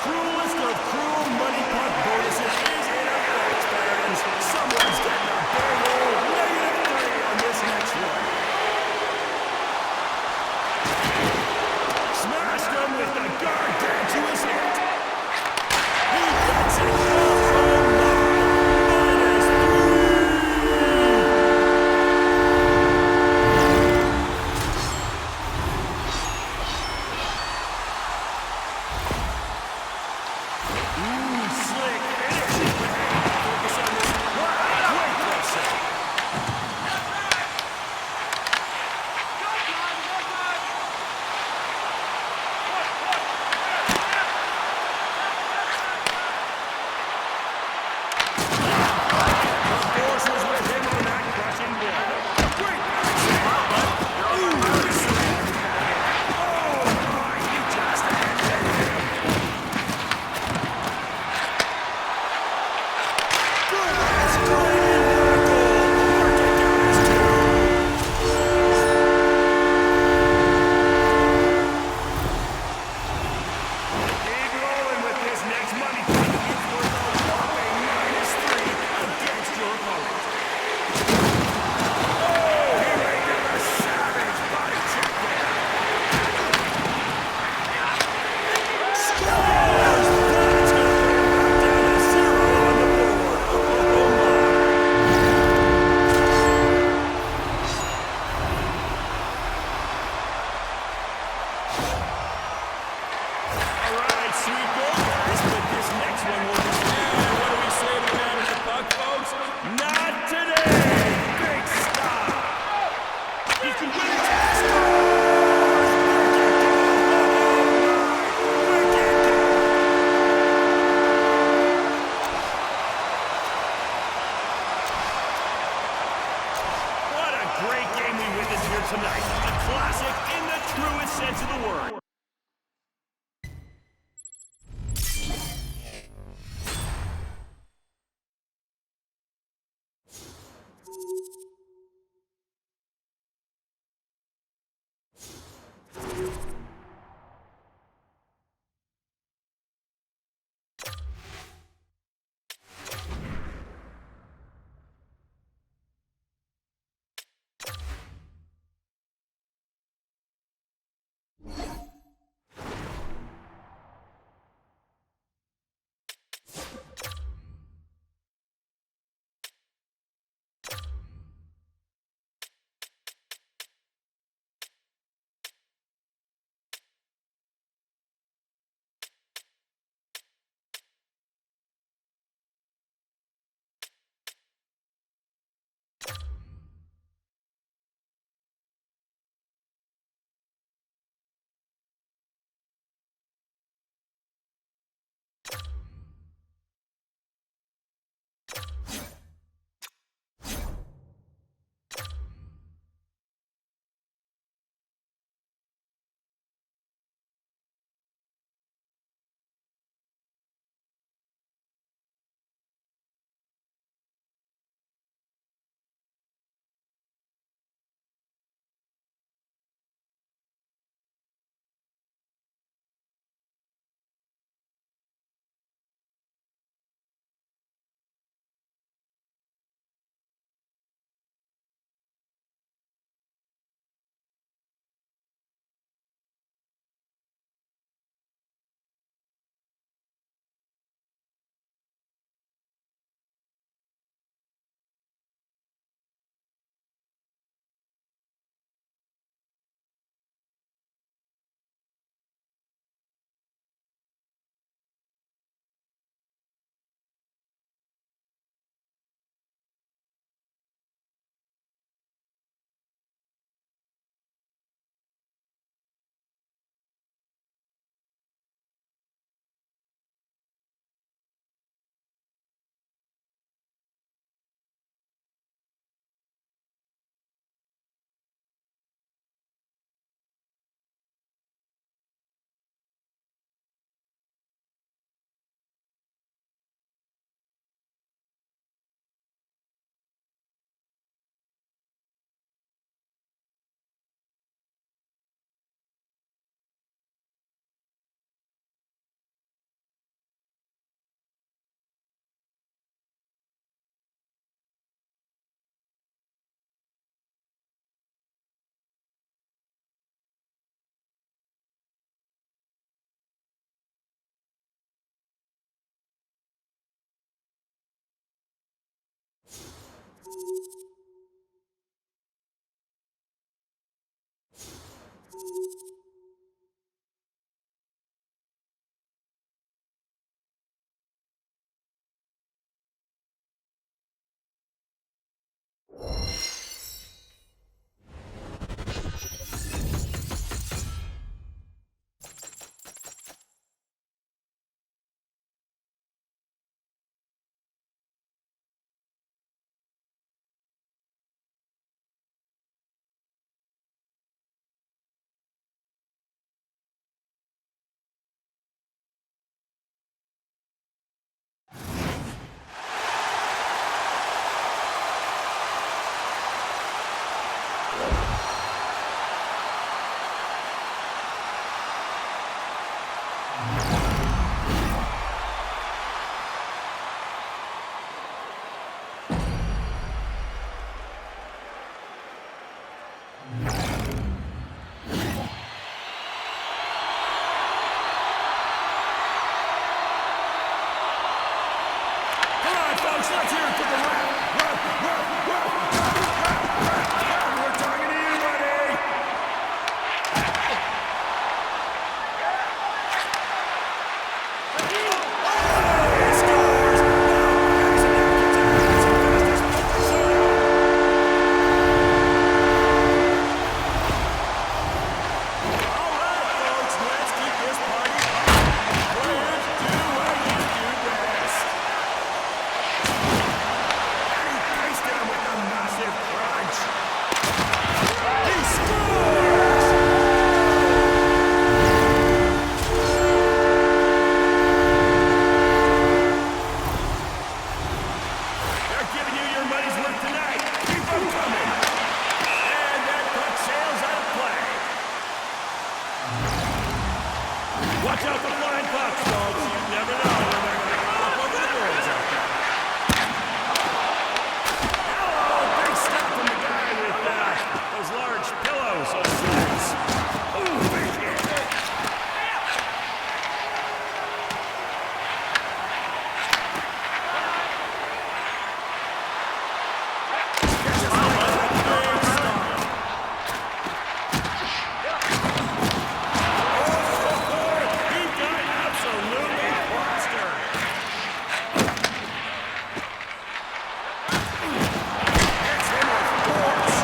cruelest of cruel money puck bonuses is in effect, fans. Someone's getting a big old -3 on this next one. Smashed him with the gargantuous hit. He gets it. Oh my! Tonight, a classic in the truest sense of the word. Let's hear it for the ref. We're talking to you, buddy. He scores. All right, folks, let's keep this party up. Players, do what you do best. Him with a massive crunch. He scores! They're giving you your money's worth tonight. Keep them coming. And that puck sails out of play. Watch out for flying pucks, folks. You never know when they're going to go up over the boards out there. Those large pillows, those legs. Ooh, big hit. He got absolutely plastered. Hits him with force.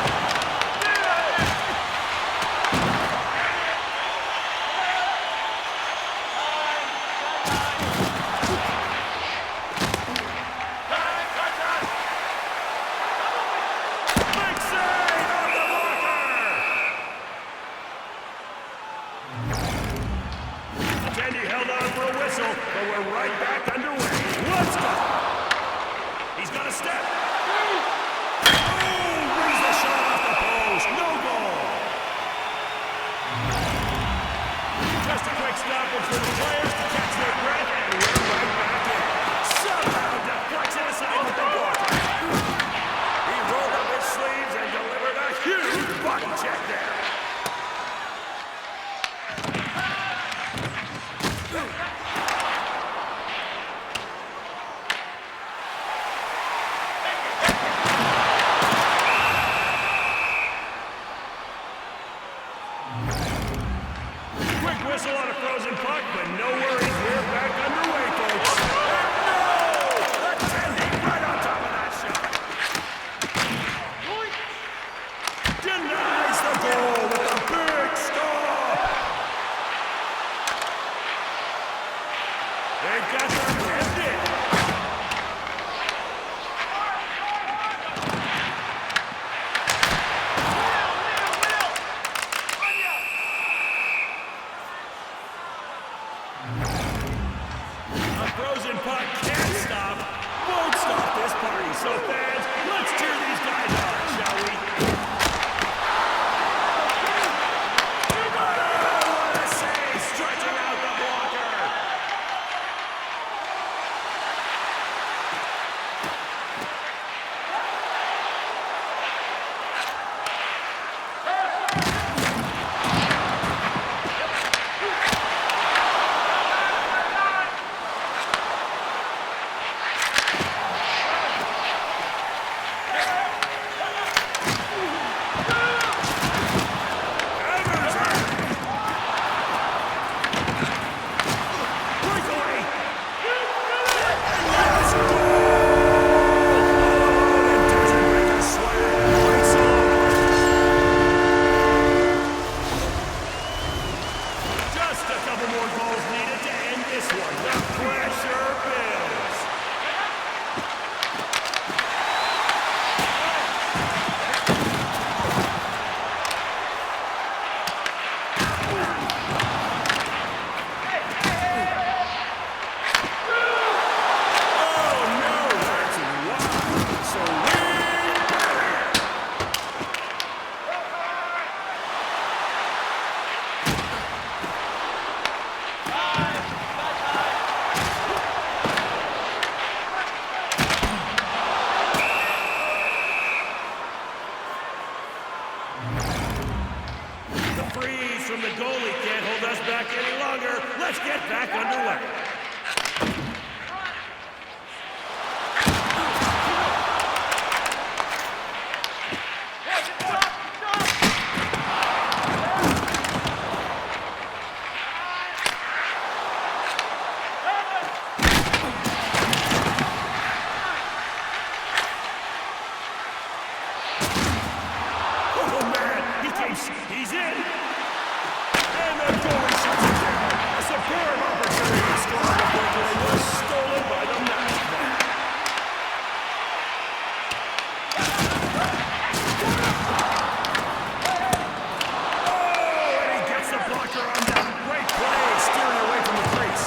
Candy held on for a whistle, but we're right back underway. Let's go! He's got a step. Oh, brings the shot off the post. No goal. Just a quick stoppage for the players to catch their breath, and we're right back in. Somehow deflects it aside with the blocker. He rolled up his sleeves and delivered a huge body check there. Quick whistle on a frozen puck, but no worries, we're back underway, folks. No! Attending right on top of that shot. Denies the goal with a big stop. They've got their head in. A frozen puck can't stop, won't stop this party. So fans, let's cheer these guys on, shall we? Oh, what a save, stretching out the blocker. let's get back underway. He's in! And the goalie shuts it down. A superb opportunity to score the breakaway was stolen by the match man. Oh, and he gets the blocker on that. Great play, steering away from the crease.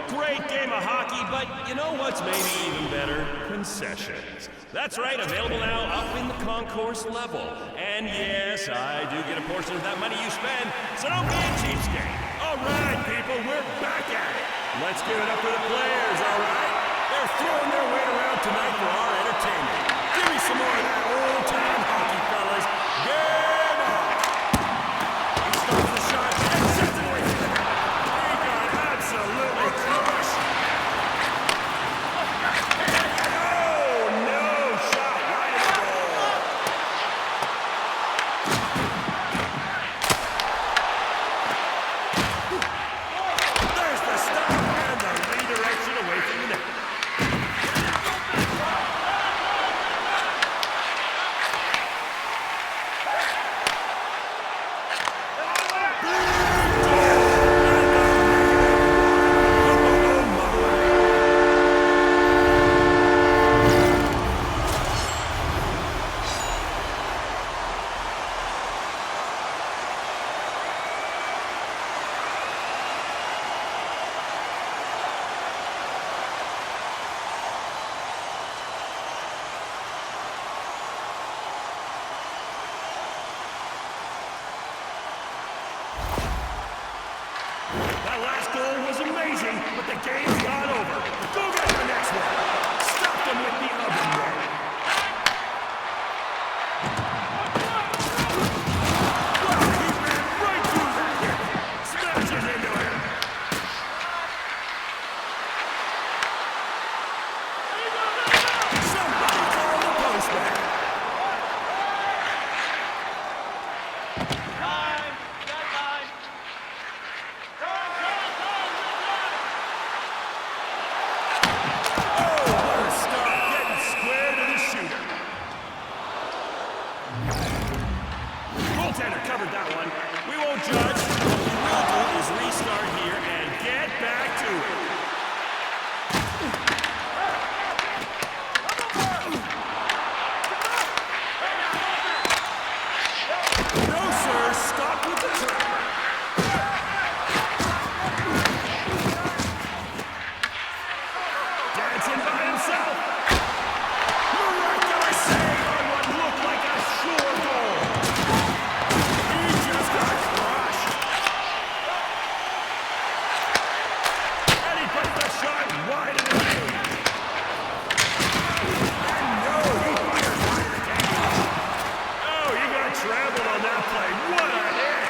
Great game of hockey, but you know what's maybe even better? Concessions. That's right, available now up in the concourse level. And yes, I do get a portion of that money you spend, so don't be a cheapskate. All right, people, we're back at it. Let's give it up for the players, all right? They're throwing their weight around tonight for our entertainment. Give me some more of that old-time hockey, fellas. Game on! He stops the shot and sends it away from the net. He got absolutely crushed. Oh, no! Shot right at the goal. There's the stop and the redirection away from the net. That last goal was amazing, but the game's not over. Go get the next one. Stop them with the oven mitt. Wow, he ran right through that hit. Smashes into him. Somebody call the postman. Goaltender covered that one. We won't judge. What we will do is restart here and get back to it. No, sir. Stop with the trapper. Dancing by himself. Miraculous save on what looked like a sure goal. Wide in the lane. And no, he fires wide of the cage. Oh, you got trampled on that play. What a hit!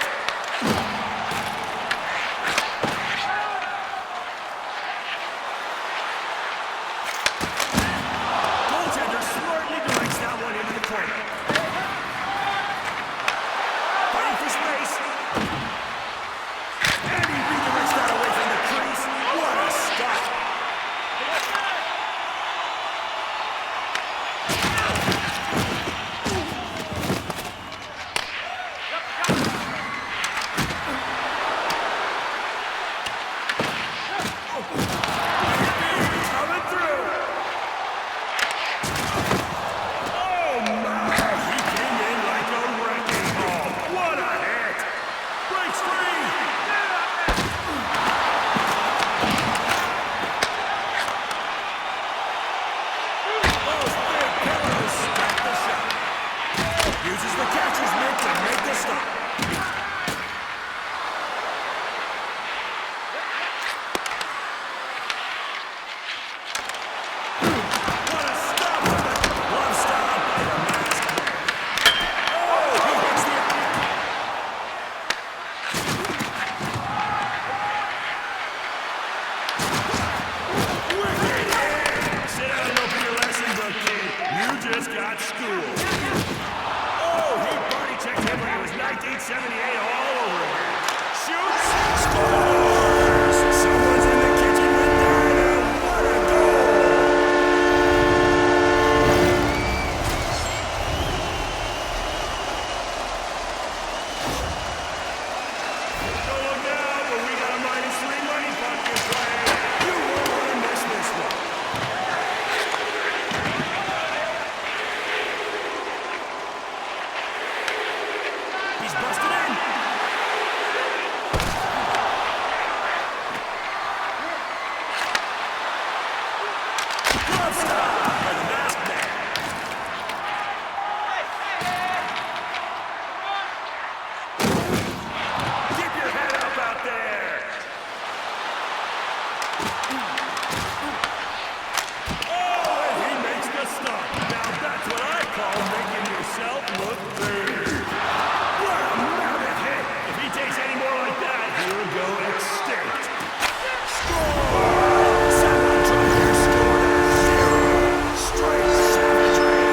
For the masked man. Keep your head up out there. Oh, and he makes the stop. Now that's what I call making yourself look pretty. What a mammoth hit. If he takes any more like that, he'll go extinct. Score! Someone drop their score to 0. Straight savagery.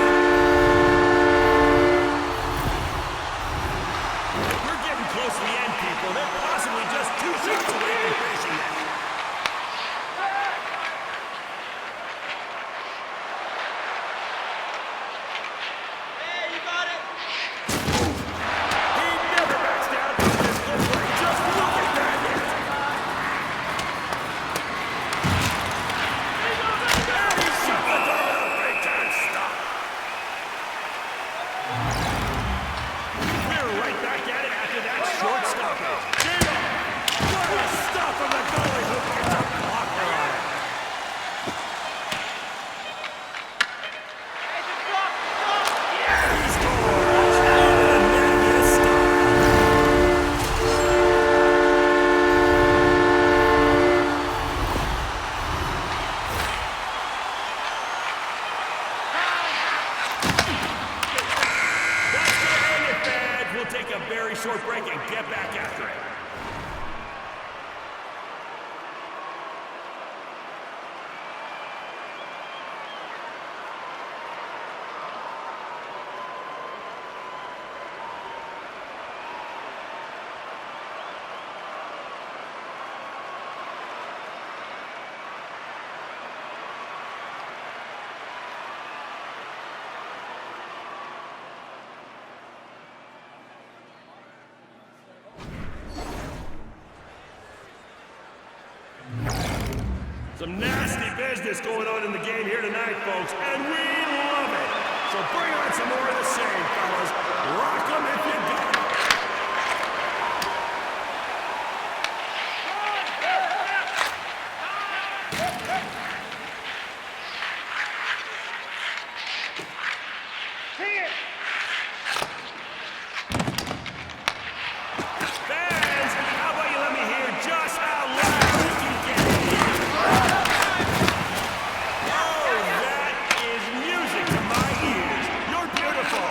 We're getting close to the end, people. They're possibly just 2 shots away from finishing it. He never backs down from this footwork. Just look at that hit. And he shot the door with a big-time stop. We're right back at it after that short stoppage. Jimmy! What a stop from the goalie who gets a blocker on it. He scores! And then you stop. That's gonna end it, fans. We'll take a very short break and get back after it. Some nasty business going on in the game here tonight, folks, and we love it. So bring on some more of the same, fellas. Rock 'em if you got 'em. Fans, how about you let me hear just how loud you can get here? Oh, that is music to my ears. You're beautiful.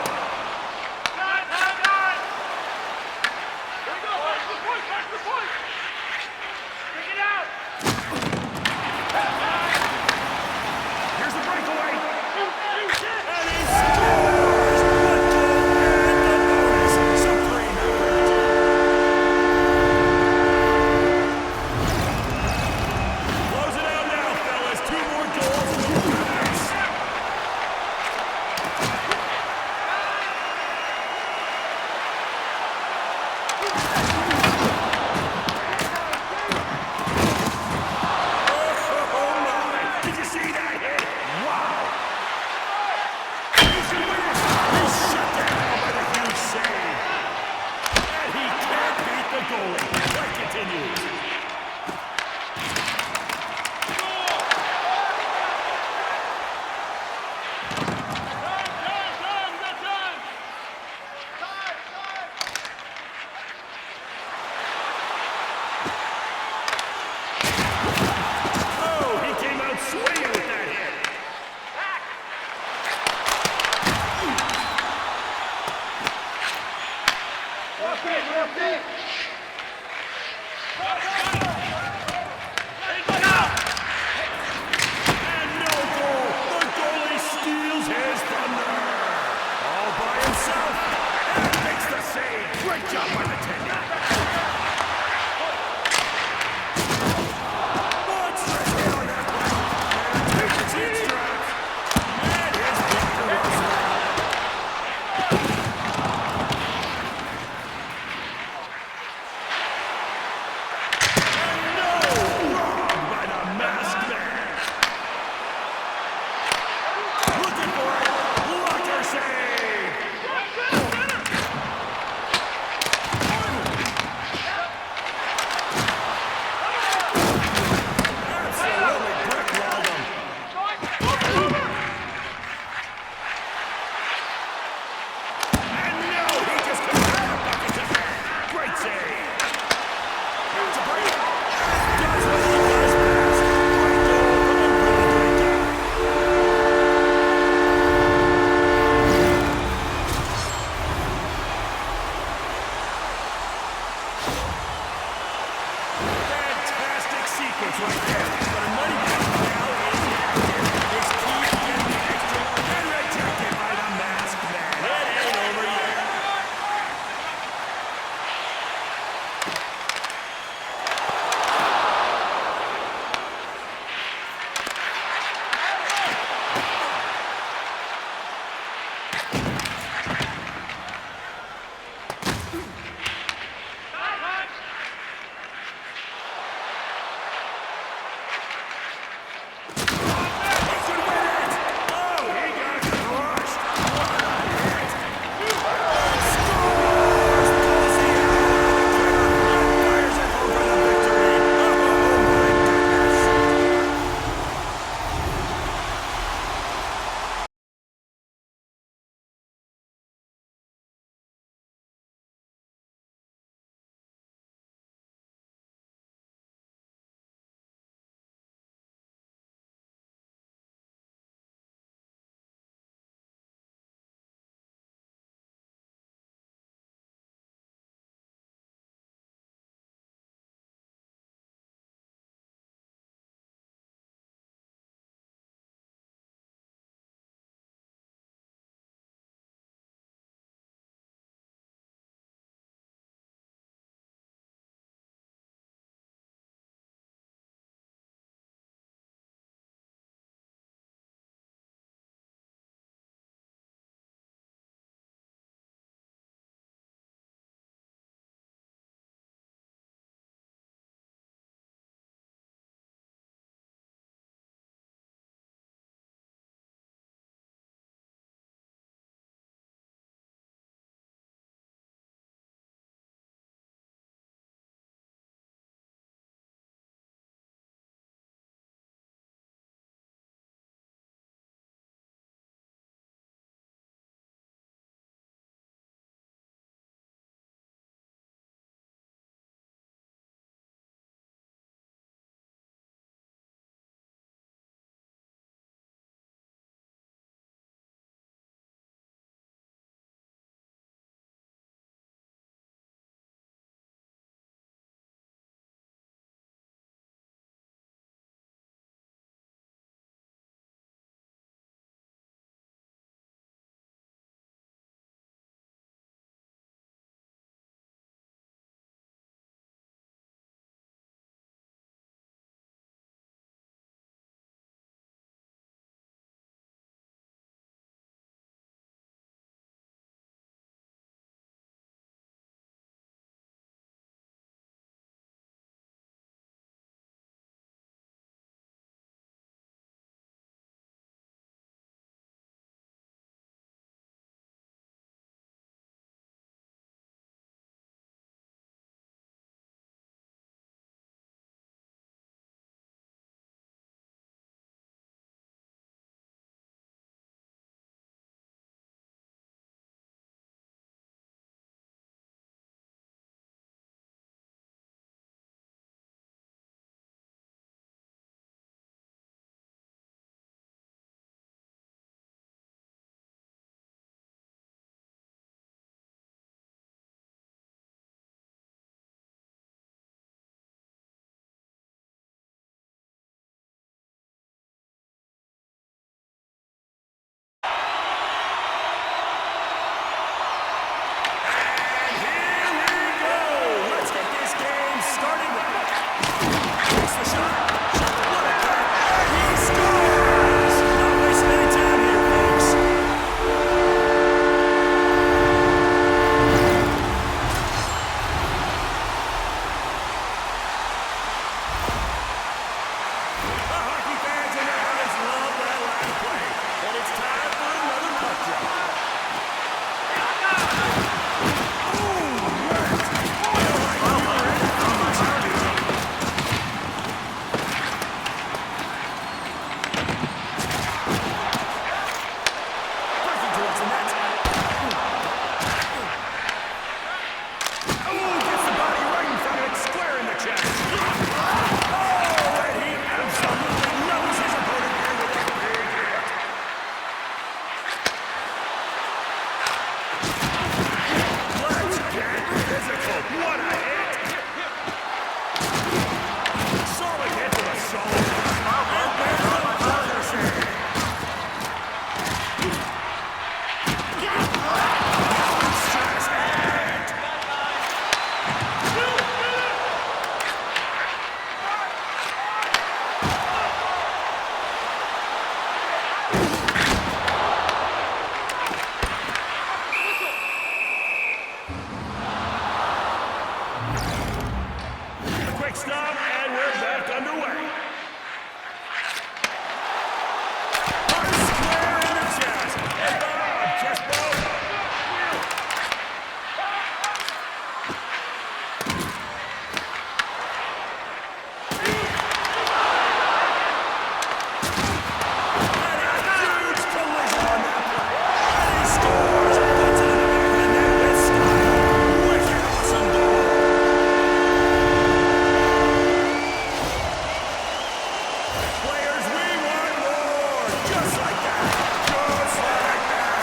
Just like that. Just like that.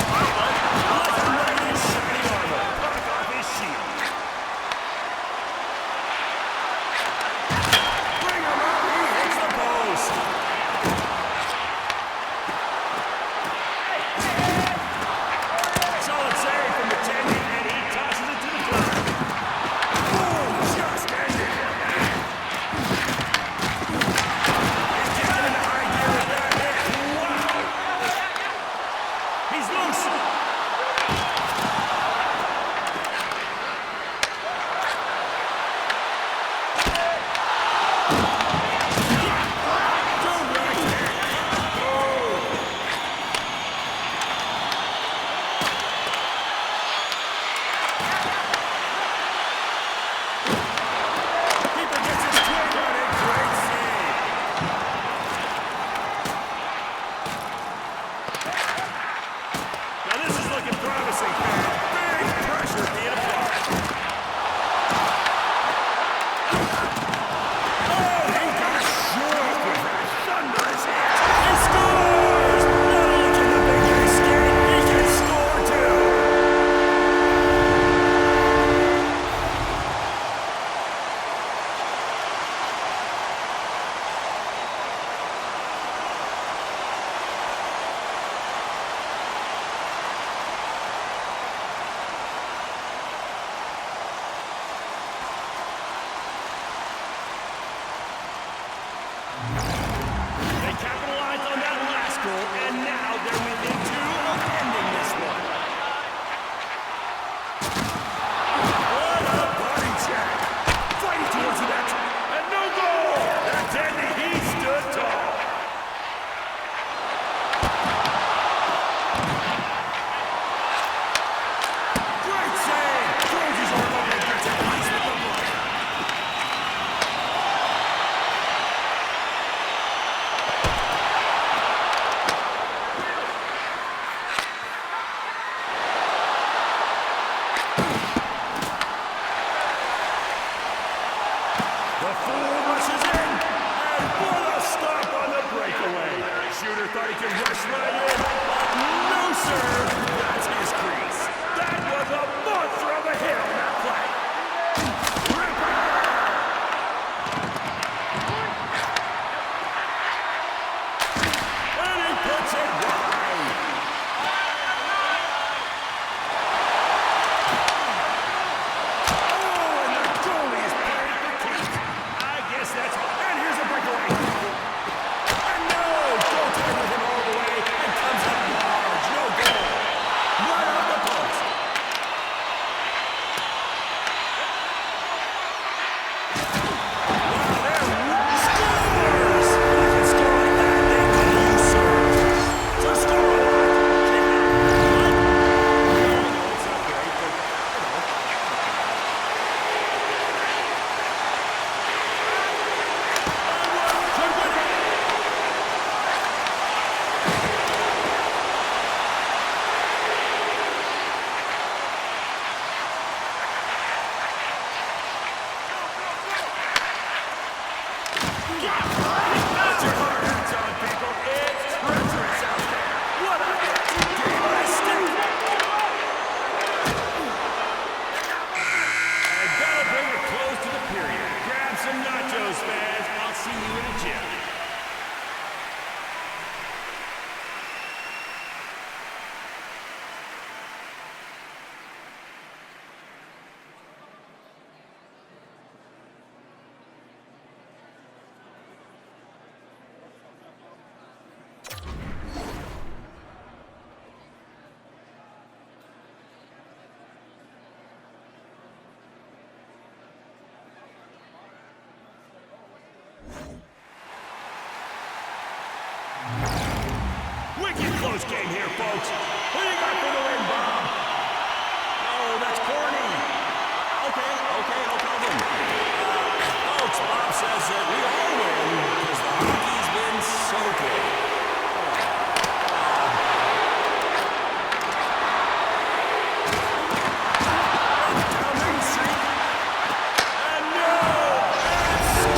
Like a knight in shiny armor. Knock off his shield. Bring him up. He hits the post. Solid save from the 10, and he tosses it to the ground. Boom! Just ended. He's getting into high gear with that hit. Wow! He's loose. Direct hit. Oh! Keeper gets his twig on it. Great save. Now this is looking promising, man. Big pressure being applied. Oh, he got shook with that thunderous hit. He scores! Not only can the big guy skate, he can score too. They capitalized on that last goal, and now they're within 2 of ending this one. What a body check! Fighting towards the net, and no goal! That's Andy, he stood tall. Great save! Throws his arm over and gets a piece with the block. The fool rushes in, and what a stop on the breakaway. Shooter thought he could rush right in, but no, sir. That's his crease. That was a monster of a hit on that play. Ripper! And he puts it wide. Oh, and the goalie is playing for keeps. I guess that's all. And here's a breakaway. And no! Goaltender with him all the way and comes up large. No goal. Right off the post. Wow, there scores! When you can score like that, they call you serve. So score a lot. What? I know it's not great, but could win it. Put your hard hats on, people. It's treacherous out there. What a hit. Game on a stick. And that'll bring it close to the period. Grab some nachos, fans. I'll see you in the gym. Wicked close game here, folks. Who you got for the win, Bob? Oh, that's corny. Okay, no problem. Folks, Bob says that we all win because the hockey's been so good. Down Main Street. And no! And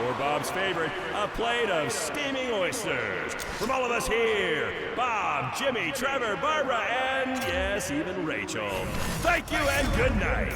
or Bob's favorite, a plate of steaming oysters. From all of us here, Bob, Jimmy, Trevor, Barbara, and yes, even Rachel. Thank you and good night.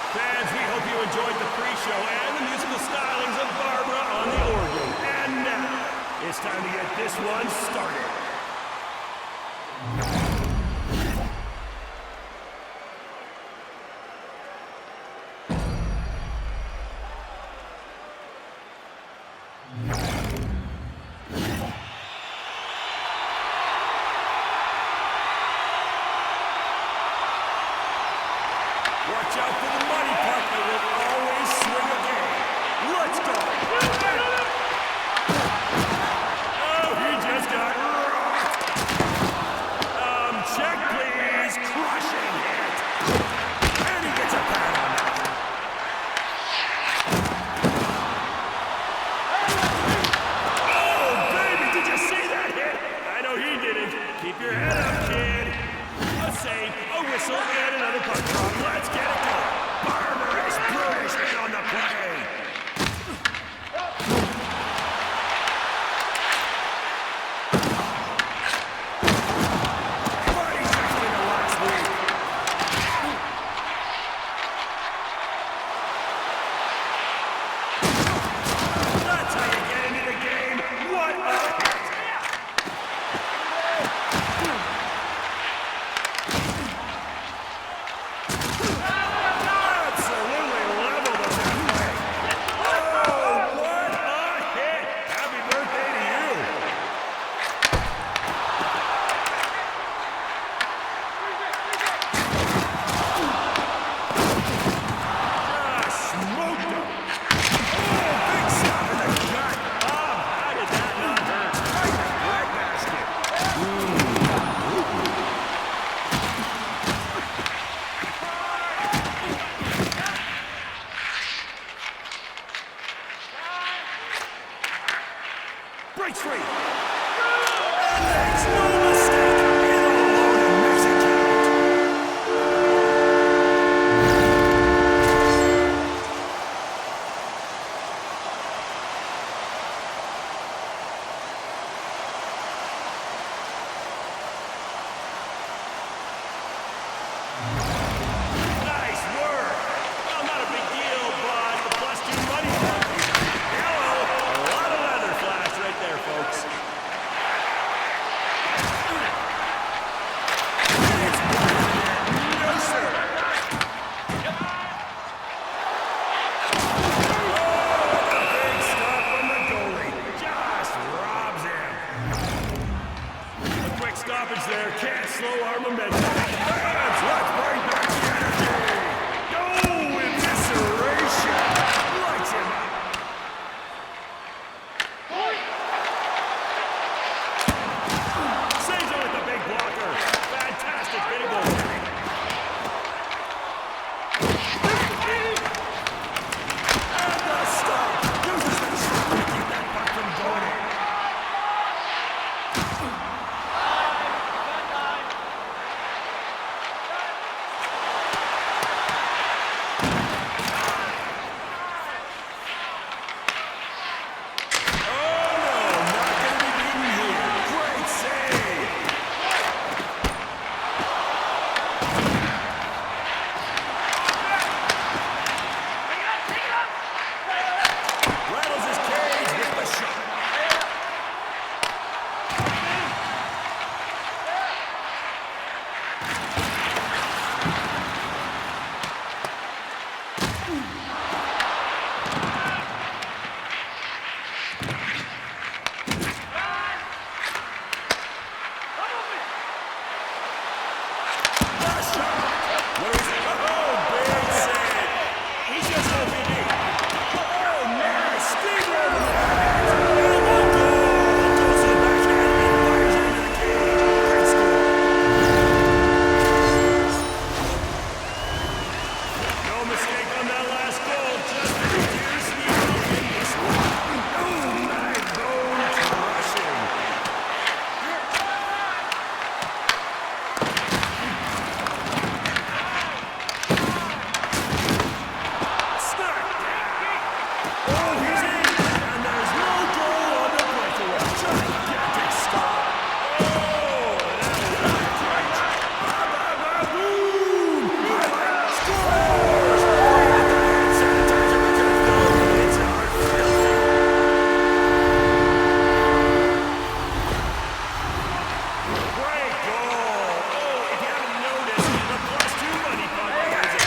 Fans, we hope you enjoyed the pre-show and the musical stylings of Barbara on the organ. And now, it's time to get this one started. Watch out for the money puck that will always swing a game. Let's go! Oh, he just got rocked. Check please. Crushing hit. And he gets a pad on that. Oh, baby, did you see that hit? I know he didn't. Keep your head up, kid. A save, a whistle, and another puck drop. Let's get it going. Barber is bruised and on the play. No mistake on that last goal. Just reduce the in this one. Oh, my bone crushing. Snap! Oh, he's in! And there's no goal on the breakaway. Gigantic stop. Oh, that was great. Ba-ba-ba-boom! Highlight scores! Hand sanitizer because those hits are filthy. Great goal! Oh, if you haven't noticed, the +2 money puck is a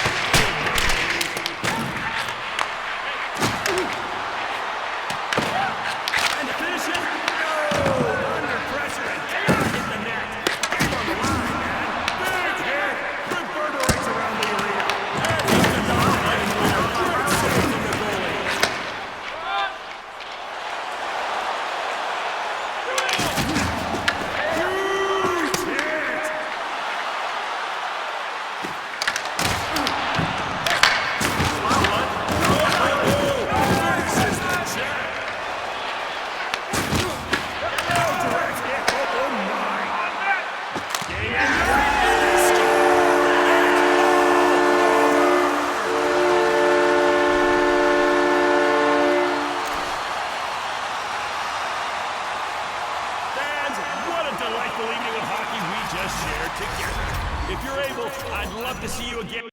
and to finish it, oh, under pressure and cannot hit the net. Game on the line, man. Big hit. Reverberates around the arena. And he's the dominating winner. Great save from the goalie. Huge hit. Finishes the check. Direct hit. Oh, my. Game ender. And they score. Fans, what a delightful evening of hockey we just shared together. If you're able, I'd love to see you again.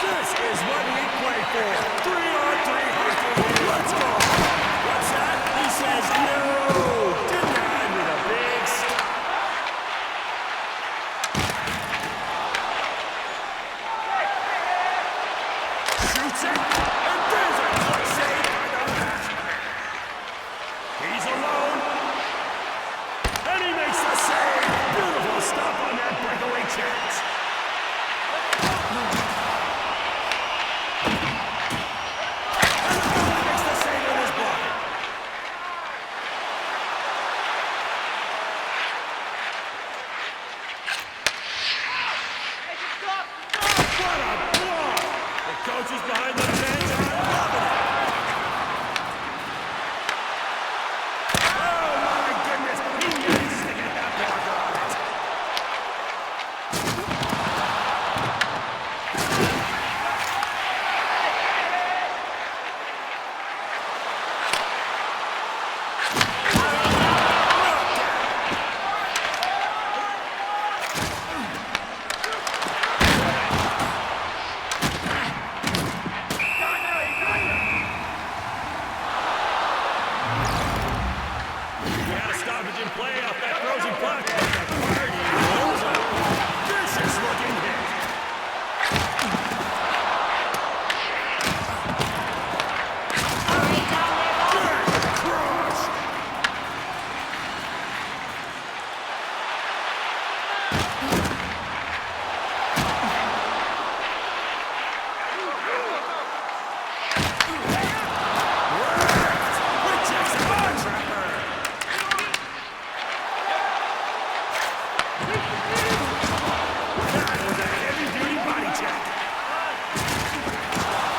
This is what we play for. 3-on-3 hockey. Let's go. What's that? He said He's alone. And he makes the save. Beautiful stop on that breakaway chance. And the goalie makes the save with his block. What a block! The coaches behind the bench are loving it. Oh my goodness! He needs to get that blocker on it. He had a stoppage in play off that frozen puck. The party rolls up. Vicious looking hit. Good crush. Quick checks the ball trapper. That was a heavy-duty body check.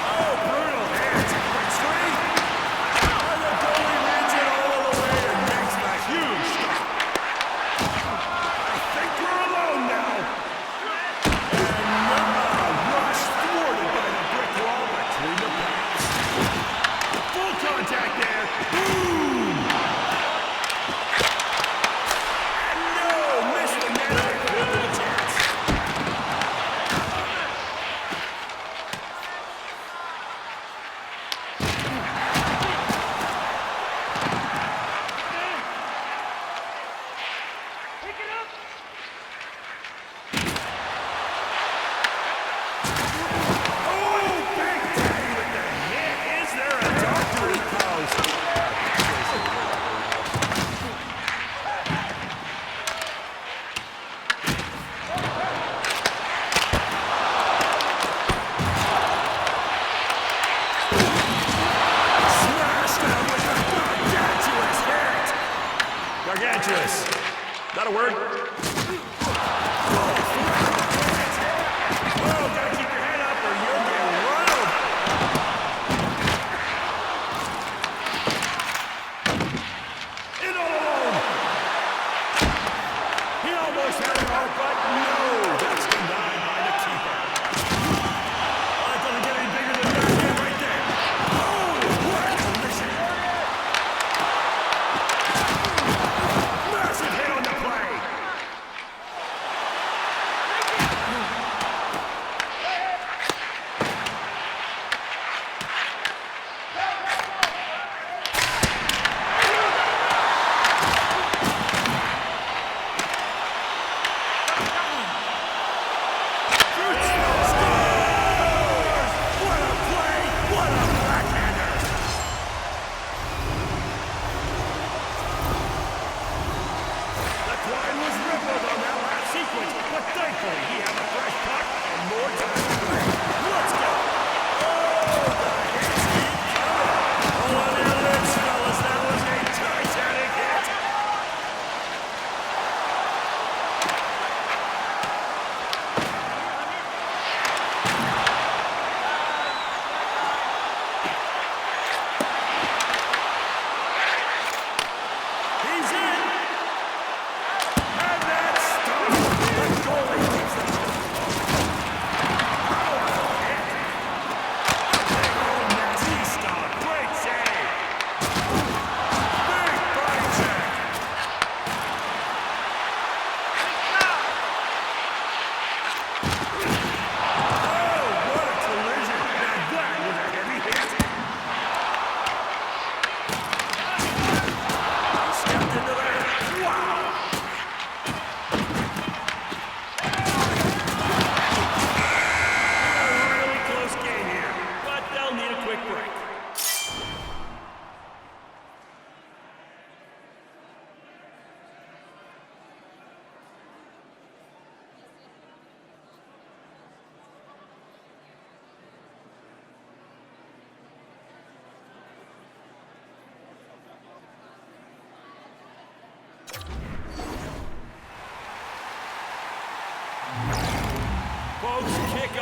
Oh, brutal. There's a quick swing. And the goalie reads it all the way and makes the huge stop. I think we're alone now. And rush thwarted by the brick wall between the packs. Full contact there. Boom! And no, missed the net with a little chance. Oh, Big Daddy with the hit. Is there a doctor in the post? Smashed him with a gargantuous hit. Gargantuous. Not a word? Oh, gotta keep your head up or you'll get run over. In all alone. He almost had it all, but no. That's denied by the keeper. Oh, it doesn't get any bigger than that hit right there. Oh, what a collision. Massive hit on the play.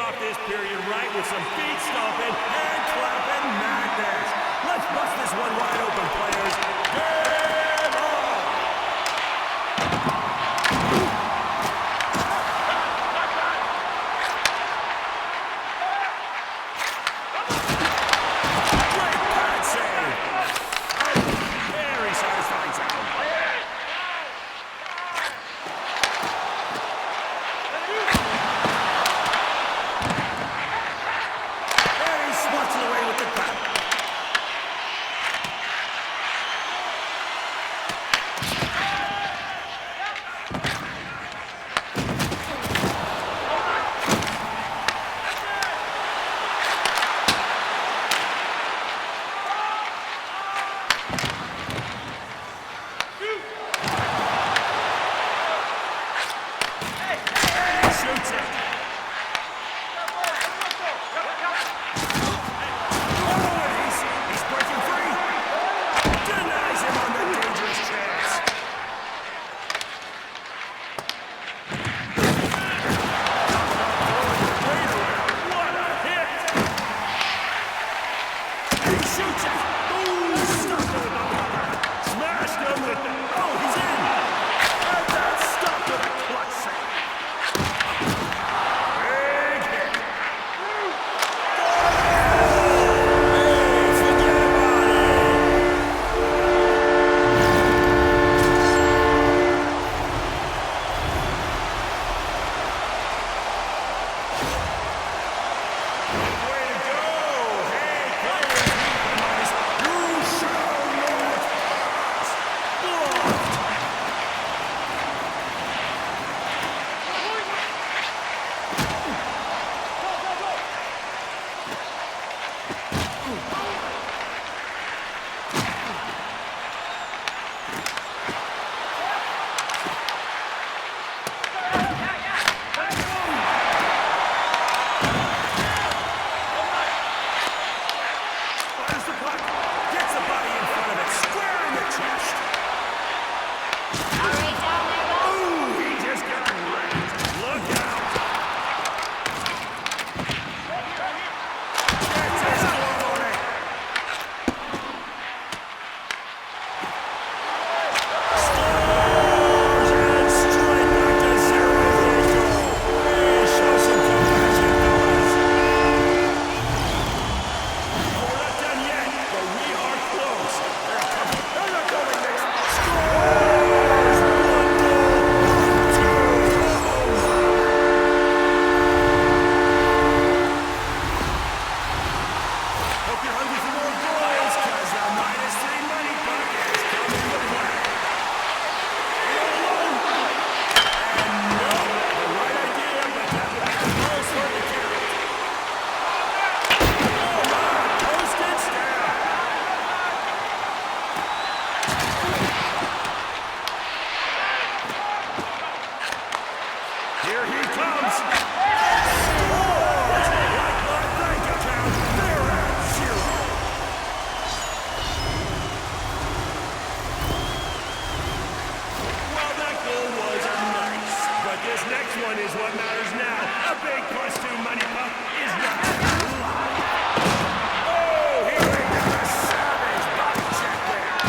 off this period right with some feet stomping and clapping madness. Let's bust this one wide open, players. Game on! Great pad save. Very satisfying sound. Away with the puck. Shoots it. Here he comes. Scores! Thank you, Count. They're at 0. Well, that goal was nice, but this next one is what matters now. A big +2 money puck is not live. Oh, he got a savage body check there.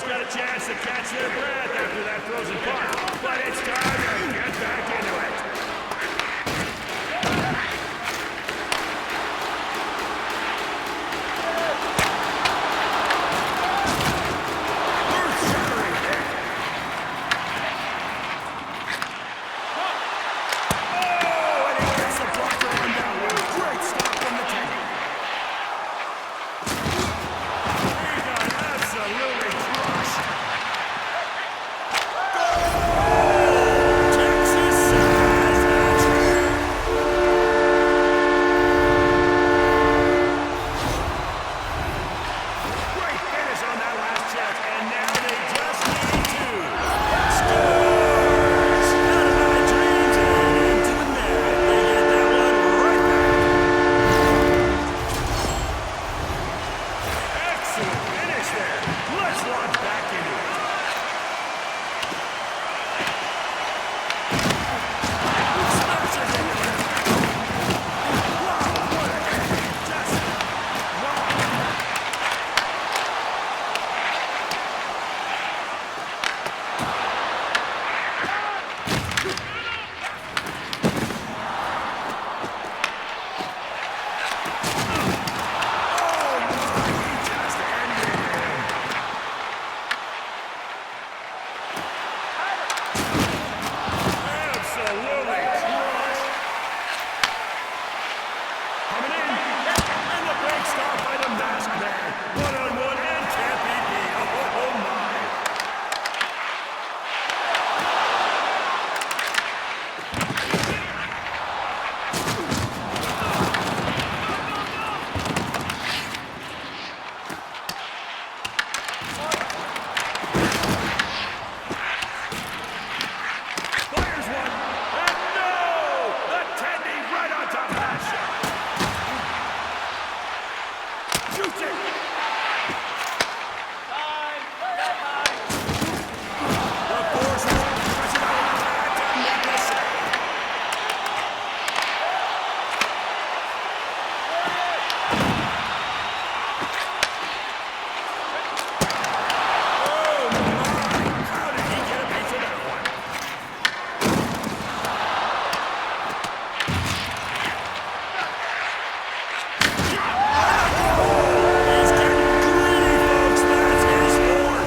just got a chance to catch their breath after that frozen part, but it's time to get back into it. Earth-shattering hit. Oh, and he gets the blocker on that one. Great stop from the Teddy. He got absolutely crushed. Texas size action. Great finish on that last check, and now they just need to scores. Out of my dreams and into the net. They get that one right back. Excellent finish there. Let's launch back into it. Smashes into it. Wow, what a hit. Just wow. Absolutely crushed. Coming in. And the break stop by the masked man. One-on-one and can't be beat. Oh my. Fires one. And no! The Teddy right on top of that shot. Shoots it. The force is pressing out the back to make the save. Oh my! How did he get a piece of that one? He's getting greedy, folks. That's his sport.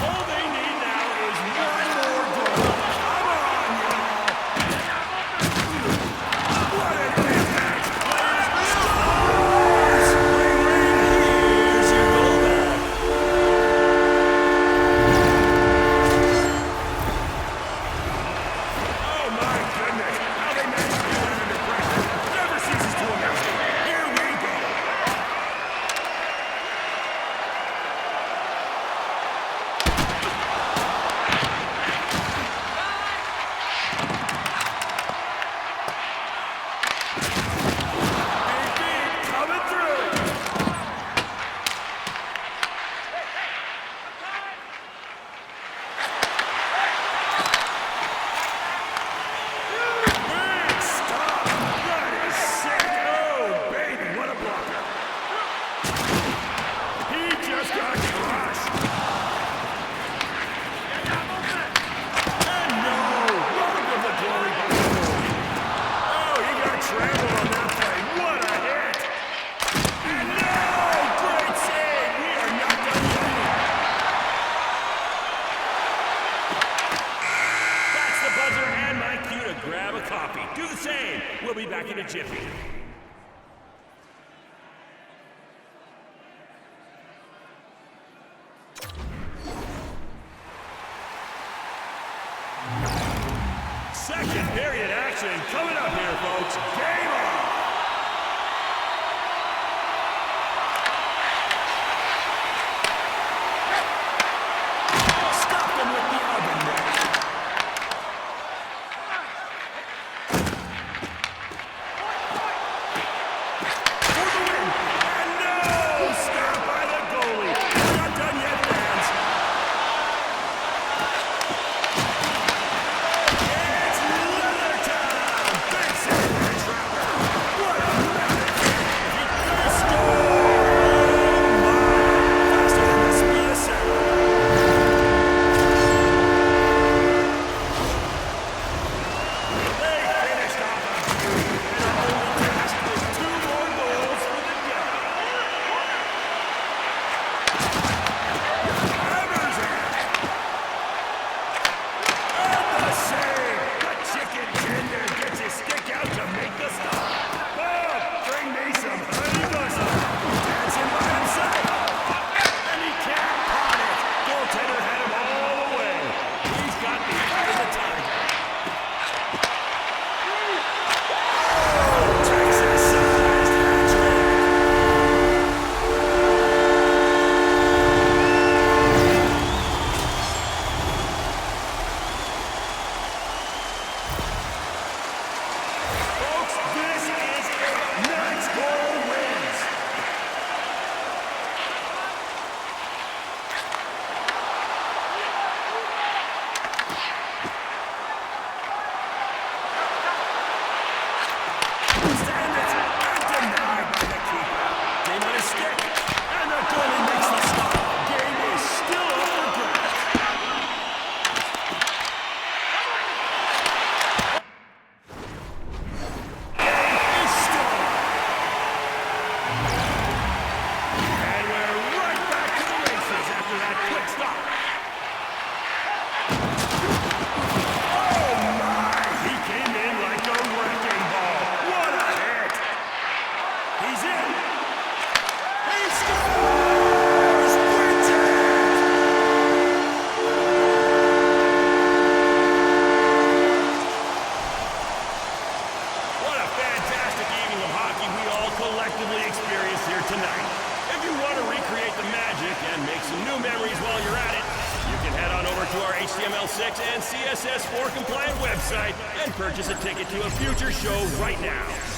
All they need now is one more goal. Come on, y'all. What an impact. Players scores. Ring, ring. Here's your goal back. Oh my goodness. How they managed to do that under pressure never ceases to amaze me. Here we go. Big beat coming through. Big stop. That is sick. Oh, baby, what a blocker. He just got crushed. And no, welcome to the glory hole. Oh, he got trampled on that play. What a hit. And no, great save. We are not done yet. That's the buzzer and my cue to grab a copy. Do the same. We'll be back in a jiffy. Second period action coming up here, folks. Game on! Stop them with the oven mitt. collectively experienced here tonight. If you want to recreate the magic and make some new memories while you're at it, you can head on over to our HTML6 and CSS4 compliant website and purchase a ticket to a future show right now.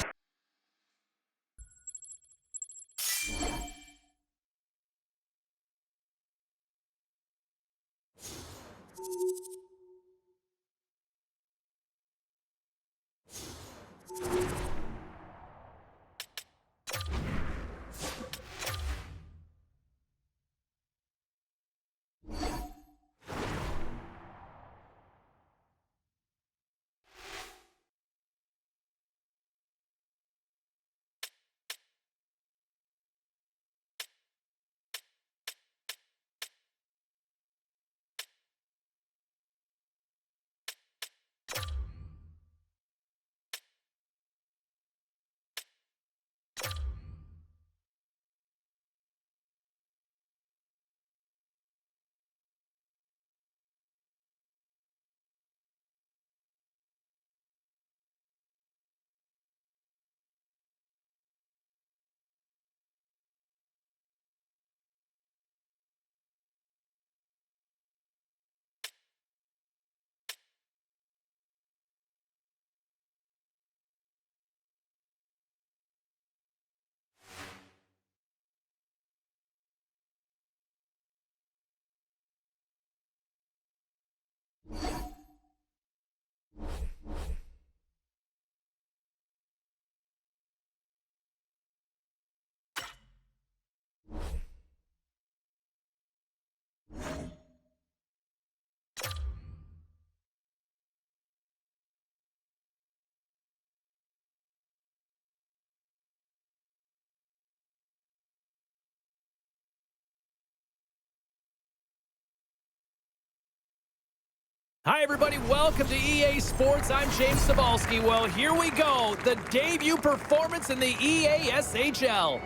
Hi, everybody. Welcome to EA Sports. I'm James Cebulski. Well, here we go. The debut performance in the EA SHL.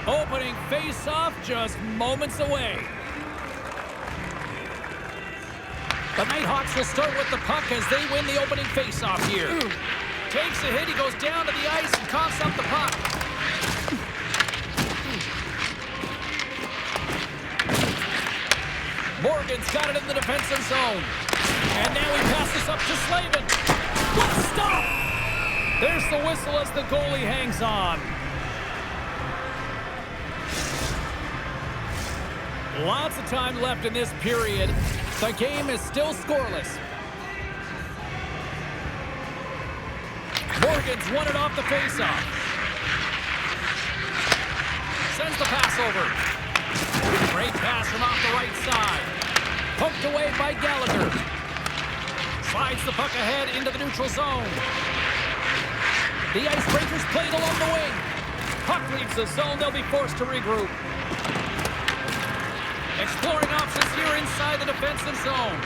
Opening face-off just moments away. The Nighthawks will start with the puck as they win the opening faceoff here. Takes a hit, he goes down to the ice and coughs up the puck. Morgan's got it in the defensive zone. And now he passes up to Slavin. What a stop! There's the whistle as the goalie hangs on. Lots of time left in this period. The game is still scoreless. Morgan's won it off the faceoff. Sends the pass over. Great pass from off the right side. Poked away by Gallagher. Slides the puck ahead into the neutral zone. The Icebreakers played along the wing. Puck leaves the zone. They'll be forced to regroup. Exploring options here inside the defensive zone.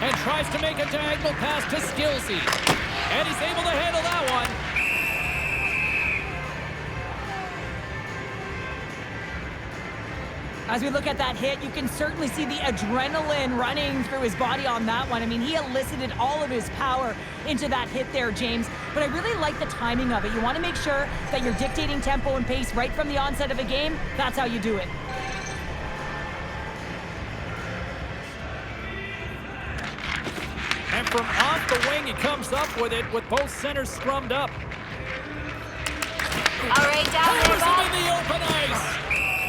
And tries to make a diagonal pass to Skillsy. And he's able to handle that one. As we look at that hit, you can certainly see the adrenaline running through his body on that one. I mean, he elicited all of his power into that hit there, James. But I really like the timing of it. You want to make sure that you're dictating tempo and pace right from the onset of a game. That's how you do it. And from off the wing, he comes up with it with both centers scrummed up. All right, down there, Powers him in the open ice.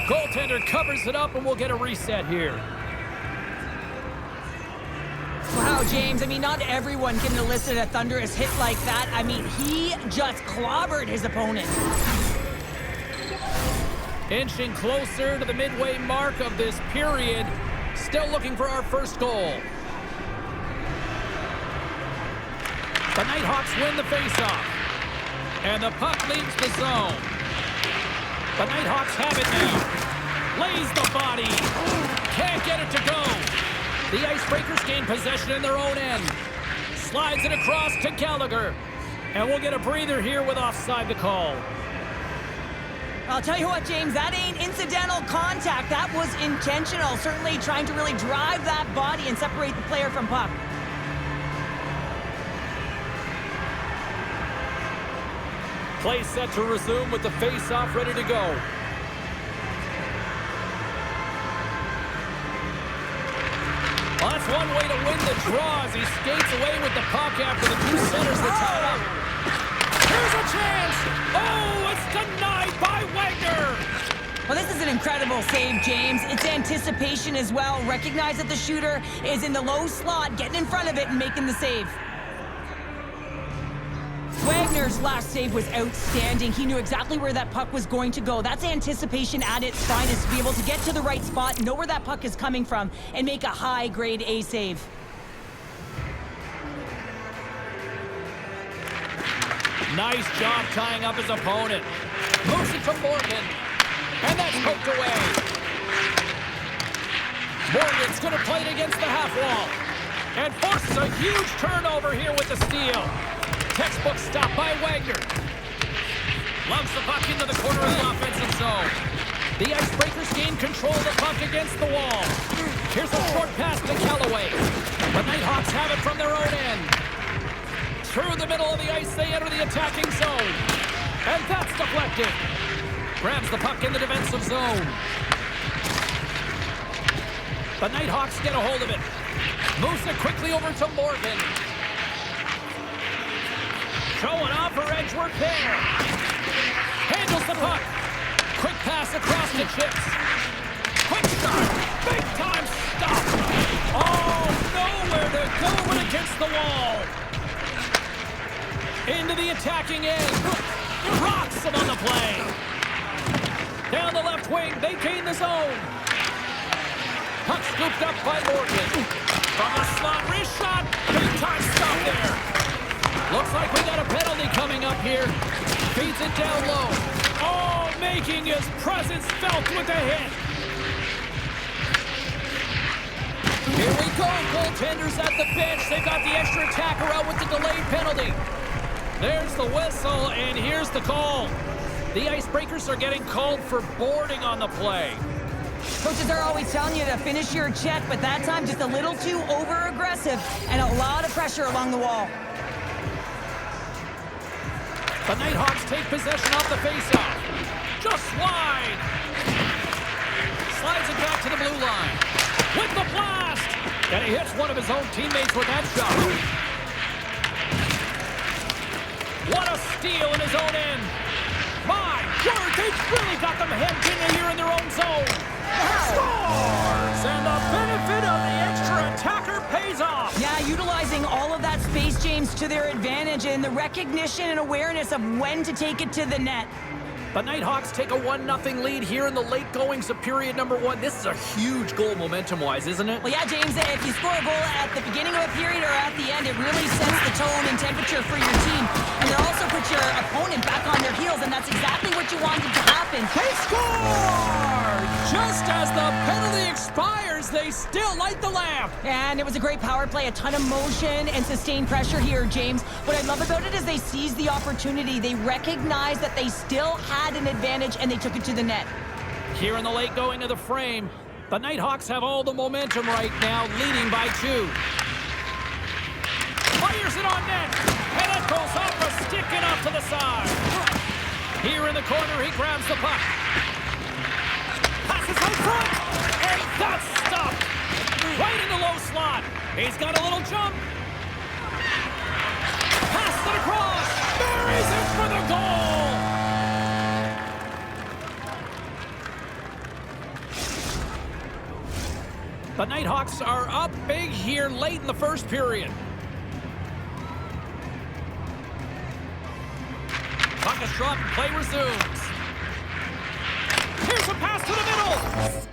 Goaltender covers it up, and we'll get a reset here. Wow, James, I mean, not everyone can elicit a thunderous hit like that. I mean, he just clobbered his opponent. Inching closer to the midway mark of this period. Still looking for our first goal. The Nighthawks win the faceoff. And the puck leaves the zone. The Nighthawks have it now. Lays the body. Can't get it to go. The Icebreakers gain possession in their own end. Slides it across to Gallagher. And we'll get a breather here with offside to call. I'll tell you what, James, that ain't incidental contact. That was intentional. Certainly trying to really drive that body and separate the player from puck. Play set to resume with the face-off ready to go. Well, that's one way to win the draw as he skates away with the puck after the two centers were tied up. Here's a chance! Oh, it's denied by Wagner! Well, this is an incredible save, James. It's anticipation as well. Recognize that the shooter is in the low slot, getting in front of it and making the save. Wagner's last save was outstanding. He knew exactly where that puck was going to go. That's anticipation at its finest, to be able to get to the right spot, know where that puck is coming from, and make a high-grade A save. Nice job tying up his opponent. Moves it to Morgan. And that's poked away. Morgan's going to play it against the half wall. And forces a huge turnover here with the steal. Textbook stop by Wagner. Loves the puck into the corner of the offensive zone. The Icebreakers gain control of the puck against the wall. Here's a short pass to Callaway. The Nighthawks have it from their own end. Through the middle of the ice, they enter the attacking zone. And that's deflected. Grabs the puck in the defensive zone. The Nighthawks get a hold of it. Moves it quickly over to Morgan. Showing off her edge work there. Handles the puck. Quick pass across the chips. Quick shot. Big time stop. Oh, nowhere to go but against the wall. Into the attacking end. Rocks him on the play. Down the left wing, they gain the zone. Puck scooped up by Morgan. From a slot, wrist shot. Big time stop there. Looks like we got a penalty coming up here. Feeds it down low. Oh, making his presence felt with a hit. Here we go, goaltenders at the bench. They've got the extra attacker out with the delayed penalty. There's the whistle, and here's the call. The Icebreakers are getting called for boarding on the play. Coaches are always telling you to finish your check, but that time just a little too over-aggressive and a lot of pressure along the wall. The Nighthawks take possession off the faceoff. Just wide. Slides it back to the blue line. With the blast! And he hits one of his own teammates with that shot. What a steal in his own end. My word, they've really got them hemmed in here in their own zone. Scores! And the benefit of the extra attacker pays off. Yeah, utilizing all of that space, James, to their advantage and the recognition and awareness of when to take it to the net. The Nighthawks take a 1-0 lead here in the late goings of period number 1. This is a huge goal momentum-wise, isn't it? Well, yeah, James, if you score a goal at the beginning of a period or at the end, it really sets the tone and temperature for your team. And it also puts your opponent back on their heels, and that's exactly what you wanted to happen. They score! Just as the penalty expires, they still light the lamp. And it was a great power play, a ton of motion and sustained pressure here, James. What I love about it is they seized the opportunity. They recognized that they still had an advantage, and they took it to the net. Here in the late going of the frame, the Nighthawks have all the momentum right now, leading by 2. Fires it on net, and it goes off a stick and off to the side. Here in the corner, he grabs the puck. Passes out front, and that's stopped. Right in the low slot. He's got a little jump. Pass it across. Buries it for the goal. The Nighthawks are up big here late in the first period. Puck is dropped and play resumes. Here's a pass to the middle.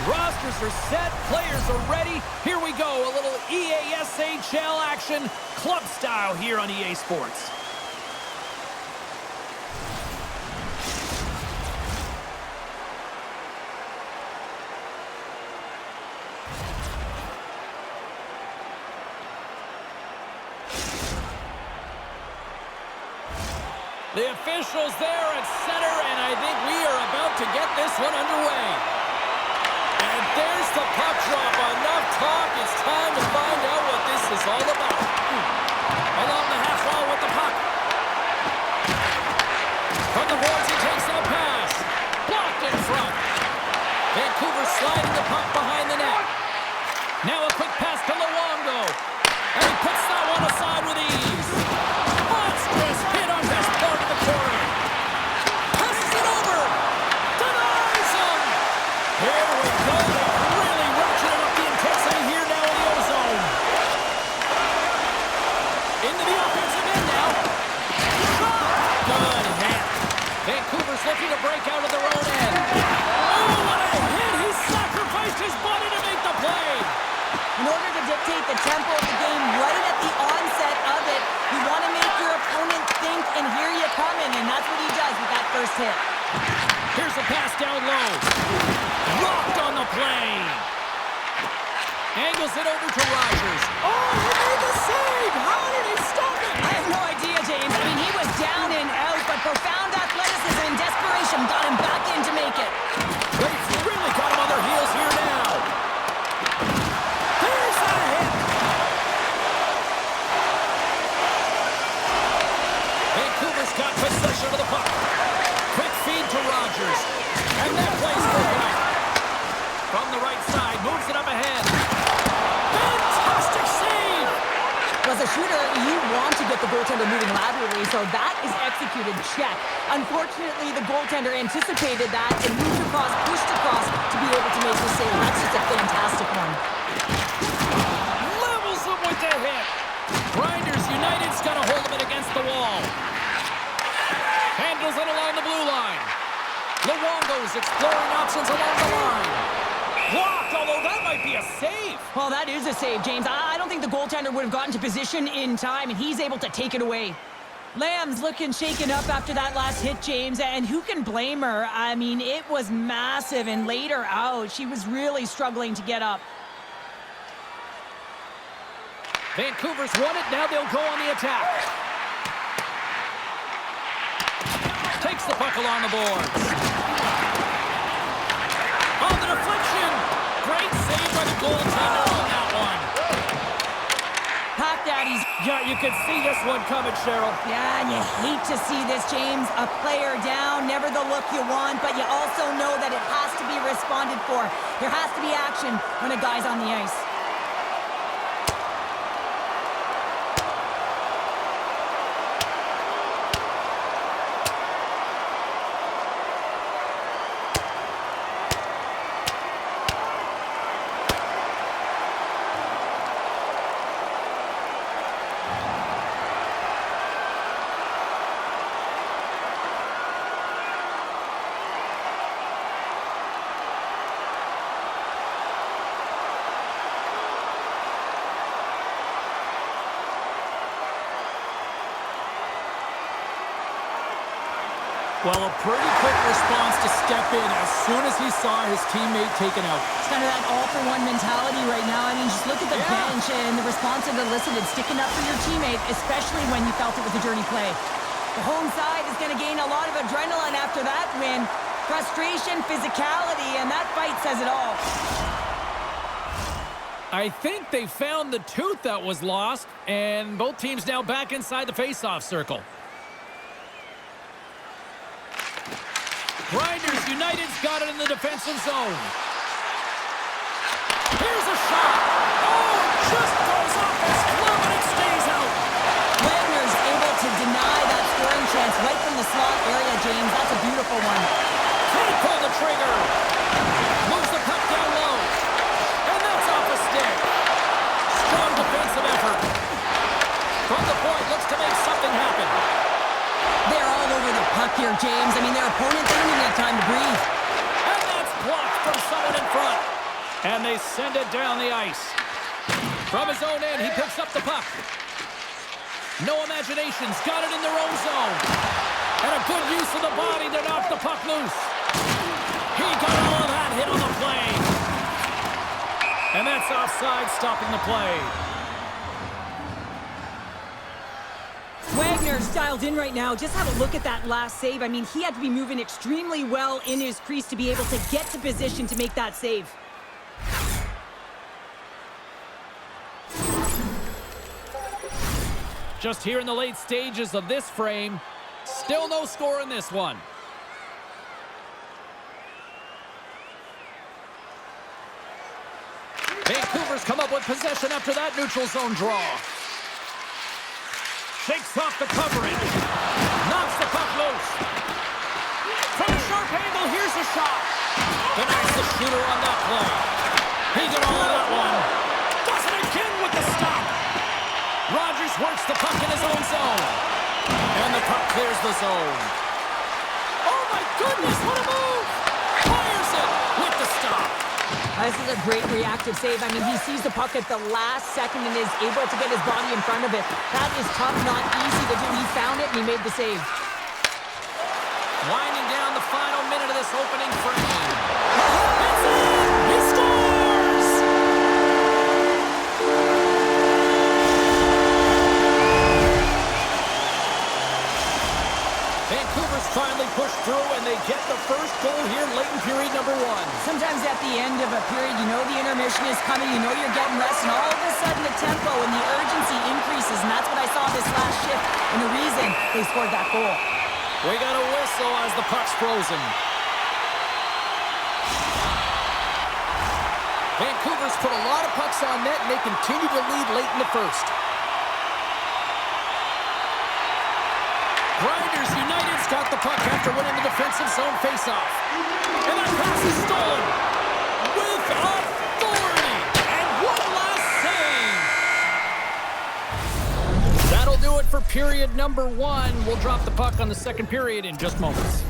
Rosters are set, players are ready. Here we go, a little EASHL action, club style here on EA Sports. The officials there at center, and I think we are about to get this one underway. And there's the puck drop. Enough talk. It's time to find out what this is all about. Along the half wall with the puck. From the boards, he takes that pass. Blocked in front. Vancouver sliding the puck behind the net. Now a quick pass to Luongo. And he puts that one aside with ease. Monstrous hit on this part of the corner. Passes it over. Denies him. Here we go. They're really ratcheting up the intensity here now in the O-zone. Into the offensive end now. Shot. Good hit. Vancouver's looking to break out of their own end. Oh, what a hit. He sacrificed his body to make the play. In order to dictate the tempo of the game right at the onset of it, you want to make your opponent think and hear you coming, and that's what he does with that first hit. Here's a pass down low. Rocked on the play. Angles it over to Rogers. Oh, he made the save. How did he stop it? I have no idea, James. I mean, he was down and out, but profound athleticism and desperation got him back in to make it. They've really got him on their heels here now. There's a hit. Vancouver's got possession of the puck. Quick feed to Rogers. And that play's broken up. From the right side, moves it up ahead. Fantastic save! As a shooter, you want to get the goaltender moving laterally, so that is executed check. Unfortunately, the goaltender anticipated that and moved across, pushed across to be able to make the save. That's just a fantastic one. Levels him with the hit. Grinders United's got a hold of it against the wall. Handles it along the blue line. Luongo's exploring options along the line. Blocked, although that might be a save. Well, that is a save, James. I don't think the goaltender would have gotten to position in time, and he's able to take it away. Lamb's looking shaken up after that last hit, James, and who can blame her? I mean, it was massive and laid her out. She was really struggling to get up. Vancouver's won it. Now they'll go on the attack. Takes the puck along the boards. On the deflection. Great save by the goaltender on that one. Pack Daddies. Yeah, you can see this one coming, Cheryl. Yeah, and you hate to see this, James. A player down, never the look you want, but you also know that it has to be responded for. There has to be action when a guy's on the ice. Well, a pretty quick response to step in as soon as he saw his teammate taken out. It's kind of that all-for-one mentality right now. I mean, just look at the bench and the response it elicited, sticking up for your teammate, especially when you felt it was a dirty play. The home side is going to gain a lot of adrenaline after that win. Frustration, physicality, and that fight says it all. I think they found the tooth that was lost, and both teams now back inside the face-off circle. Grinders United's got it in the defensive zone. Here's a shot. Oh, just goes off his glove and it stays out. Wagner's able to deny that scoring chance right from the slot area, James. That's a beautiful one. Can't pull the trigger. Moves the puck down low. And that's off a stick. Strong defensive effort. From the point, looks to make something happen. They're all over the puck here, James. I mean, their opponent didn't even have time to breathe. And that's blocked from someone in front. And they send it down the ice. From his own end, he picks up the puck. No imaginations, got it in their own zone. And a good use of the body to knock the puck loose. He got all of that hit on the play. And that's offside, stopping the play. Wagner's dialed in right now. Just have a look at that last save. I mean, he had to be moving extremely well in his crease to be able to get to position to make that save. Just here in the late stages of this frame, still no score in this one. Vancouver's come up with possession after that neutral zone draw. Shakes off the coverage. Knocks the puck loose. From a sharp angle, here's a shot. Denies the shooter on that play. He got all of that one. Does it again with the stop. Rogers works the puck in his own zone. And the puck clears the zone. Oh my goodness, what a move! Fires it with the stop. This is a great reactive save. I mean, he sees the puck at the last second and is able to get his body in front of it. That is tough, not easy to do. He found it and he made the save. Winding down the final minute of this opening frame. It's in! He scores! Vancouver's finally pushed through and they get the first goal here late in period number 1. Sometimes at the end of a period, you know the intermission is coming, you know you're getting rest, and all of a sudden the tempo and the urgency increases, and that's what I saw this last shift, and the reason they scored that goal. We got a whistle as the puck's frozen. Vancouver's put a lot of pucks on net, and they continue to lead late in the first. Grinders United's got the puck after winning the defensive zone faceoff. And that pass is stolen with authority. And one last save. That'll do it for period number 1. We'll drop the puck on the second period in just moments.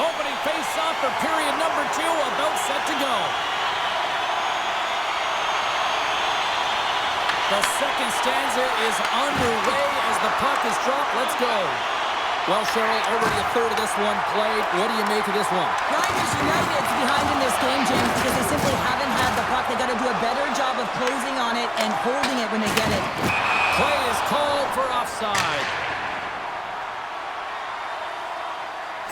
Opening face-off for period number 2, about set to go. The second stanza is underway as the puck is dropped. Let's go. Well, Cheryl, already a third of this one played. What do you make of this one? Grinders United's behind in this game, James, because they simply haven't had the puck. They got to do a better job of closing on it and holding it when they get it. Play is called for offside.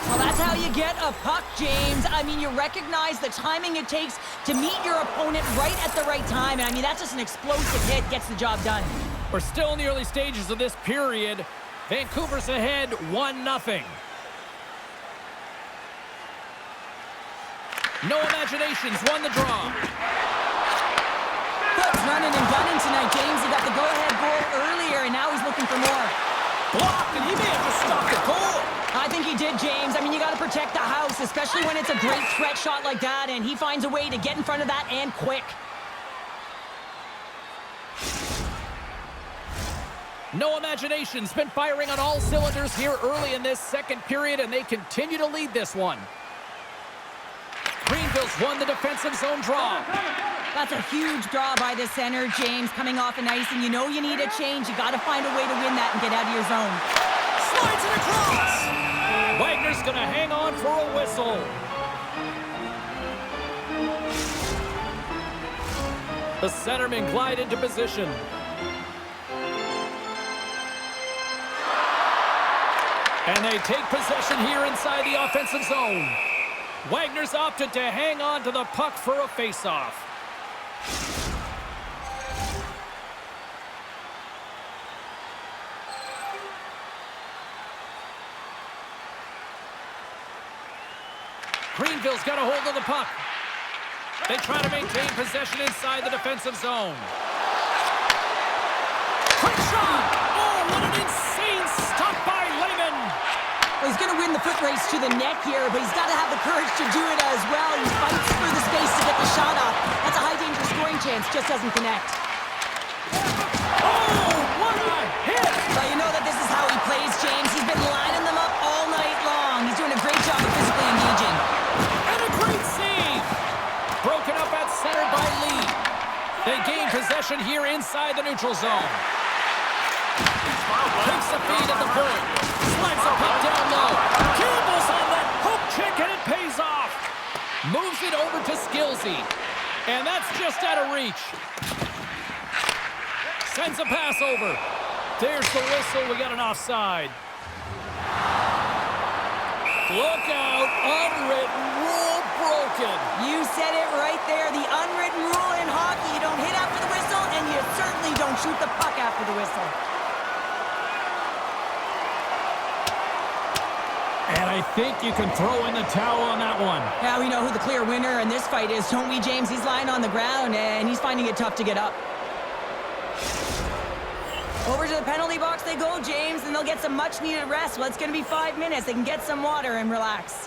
Well, that's how you get a puck, James. I mean, you recognize the timing it takes to meet your opponent right at the right time. And I mean, that's just an explosive hit, gets the job done. We're still in the early stages of this period. Vancouver's ahead 1-0. No Imaginations won the draw. Phillips running and gunning tonight, James. He got the go-ahead goal earlier, and now he's looking for more. Blocked, and he may have just stopped the goal. I think he did, James. I mean, you got to protect the house, especially when it's a great threat shot like that, and he finds a way to get in front of that and quick. No Imaginations been firing on all cylinders here early in this second period, and they continue to lead this one. Greenville's won the defensive zone draw. That's a huge draw by the center, James, coming off an ice, and you know you need a change. You got to find a way to win that and get out of your zone. Slides it across. Wagner's going to hang on for a whistle. The centermen glide into position. And they take possession here inside the offensive zone. Wagner's opted to hang on to the puck for a faceoff. Greenville's got a hold of the puck. They try to maintain possession inside the defensive zone. Quick shot! Oh, what an insane stop by Lehman! Well, he's going to win the foot race to the net here, but he's got to have the courage to do it as well. He fights for the space to get the shot off. That's a high-danger scoring chance, just doesn't connect. Oh, what a hit! Well, you know that this is how he plays, James. He's been lining them up all night long. He's doing a great job of physically engaging. And a great save! Broken up at center by Lee. They gain possession here inside the neutral zone. Takes the feed at the point. Slides the puck down low. Campbell's on that hook check and it pays off. Moves it over to Skillsy. And that's just out of reach. Sends a pass over. There's the whistle. We got an offside. Look out. Unwritten rule broken. You said it right there. The unwritten rule in hockey. You don't hit after the whistle, and you certainly don't shoot the puck after the whistle. And I think you can throw in the towel on that one. Yeah, we know who the clear winner in this fight is, don't we, James? He's lying on the ground, and he's finding it tough to get up. Over to the penalty box they go, James, and they'll get some much-needed rest. Well, it's going to be 5 minutes. They can get some water and relax.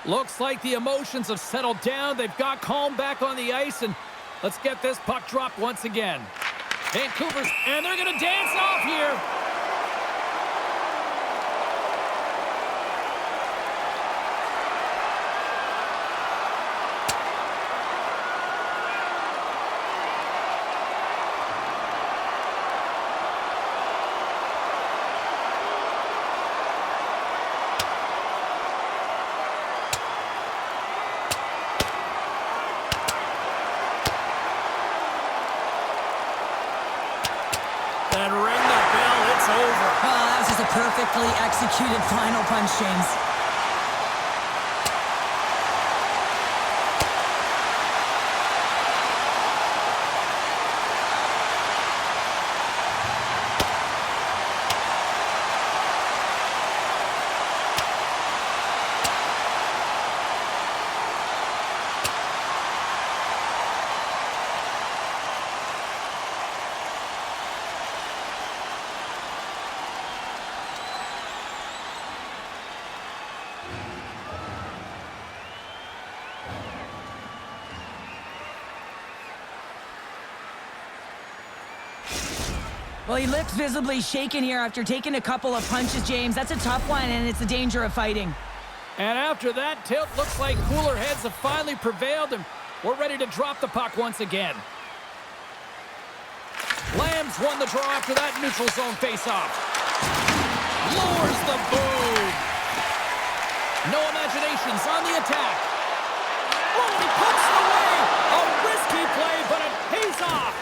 Looks like the emotions have settled down. They've got calm back on the ice, and let's get this puck dropped once again. Vancouver's, and they're going to dance off here. And ring the bell, it's over. Oh, that was just a perfectly executed final punch, James. Well, he looks visibly shaken here after taking a couple of punches, James. That's a tough one, and it's the danger of fighting. And after that tilt, looks like cooler heads have finally prevailed, and we're ready to drop the puck once again. Lamb's won the draw after that neutral zone faceoff. Lowers the boom. No imaginations on the attack. Oh, he puts it away. A risky play, but it pays off.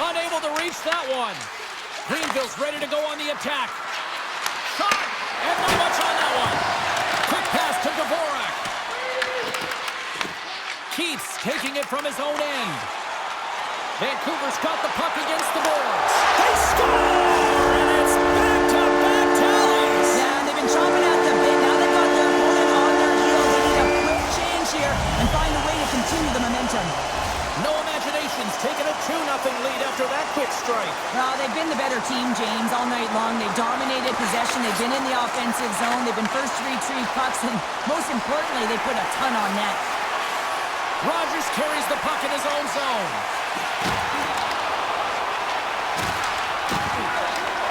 Unable to reach that one. Greenville's ready to go on the attack. Shot, and not much on that one. Quick pass to Dvorak. Keith's taking it from his own end. Vancouver's got the puck against the boards. They score! And it's back-to-back tallies. Yeah, and they've been chomping at the bit. Now they've got their opponent on their heels. They need a quick change here and find a way to continue the momentum. No imaginations, taking a 2-0 lead after that quick strike. Well, they've been the better team, James, all night long. They've dominated possession. They've been in the offensive zone. They've been first to retrieve pucks, and most importantly, they put a ton on net. Rogers carries the puck in his own zone.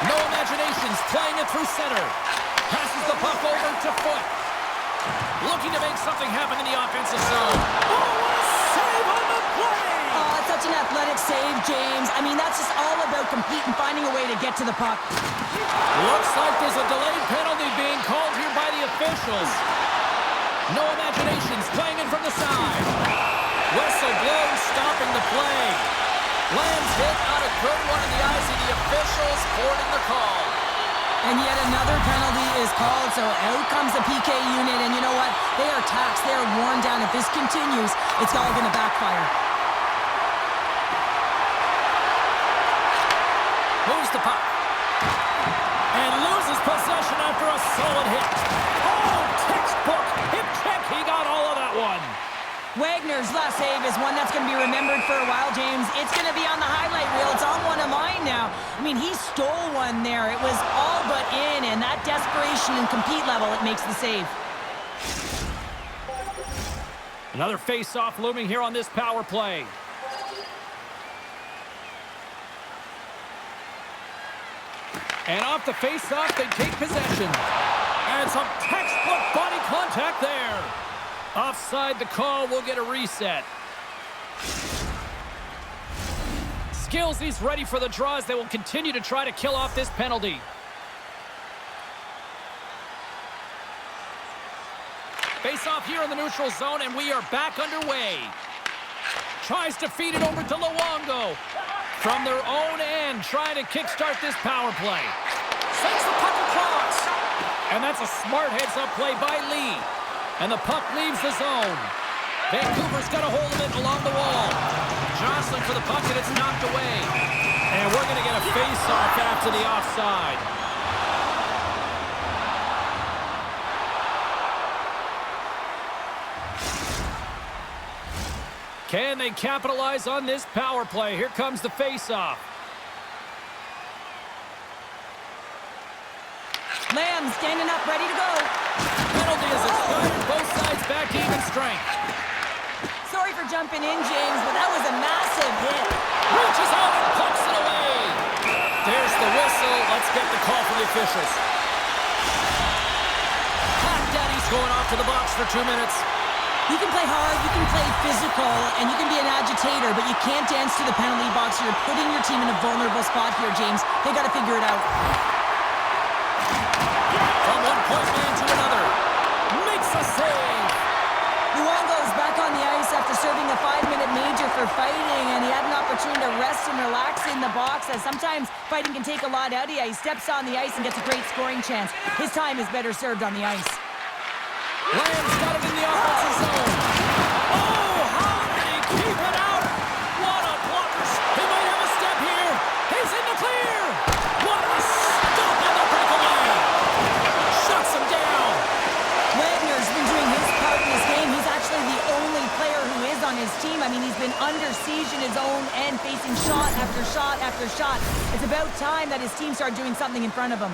No imaginations, playing it through center. Passes the puck over to Foot. Looking to make something happen in the offensive zone. Oh, what a save on the play! Oh, it's such an athletic save, James. I mean, that's just all about competing, finding a way to get to the puck. Looks like there's a delayed penalty being called here by the officials. No imaginations, playing in from the side. Whistle blows, stopping the play. Lamb's hit out a good one in the eyes of the officials, boarding the call. And yet another penalty is called, so out comes the PK unit, and you know what? They are taxed, they are worn down. If this continues, it's all going to backfire. Moves the puck. And loses loses possession after a solid hit. Oh, textbook hip check. He got all of that one. Wagner's last save is one that's going to be remembered for a while, James. It's going to be on the highlight reel. It's on one of mine now. I mean, he stole one there. It was all but in, and that desperation and compete level, it makes the save. Another face-off looming here on this power play. And off the face-off, they take possession. And some textbook body contact there. Offside the call, will get a reset. Skills, he's ready for the draws. They will continue to try to kill off this penalty. Face off here in the neutral zone, and we are back underway. Tries to feed it over to Luongo. From their own end, trying to kickstart this power play. Sends the puck across. And that's a smart heads-up play by Lee. And the puck leaves the zone. Vancouver's got a hold of it along the wall. Jostling for the puck, and it's knocked away. And we're going to get a face-off after the offside. Can they capitalize on this power play? Here comes the face-off. Lamb standing up, ready to go. Penalty is expired. Both sides back to even strength. Sorry for jumping in, James, but that was a massive hit. Reaches out and pumps it away. There's the whistle. Let's get the call from the officials. Hot Daddy's going off to the box for 2 minutes. You can play hard, you can play physical, and you can be an agitator, but you can't dance to the penalty box. You're putting your team in a vulnerable spot here, James. They got to figure it out. From one point man to another. Makes a save. Luongo's back on the ice after serving a 5-minute major for fighting, and he had an opportunity to rest and relax in the box, as sometimes fighting can take a lot out of you. He steps on the ice and gets a great scoring chance. His time is better served on the ice. Lamb's got it in the offensive zone. Oh, how did he keep it out? What a blocker. He might have a step here. He's in the clear. What a stop on the breakaway. Shuts him down. Wagner's been doing his part in this game. He's actually the only player who is on his team. I mean, he's been under siege in his own end, facing shot after shot after shot. It's about time that his team started doing something in front of him.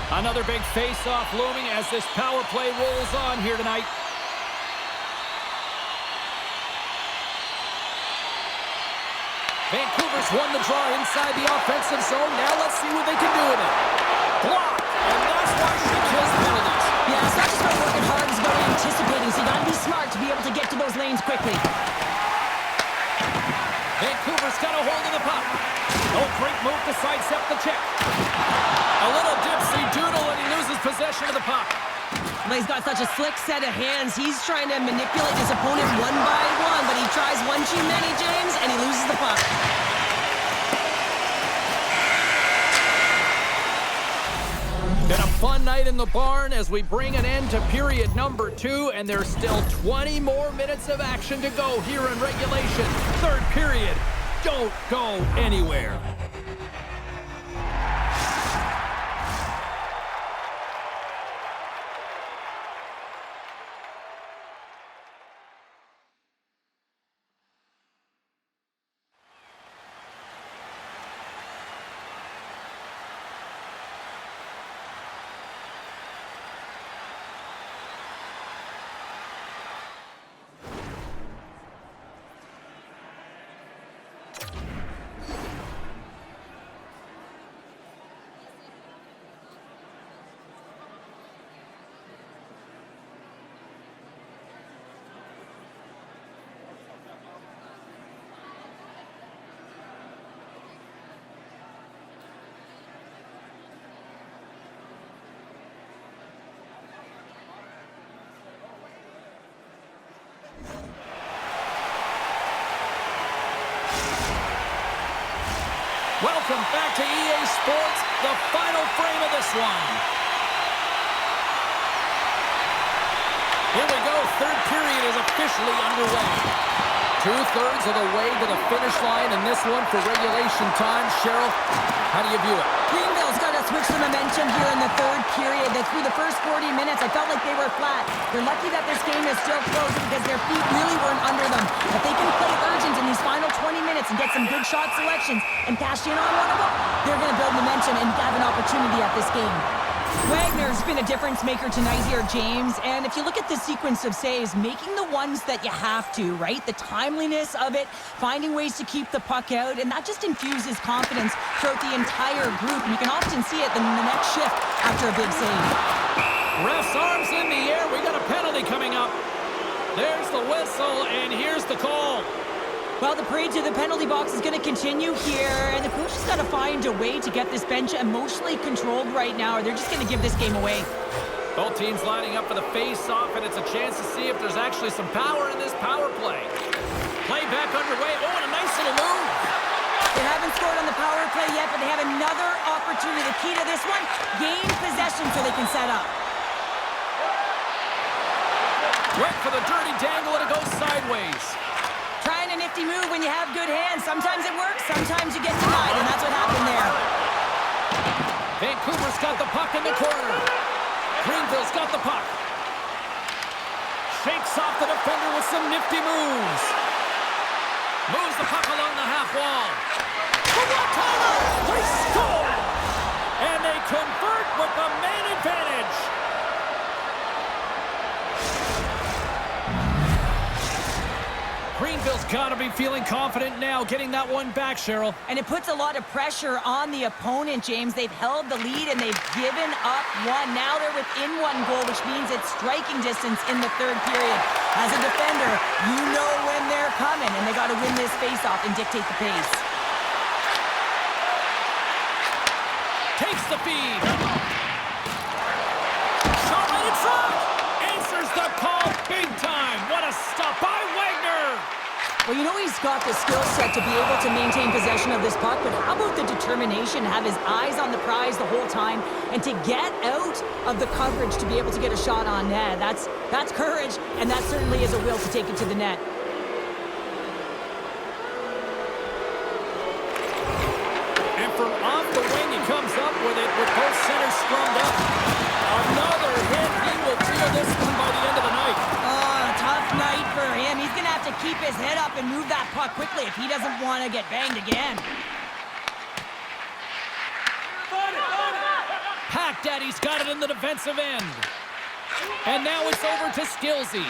Another big face-off looming as this power play rolls on here tonight. Vancouver's won the draw inside the offensive zone. Now let's see what they can do with it. Block, and that's why she kills penalties. Yeah, it's not just about working hard, it's about anticipating, so you got to be smart to be able to get to those lanes quickly. Vancouver's got a hold of the puck. Oh, great move to sidestep the check. A little dipsy doodle, and he loses possession of the puck. Well, he's got such a slick set of hands. He's trying to manipulate his opponent one by one, but he tries one too many, James, and he loses the puck. Been a fun night in the barn as we bring an end to period number 2, and there's still 20 more minutes of action to go here in regulation. Third period. Don't go anywhere. Welcome back to EA Sports, the final frame of this one. Here we go, third period is officially underway. 2/3 of the way to the finish line in this one for regulation time. Cheryl, how do you view it? Greenville's got to switch the momentum here in the third period. Through the first 40 minutes, I felt like they were flat. They're lucky that this game is still close because their feet really weren't under them. If they can play urgent in these final 20 minutes and get some good shot selections and cash in on one of them, they're going to build momentum and have an opportunity at this game. Wagner's been a difference maker tonight here, James. And if you look at the sequence of saves, making the ones that you have to, right? The timeliness of it, finding ways to keep the puck out, and that just infuses confidence throughout the entire group. And you can often see it in the next shift after a big save. Ref's arms in the air. We got a penalty coming up. There's the whistle, and here's the call. Well, the parade to the penalty box is going to continue here, and the coach has got to find a way to get this bench emotionally controlled right now, or they're just going to give this game away. Both teams lining up for the face-off, and it's a chance to see if there's actually some power in this power play. Play back underway. Oh, and a nice little move. They haven't scored on the power play yet, but they have another opportunity. The key to this one, gain possession so they can set up. Went for the dirty dangle, and it goes sideways. Trying a nifty move when you have good hands. Sometimes it works, sometimes you get denied, and that's what happened there. Vancouver's got the puck in the corner. Greenville's got the puck. Shakes off the defender with some nifty moves. Moves the puck along the half wall. The one-timer! They score! And they convert with the man advantage. Greenville's got to be feeling confident now, getting that one back, Cheryl. And it puts a lot of pressure on the opponent, James. They've held the lead, and they've given up one. Now they're within one goal, which means it's striking distance in the third period. As a defender, you know when they're coming, and they got to win this faceoff and dictate the pace. Takes the feed. Shot right in front. Answers the call big time. What a stop by Wagner. Well, you know he's got the skill set to be able to maintain possession of this puck, but how about the determination to have his eyes on the prize the whole time and to get out of the coverage to be able to get a shot on net? That's courage, and that certainly is a will to take it to the net. And from off the wing, he comes up with it with both centers scrummed up. Another hit. He will feel this one by the end of the night. Tough night for him. He's going to have to keep his head up and move that puck quickly if he doesn't want to get banged again. Pack Daddy's got it in the defensive end. And now it's over to Skillsy.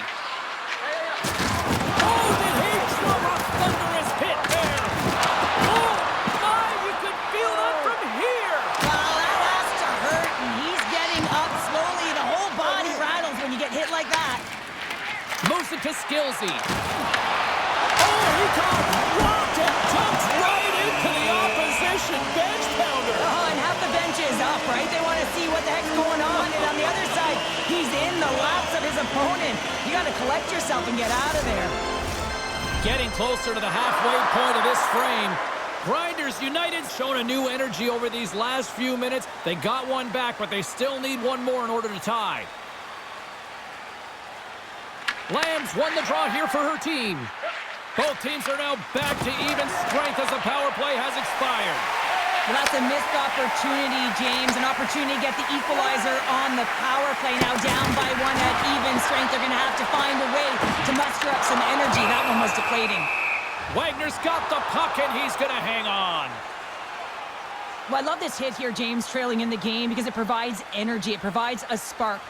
Oh, did he drop a thunderous hit there? Oh, my, you could feel that from here. Well, that has to hurt, and he's getting up slowly. The whole body rattles when you get hit like that. Moves it to Skillsy. Oh, he got rocked and dumped right into the opposition bench pounder. Oh, and half the bench is up, right? They want to see what the heck's going on. And on the other side, he's in the laps of his opponent. You got to collect yourself and get out of there. Getting closer to the halfway point of this frame. Grinders United's shown a new energy over these last few minutes. They got one back, but they still need one more in order to tie. Lamb's won the draw here for her team. Both teams are now back to even strength as the power play has expired. Well, that's a missed opportunity, James. An opportunity to get the equalizer on the power play. Now down by one at even strength. They're going to have to find a way to muster up some energy. That one was deflating. Wagner's got the puck, and he's going to hang on. Well, I love this hit here, James, trailing in the game because it provides energy. It provides a spark.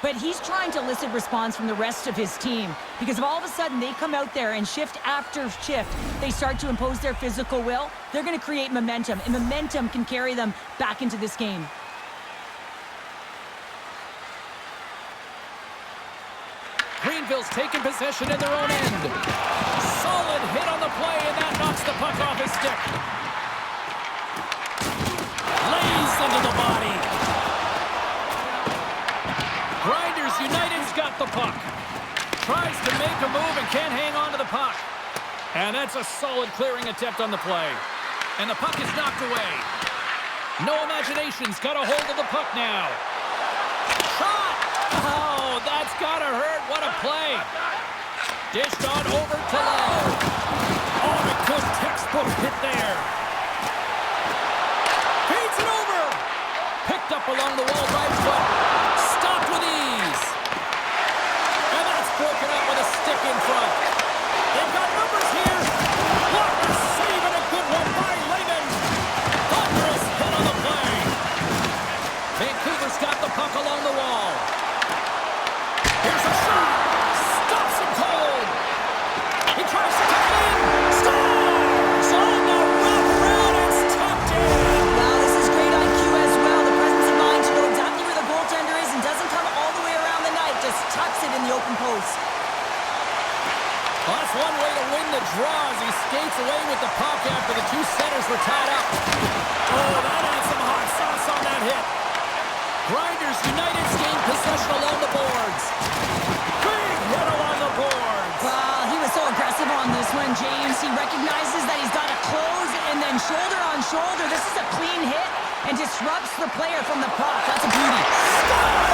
But he's trying to elicit response from the rest of his team because if all of a sudden they come out there and shift after shift, they start to impose their physical will, they're going to create momentum, and momentum can carry them back into this game. Greenville's taking possession in their own end. Solid hit on the play, and that knocks the puck off his stick. Lays into the body. Grinders United's got the puck. Tries to make a move and can't hang on to the puck. And that's a solid clearing attempt on the play. And the puck is knocked away. No imagination's got a hold of the puck now. Shot! Oh, that's gotta hurt. What a play. Dished on over to Lowe. along the wall right foot. Stopped with ease. And that's broken up with a stick in front. They've got numbers here. What a save and a good one by Lehman. Thunderous hit on the play. Vancouver's got the puck along the wall. Here's a shot. Stops him cold. He tries to tuck it in. Scores! On the wrap around. It's tucked in. Wow, this is great IQ as well. The presence of mind to know exactly where the goaltender is and doesn't come all the way around the net. Just tucks it in the open post. Well, that's one way to win the draw as he skates away with the puck after the two centers were tied up. Oh, that had some hot sauce on that hit. Grinders United's gained possession along the boards. Big hit along the boards. Wow, he was so aggressive on this one, James. He recognizes that he's got to close and then shoulder on shoulder. This is a clean hit and disrupts the player from the puck. That's a beauty. Scores!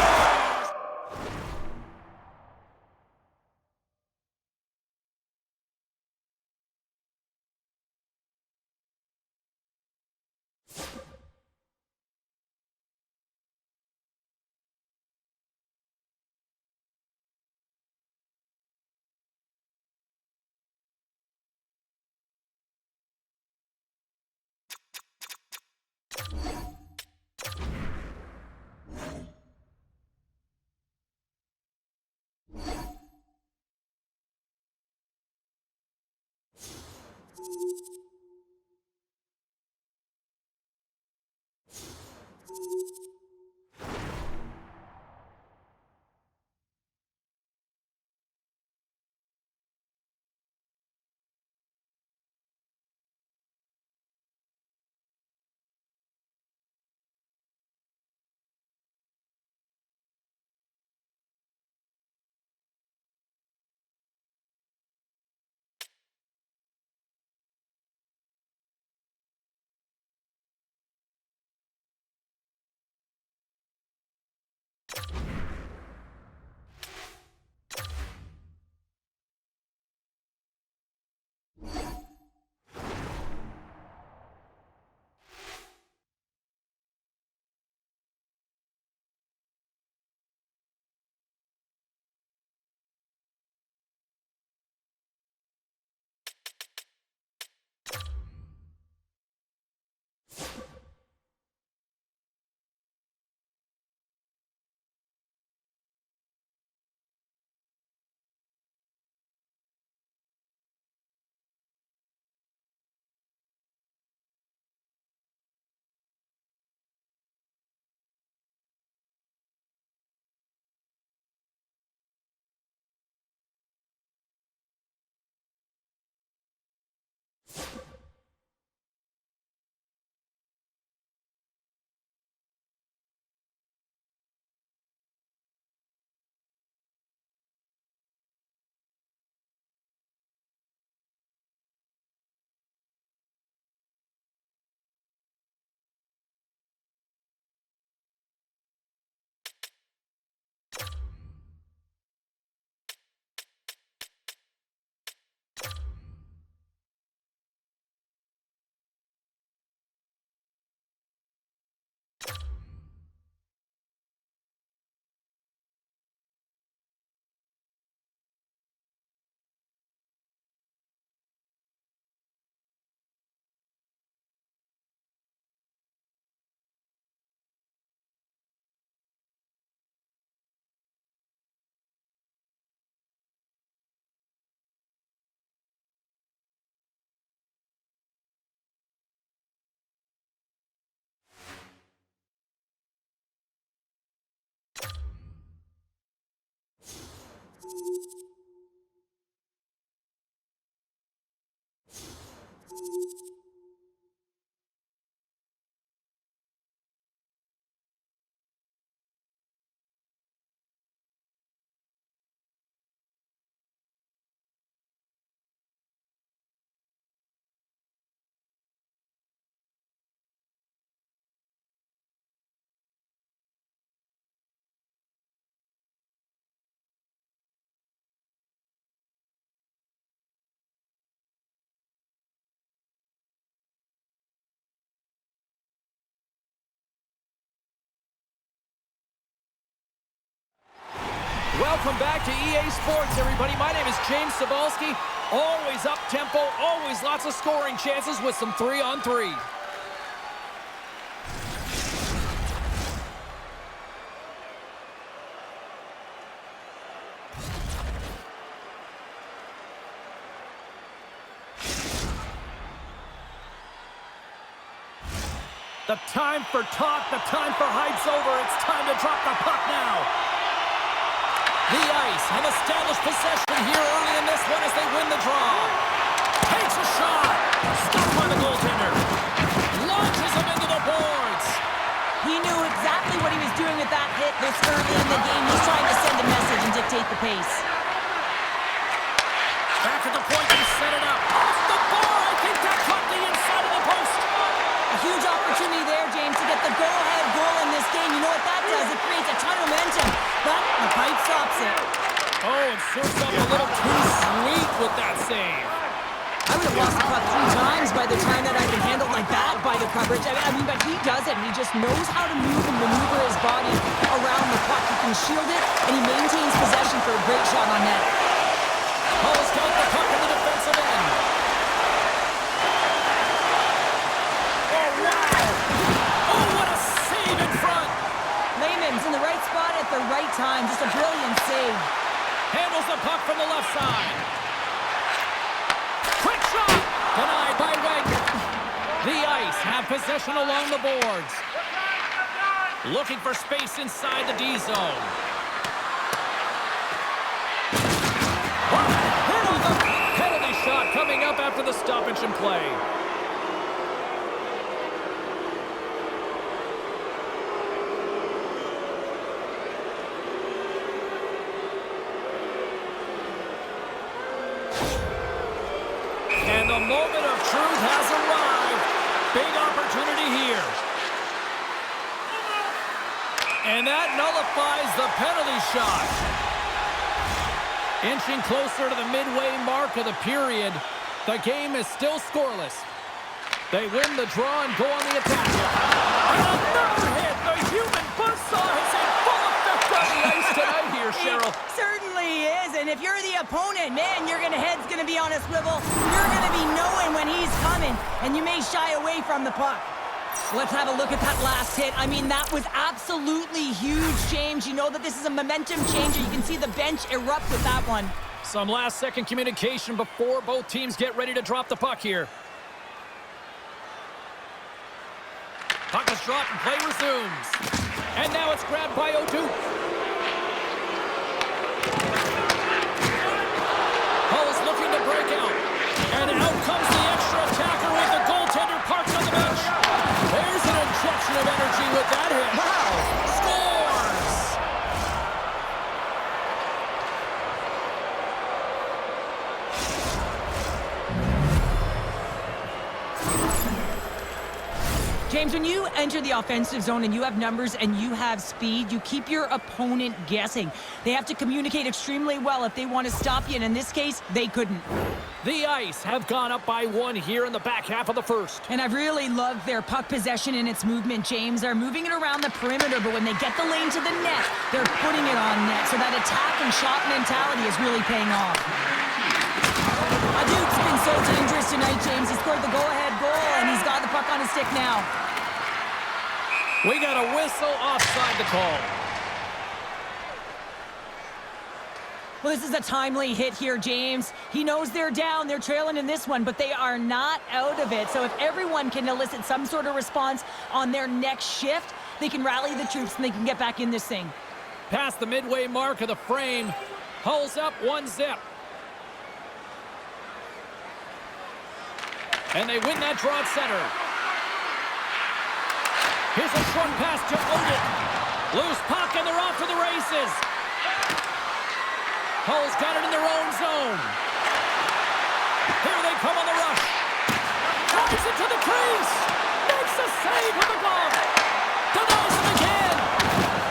Welcome back to EA Sports, everybody. My name is James Cebulski. Always up-tempo, always lots of scoring chances with some 3-on-3. The time for talk, the time for hype's over. It's time to drop the puck now. The Ice have established possession here early in this one as they win the draw. Takes a shot. Stopped by the goaltender. Launches him into the boards. He knew exactly what he was doing with that hit this early in the game. He's trying to send a message and dictate the pace. Back at the point, he set it up. Off the bar. I think that caught the inside of the post. A huge opportunity there, James, to get the go-ahead goal in this game. You know what that does? It creates a ton of momentum, but the pipe stops it. Oh, and serves up a little too sweet with that save. I would have lost the puck 3 times by the time that I've been handled like that by the coverage. I mean, but he does it. He just knows how to move and maneuver his body around the puck. He can shield it, and he maintains possession for a great shot on net. Hull's got the puck in the defensive end. Oh, wow! Oh, what a save in front! Lehman's in the right spot at the right time. Just a brilliant save. Handles the puck from the left side. Quick shot! Denied by Wagner. The Ice have possession along the boards. Looking for space inside the D zone. Hit on the penalty shot coming up after the stoppage in play. And the moment of truth has arrived. Big opportunity here. And that nullifies the penalty shot. Inching closer to the midway mark of the period. The game is still scoreless. They win the draw and go on the attack. And another hit. The human buzzsaw is in full effect on the ice tonight here, Cheryl. It certainly is, and if you're the opponent, man, your head's going to be on a swivel. You're going to be knowing when he's coming, and you may shy away from the puck. Let's have a look at that last hit. I mean, that was absolutely huge, James. You know that this is a momentum changer. You can see the bench erupt with that one. Some last-second communication before both teams get ready to drop the puck here. Puck is dropped and play resumes. And now it's grabbed by O2. Hull is looking to break out. And out comes the extra attacker with the goaltender parked on the bench. There's an injection of energy with that hit. Wow! Scores! James, when you enter the offensive zone and you have numbers and you have speed, you keep your opponent guessing. They have to communicate extremely well if they want to stop you, and in this case, they couldn't. The Ice have gone up by 1 here in the back half of the first. And I've really loved their puck possession and its movement, James. They're moving it around the perimeter, but when they get the lane to the net, they're putting it on net. So that attack and shot mentality is really paying off. Duke's been so dangerous tonight, James. He scored the go-ahead goal, and he's got the puck on his stick now. We got a whistle offside the call. Well, this is a timely hit here, James. He knows they're down. They're trailing in this one, but they are not out of it. So if everyone can elicit some sort of response on their next shift, they can rally the troops and they can get back in this thing. Past the midway mark of the frame. Hull's up 1-0. And they win that draw at center. Here's a short pass to Odin. Loose puck, and they're off to the races. Hull's got it in their own zone. Here they come on the rush. Drives it to the crease. Makes a save with the glove. Denies it again.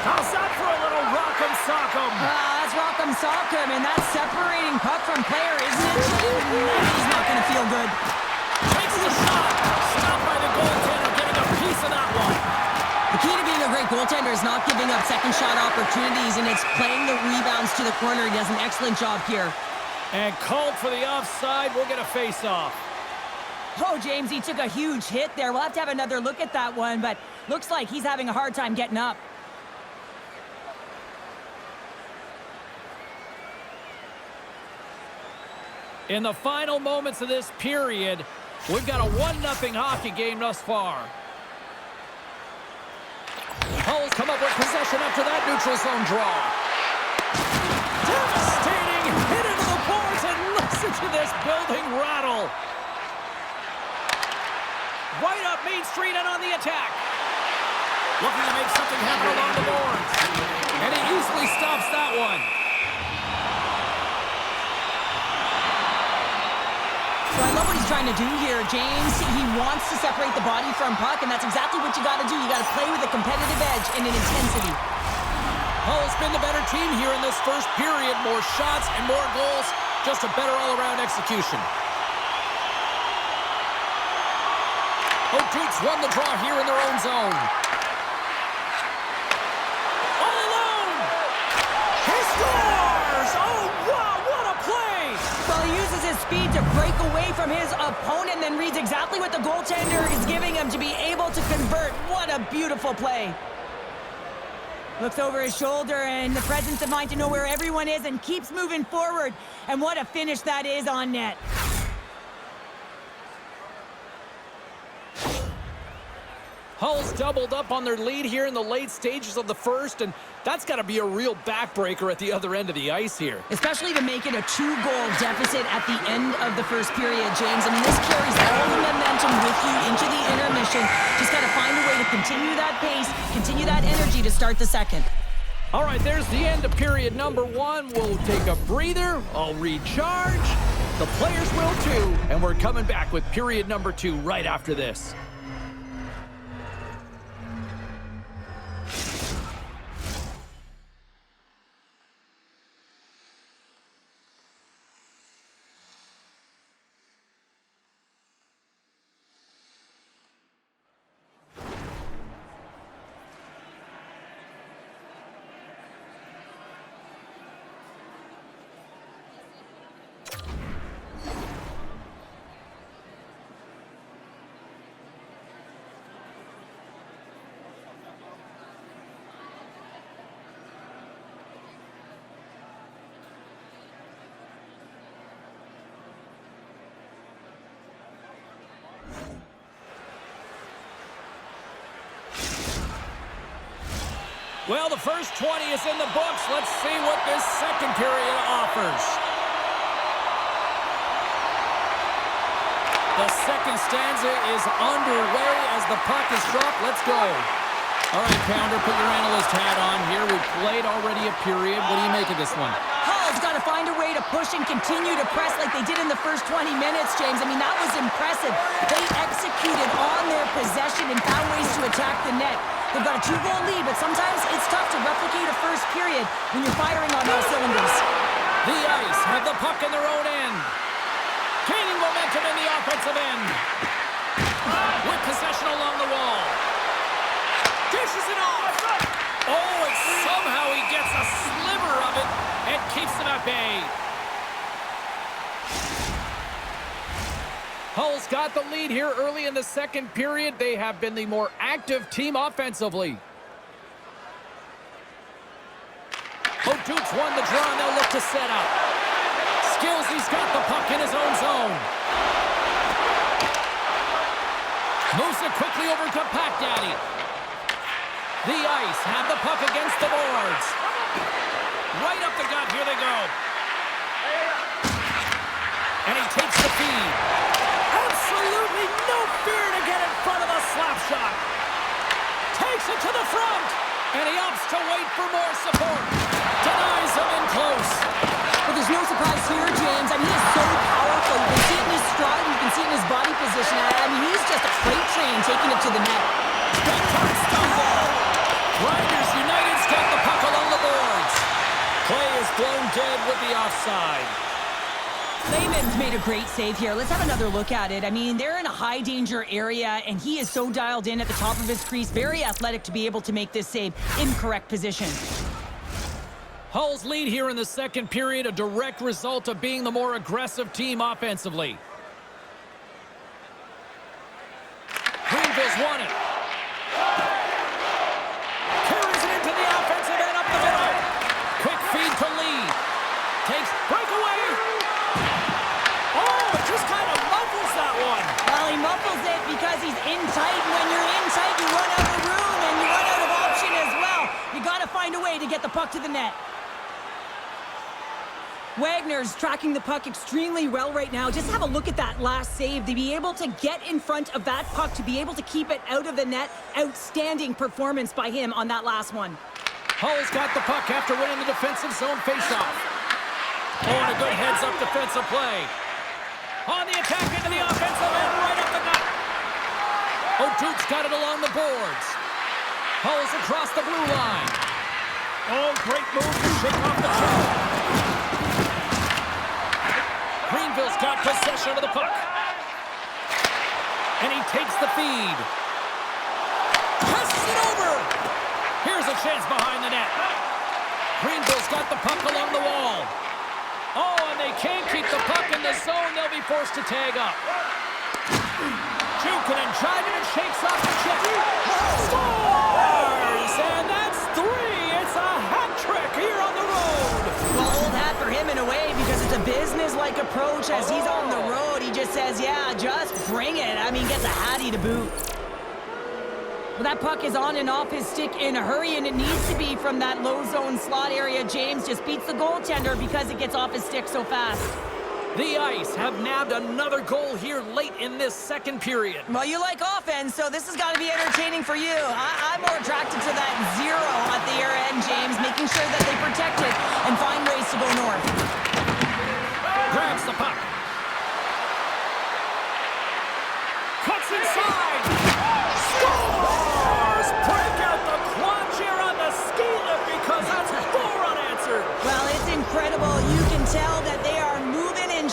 How's that for a little rock'em sock'em? That's rock'em sock'em, and that's separating puck from player, isn't it? He's not going to feel good. Takes the shot. Stopped by the goaltender, getting a piece of that one. The key to being a great goaltender is not giving up second shot opportunities, and it's playing the rebounds to the corner. He does an excellent job here. And called for the offside. We'll get a face-off. Oh, James, he took a huge hit there. We'll have to have another look at that one, but looks like he's having a hard time getting up. In the final moments of this period, we've got a 1-0 hockey game thus far. Hull's come up with possession after that neutral zone draw. Devastating hit into the boards, and listen to this building rattle. Right up Main Street and on the attack. Looking to make something happen along the boards. And he easily stops that one. So I love what he's trying to do here, James. He wants to separate the body from puck, and that's exactly what you got to do. You got to play with a competitive edge and an intensity. Hull's been the better team here in this first period. More shots and more goals. Just a better all-around execution. Oaktroops won the draw here in their own zone. All alone! He scores! Oh, wow, what a play! Well, he uses his speed to break away from his opponent, then reads exactly what the goaltender is giving him to be able to convert. What a beautiful play. Looks over his shoulder and the presence of mind to know where everyone is and keeps moving forward. And what a finish that is on net. Hull's doubled up on their lead here in the late stages of the first, and that's got to be a real backbreaker at the other end of the ice here. Especially to make it a 2-goal deficit at the end of the first period, James. I mean, this carries all the momentum with you into the intermission. Just got to find a way to continue that pace, continue that energy to start the second. All right, there's the end of period number 1. We'll take a breather. I'll recharge. The players will too, and we're coming back with period number 2 right after this. Well, the first 20 is in the books. Let's see what this second period offers. The second stanza is underway as the puck is dropped. Let's go. All right, Pounder, put your analyst hat on here. We played already a period. What do you make of this one? Hull's got to find a way to push and continue to press like they did in the first 20 minutes, James. I mean, that was impressive. They executed on their possession and found ways to attack the net. They've got a 2-goal lead, but sometimes it's tough to replicate a first period when you're firing on all cylinders. The Ice have the puck in their own end. Gaining momentum in the offensive end. With possession along the wall. Dishes it off. Oh, and somehow he gets a sliver of it and keeps them at bay. Hull's got the lead here early in the second period. They have been the more active team offensively. Oaktroops won the draw, and they'll look to set up. Skillsy's got the puck in his own zone. Moves it quickly over to Pack Daddy. The Ice have the puck against the boards. Right up the gut, here they go. And he takes the feed. Absolutely no fear to get in front of a slap shot. Takes it to the front. And he opts to wait for more support. Denies him in close. But there's no surprise here, James. I mean, he's so powerful. You can see it in his stride, you can see it in his body position. I mean, he's just a freight train taking it to the net. Big puck stumble. Riders United's got the puck along the boards. Play is blown dead with the offside. Lehman's made a great save here. Let's have another look at it. I mean, they're in a high danger area, and he is so dialed in at the top of his crease. Very athletic to be able to make this save in correct position. Hull's lead here in the second period, a direct result of being the more aggressive team offensively. Greenville's won it. Carries it into the offensive end up the middle. Quick feed to Lee. Takes breakaway. Oh, it just kind of muffles that one. Well, he muffles it because he's in tight. When you're in tight, you run out of room and you run out of option as well. You got to find a way to get the puck to the net. Wagner's tracking the puck extremely well right now. Just have a look at that last save. To be able to get in front of that puck, to be able to keep it out of the net, outstanding performance by him on that last one. Hull's got the puck after winning the defensive zone faceoff. Oh, and a good heads-up defensive play. On the attack into the offensive end, right up the net. O'Duke's got it along the boards. Hull's across the blue line. Oh, great move to shake off the chel. Greenville's got possession of the puck. And he takes the feed. Passes it over. Here's a chance behind the net. Greenville's got the puck along the wall. Oh, and they can't keep the puck in the zone. They'll be forced to tag up. Jukin and driving and shakes off the chip. Scores! And that's 3. It's a hat trick here on the road. Well, old hat for him in a way because it's a business-like approach as he's on the road. He just says, yeah, just bring it. I mean, gets a hattie to boot. Well, that puck is on and off his stick in a hurry, and it needs to be from that low zone slot area. James just beats the goaltender because it gets off his stick so fast. The Ice have nabbed another goal here late in this second period. Well, you like offense, so this has got to be entertaining for you. I'm more attracted to that 0 at the air end, James, making sure that they protect it and find ways to go north. Grabs the puck. Cuts inside. Scores! Break out the quad here on the ski lift because that's 4 unanswered. Well, it's incredible. You can tell that they are moving and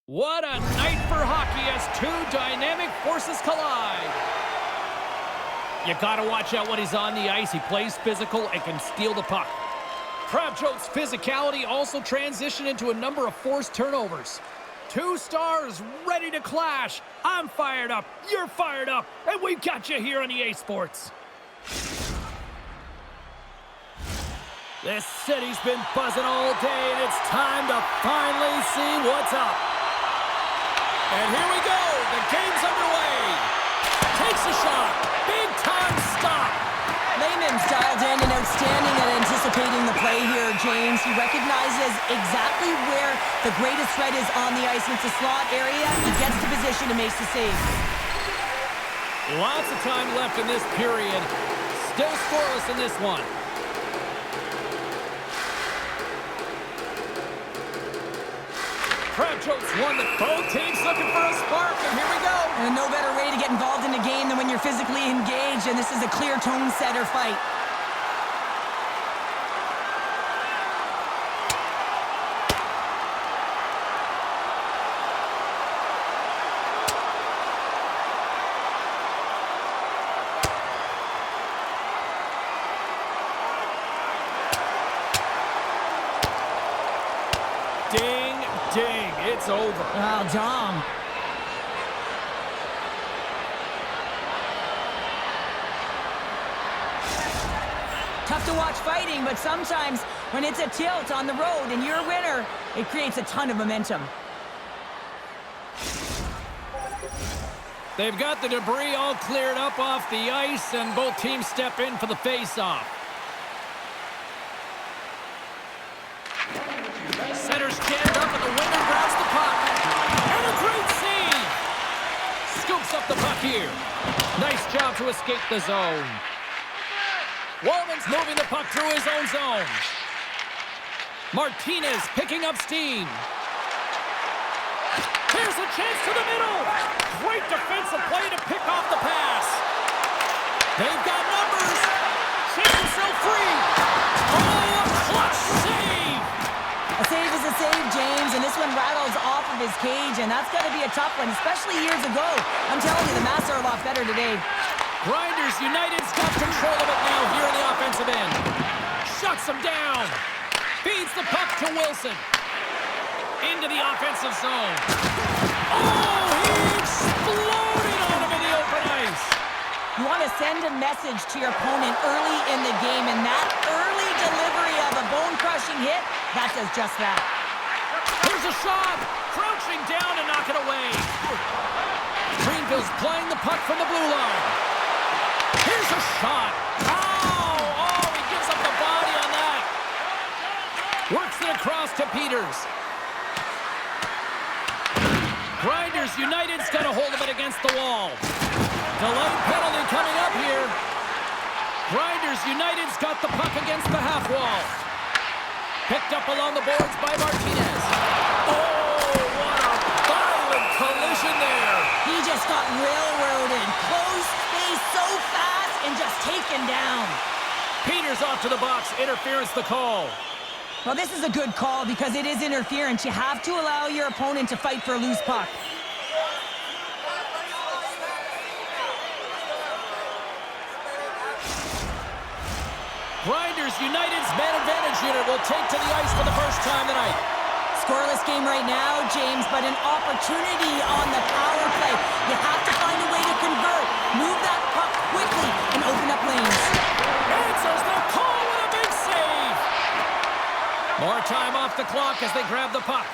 What a night for hockey as two dynamic forces collide. You gotta watch out when he's on the ice. He plays physical and can steal the puck. Kravchuk's physicality also transitioned into a number of forced turnovers. Two stars ready to clash. I'm fired up, you're fired up, and we've got you here on EA Sports. This city's been buzzing all day, and it's time to finally see what's up. And here we go. The game's underway. Takes a shot. Big time stop. Lehman's dialed in and outstanding at anticipating the play here, James. He recognizes exactly where the greatest threat is on the ice. It's a slot area. He gets to position and makes the save. Lots of time left in this period. Still scoreless in this one. Kravchuk's won that both teams looking for a spark, and here we go. And no better way to get involved in a game than when you're physically engaged, and this is a clear tone setter fight. Ding, ding, it's over. Wow, Dom. Tough to watch fighting, but sometimes when it's a tilt on the road and you're a winner, it creates a ton of momentum. They've got the debris all cleared up off the ice, and both teams step in for the face-off. Center stands up, and the winger grabs the puck. And a great save! Scoops up the puck here. Nice job to escape the zone. Wallman's moving the puck through his own zone. Martinez picking up steam. Here's a chance to the middle. Great defensive play to pick off the pass. They've got numbers. Shakes himself free. Oh, a clutch save. A save is a save, James, and this one rattles off of his cage, and that's got to be a tough one, especially years ago. I'm telling you, the Mavs are a lot better today. Grinders United's got control of it now here in the offensive end. Shuts him down. Feeds the puck to Wilson. Into the offensive zone. Oh, he exploded on him in the open ice. You want to send a message to your opponent early in the game, and that early delivery of a bone-crushing hit, that does just that. Here's a shot. Crouching down to knock it away. Greenville's playing the puck from the blue line. Here's a shot. Oh, he gives up the body on that. Works it across to Peters. Grinders United's got a hold of it against the wall. Delayed penalty coming up here. Grinders United's got the puck against the half wall. Picked up along the boards by Martinez. Oh, what a violent collision there. He just got railroaded. Close space so fast and just taken down. Peters off to the box. Interference the call. Well, this is a good call because it is interference. You have to allow your opponent to fight for a loose puck. Grinders United's man advantage unit will take to the ice for the first time tonight. Scoreless game right now, James, but an opportunity on the power play. You have to find a way to convert. Move that puck quickly and open up lanes. Answers the call with a big save. More time off the clock as they grab the puck.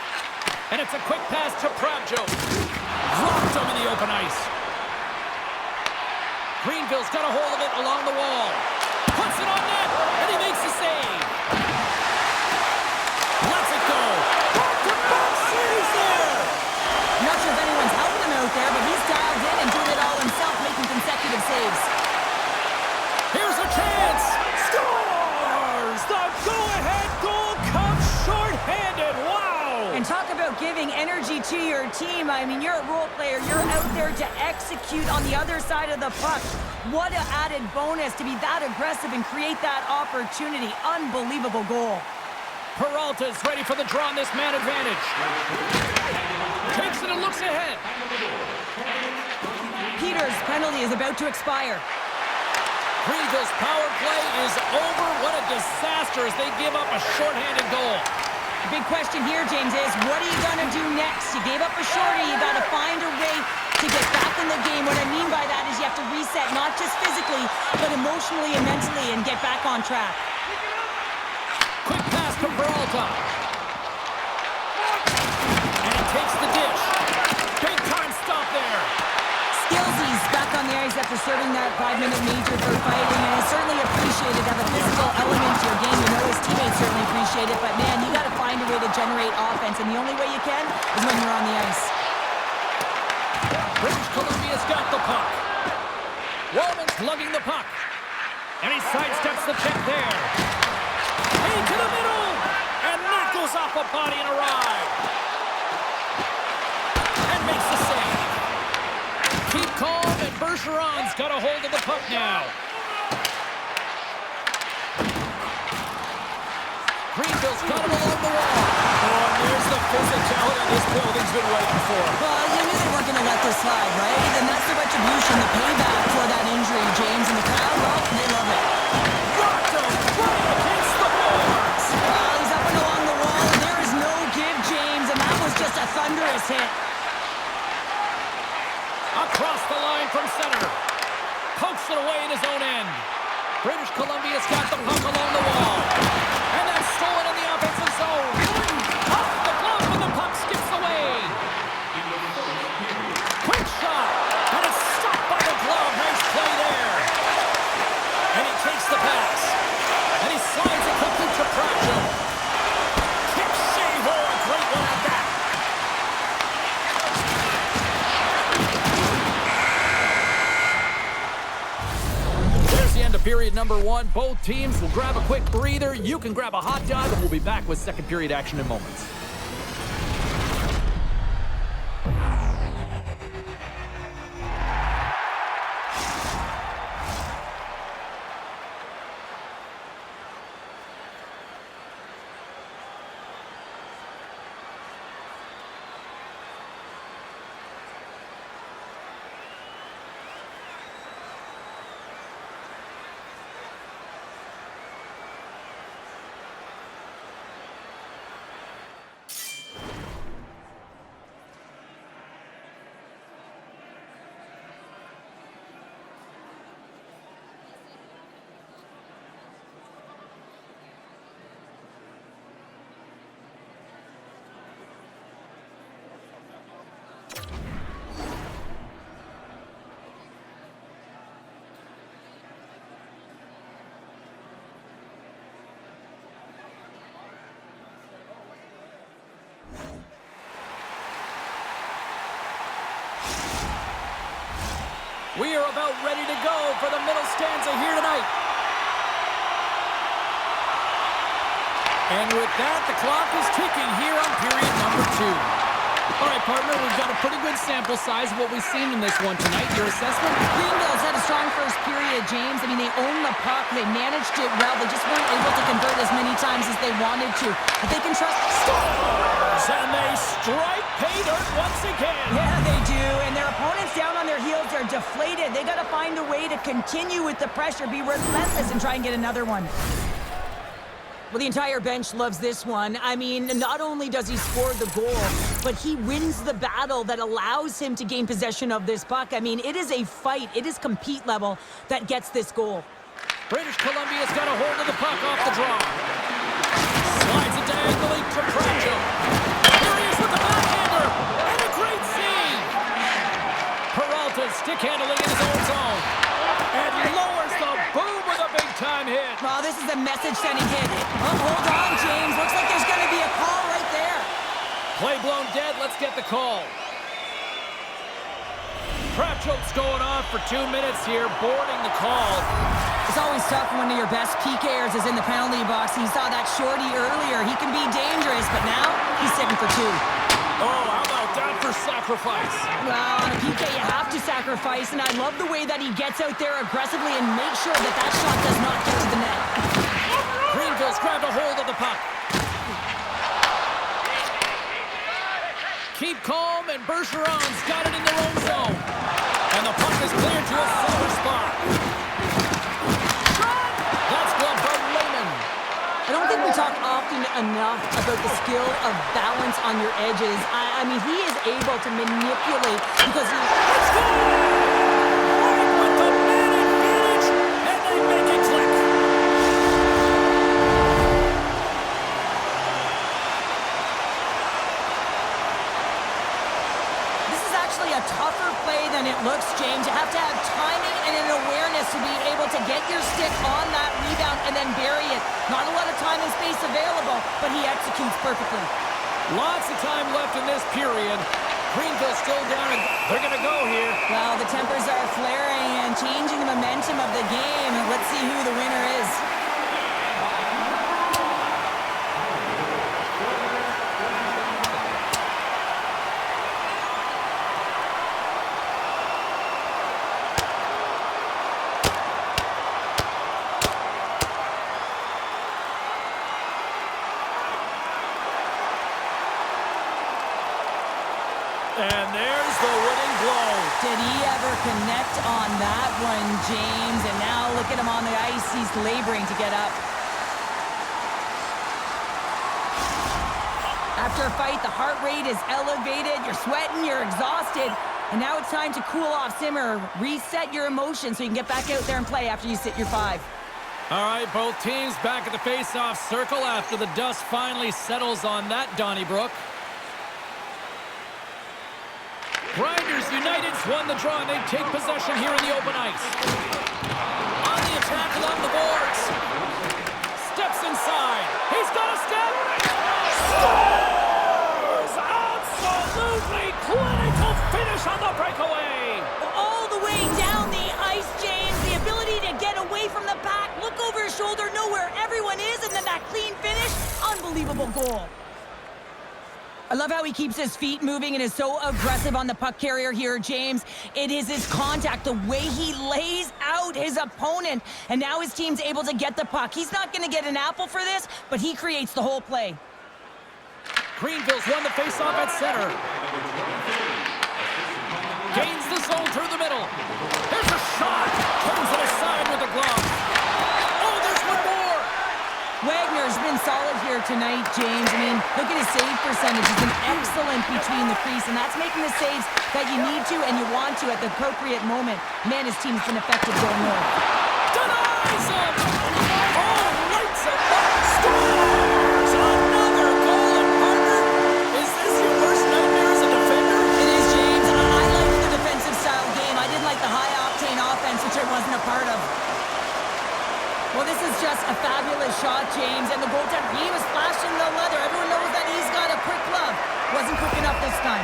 And it's a quick pass to Pravjo. Dropped him in the open ice. Greenville's got a hold of it along the wall. Puts it on net, and he makes the save. Lets it go. Back-to-back saves there. Not sure if anyone's helping him out there, but he's dialed in and doing it all himself, making consecutive saves. Here's a chance. Scores! The go-ahead goal comes short-handed. Wow! And talk about giving energy to your team. I mean, you're a role player. You're out there to execute on the other side of the puck. What an added bonus to be that aggressive and create that opportunity. Unbelievable goal. Peralta's ready for the draw on this man advantage. Takes it and looks ahead. Peter's penalty is about to expire. Greenville's power play is over. What a disaster as they give up a shorthanded goal. The big question here, James, is what are you going to do next? You gave up a shorty. You got to find a way to get back in the game. What I mean by that is you have to reset, not just physically, but emotionally and mentally, and get back on track. Quick pass to Peralta. And he takes the dish. Big time stop there. Skillsy's back on the ice after serving that 5-minute major for fighting, and it's certainly appreciated to have a physical element to your game. You know his teammates certainly appreciate it, but man, you got to find a way to generate offense, and the only way you can is when you're on the ice. British Columbia's got the puck. Wallman's lugging the puck. And he sidesteps the check there. Into the middle! And that goes off a body and a ride. And makes the save. Keep calm, and Bergeron's got a hold of the puck now. Greenville's got it along the wall. Oh, and there's the physicality this building's been waiting for. Well, you knew they weren't going to let this slide, right? And that's the retribution, the payback for that injury, James. And the crowd, well, they love it. Rocked him right against the boards. Well, he's up and along the wall, and there is no give, James. And that was just a thunderous hit. Across the line from center. Pokes it away in his own end. British Columbia's got the puck along the wall. And that's stolen in the offensive zone. Off the glove and the puck skips away. Quick shot. And it's stopped by the glove. Nice play there. And he takes the pass. And he slides it quickly to Pravjo. Kick save. Oh, a great one at that. The end of period number one. Both teams will grab a quick breather. You can grab a hot dog, and we'll be back with second period action in moments. We are about ready to go for the middle stanza here tonight. And with that, the clock is ticking here on period number two. All right, partner, we've got a pretty good sample size of what we've seen in this one tonight. Your assessment? Greenville's had a strong first period, James. I mean, they owned the puck. They managed it well. They just weren't able to convert as many times as they wanted to. But they can trust... Scores! And they strike pay dirt once again. Yeah, they do. And their opponents down on their heels are deflated. They got to find a way to continue with the pressure, be relentless, and try and get another one. Well, the entire bench loves this one. I mean, not only does he score the goal, but he wins the battle that allows him to gain possession of this puck. I mean, it is a fight. It is compete level that gets this goal. British Columbia's got a hold of the puck off the draw. Slides it diagonally to Pravjo. Here he is with the back. a message-sending hit. Oh, hold on, James. Looks like there's going to be a call right there. Play blown dead. Let's get the call. Crap choke's going on for 2 minutes here, boarding the call. It's always tough when one of your best PKers is in the penalty box. You saw that shorty earlier. He can be dangerous, but now he's sitting for 2. Oh, how about that for sacrifice? Well, on a PK, you have to sacrifice, and I love the way that he gets out there aggressively and makes sure that that shot does not get to the net. Greenville's grabbed a hold of the puck. Keep calm, and Bergeron's got it in their own zone. And the puck is cleared to a center spot. Shot! That's gloved by Lehman. I don't think we talk often enough about the skill of balance on your edges. I mean, he is able to manipulate because he... Let's go! With the man advantage, and they make it click. This is actually a tougher play than it looks, James. You have to have timing and an awareness to be able to get your stick on that rebound and then bury it. Not a lot of time and space available, but he executes perfectly. Lots of time left in this period. Greenville's still down, and they're going to go here. Well, the tempers are flaring and changing the momentum of the game. Let's see who the winner is. And there's the winning blow. Did he ever connect on that one, James? And now look at him on the ice. He's laboring to get up. After a fight, the heart rate is elevated. You're sweating, you're exhausted. And now it's time to cool off, simmer, reset your emotions so you can get back out there and play after you sit your 5. All right, both teams back at the face-off circle after the dust finally settles on that Donnybrook. Grinders United's won the draw, and they take possession here in the open ice. On the attack along the boards. Steps inside. He's got a step. Scores! Absolutely clinical finish on the breakaway. All the way down the ice, James. The ability to get away from the pack, look over his shoulder, know where everyone is, and then that clean finish. Unbelievable goal. I love how he keeps his feet moving and is so aggressive on the puck carrier here, James. It is his contact, the way he lays out his opponent. And now his team's able to get the puck. He's not going to get an apple for this, but he creates the whole play. Greenville's won the faceoff at center. Gains the zone through the middle. There's a shot. Turns it aside with the glove. Oh, there's one more. Wagner's been solid here tonight, James. I mean, look at his save percentage. He's been excellent between the crease, and that's making the saves that you need to and you want to at the appropriate moment. Man, his team's been effective going north. Denies him! Oh, lights him up! Scores! Another goal, and partner, is this your worst nightmare as a defender? It is, James. I like the defensive style game. I didn't like the high-octane offense, which I wasn't a part of. Well, this is just a fabulous shot, James, and the goaltender, he was flashing the leather. Everyone knows that he's got a quick glove. Wasn't quick enough this time.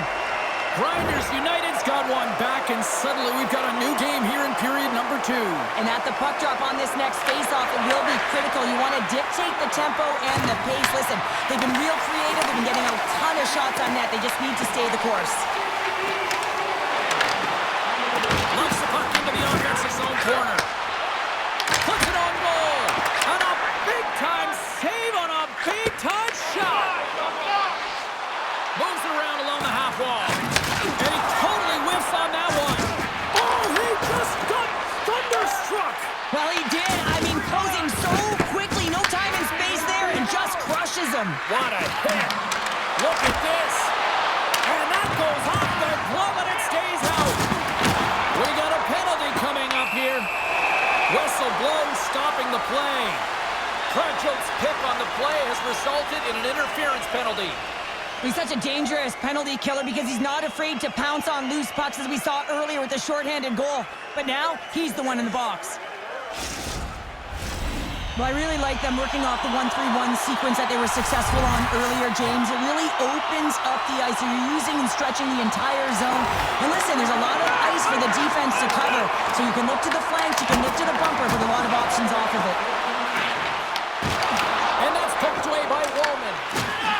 Grinders United's got one back, and suddenly we've got a new game here in period number 2. And at the puck drop on this next face-off, it will be critical. You want to dictate the tempo and the pace. Listen, they've been real creative. They've been getting a ton of shots on net. They just need to stay the course. Launch the puck into the offensive zone corner. Puts it on goal. And a big-time save on a big-time shot. Moves it around along the half wall. And he totally whiffs on that one. Oh, he just got thunderstruck. Well, he did. I mean, closing so quickly. No time and space there, and just crushes him. What a hit. Look at this. And that goes off the glove, and it stays out. We got a penalty coming up here. Whistle blown, stopping the play. Krajc's pick on the play has resulted in an interference penalty. He's such a dangerous penalty killer because he's not afraid to pounce on loose pucks, as we saw earlier with the shorthanded goal. But now, he's the one in the box. Well, I really like them working off the 1-3-1 sequence that they were successful on earlier, James. It really opens up the ice. So you're using and stretching the entire zone. And listen, there's a lot of ice for the defense to cover. So you can look to the flanks, you can look to the bumper with a lot of options off of it. And that's poked away by Woolman.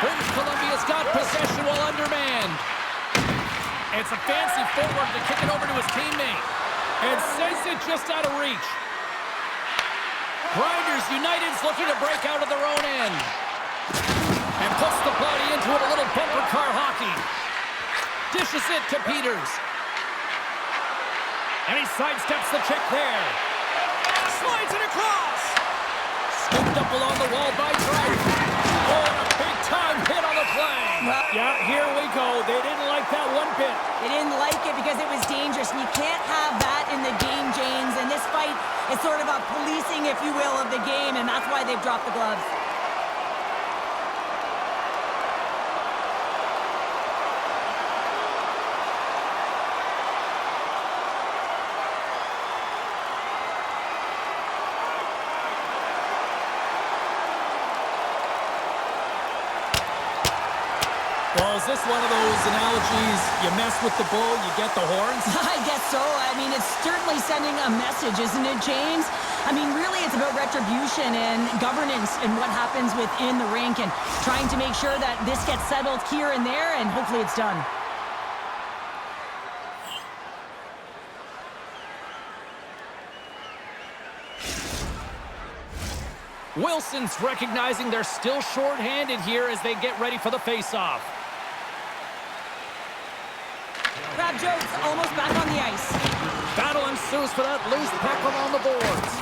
British Columbia's got possession while undermanned. It's a fancy forward to kick it over to his teammate. And sends it just out of reach. Grinders United's looking to break out of their own end. And puts the body into it, a little bumper car hockey. Dishes it to Peters. And he sidesteps the check there. Slides it across. Scooped up along the wall by Dryden. Oh, and a big-time hit on the play. Well, Yeah, here we go. They didn't like that one bit. they didn't like it because it was dangerous, and you can't have that in the game, James. And this fight is sort of a policing, if you will, of the game, and that's why they've dropped the gloves. Well, is this one of those analogies, you mess with the bull, you get the horns? I guess so. I mean, it's certainly sending a message, isn't it, James? I mean, really, it's about retribution and governance and what happens within the rink and trying to make sure that this gets settled here and there, and hopefully it's done. Wilson's recognizing they're still short-handed here as they get ready for the face-off. Crab Jones almost back on the ice. Battle ensues for that loose puck along the boards.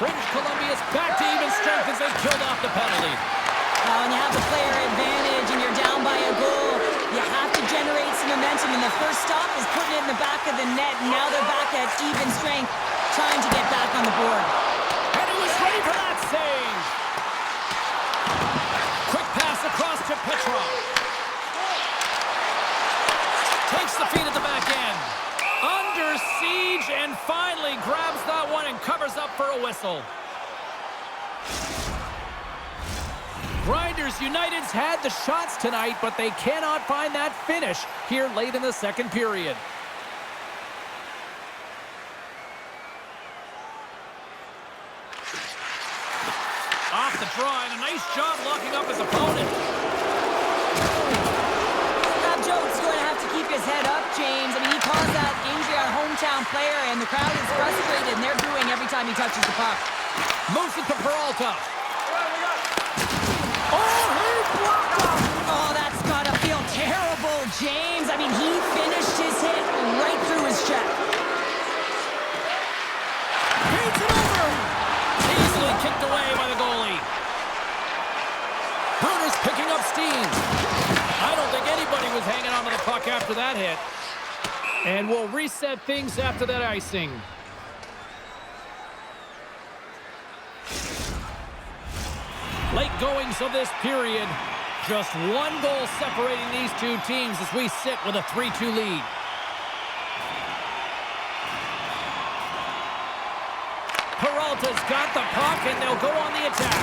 British Columbia's back to even strength as they killed off the penalty. When you have the player advantage and you're down by a goal, you have to generate some momentum, and the first stop is putting it in the back of the net, and now they're back at even strength, trying to get back on the board. And he was ready for that save. Quick pass across to Petrov. Takes the feed at the back end. Under siege and finally grabs that one and covers up for a whistle. Grinders United's had the shots tonight, but they cannot find that finish here late in the second period. Off the draw, and a nice job locking up his opponent. Jones going to have to keep his head up, James. I mean, he caused that injury, our hometown player, and the crowd is frustrated, and they're booing every time he touches the puck. Moves it to Peralta. Oh, he blocked up! Oh, that's got to feel terrible, James. I mean, he finished his hit right through his check. Beats it over! Easily kicked away by the goalie. Bruner's picking up steam. I don't think anybody was hanging on to the puck after that hit. And we'll reset things after that icing. Late goings of this period. Just one goal separating these two teams as we sit with a 3-2 lead. Peralta's got the puck, and they'll go on the attack.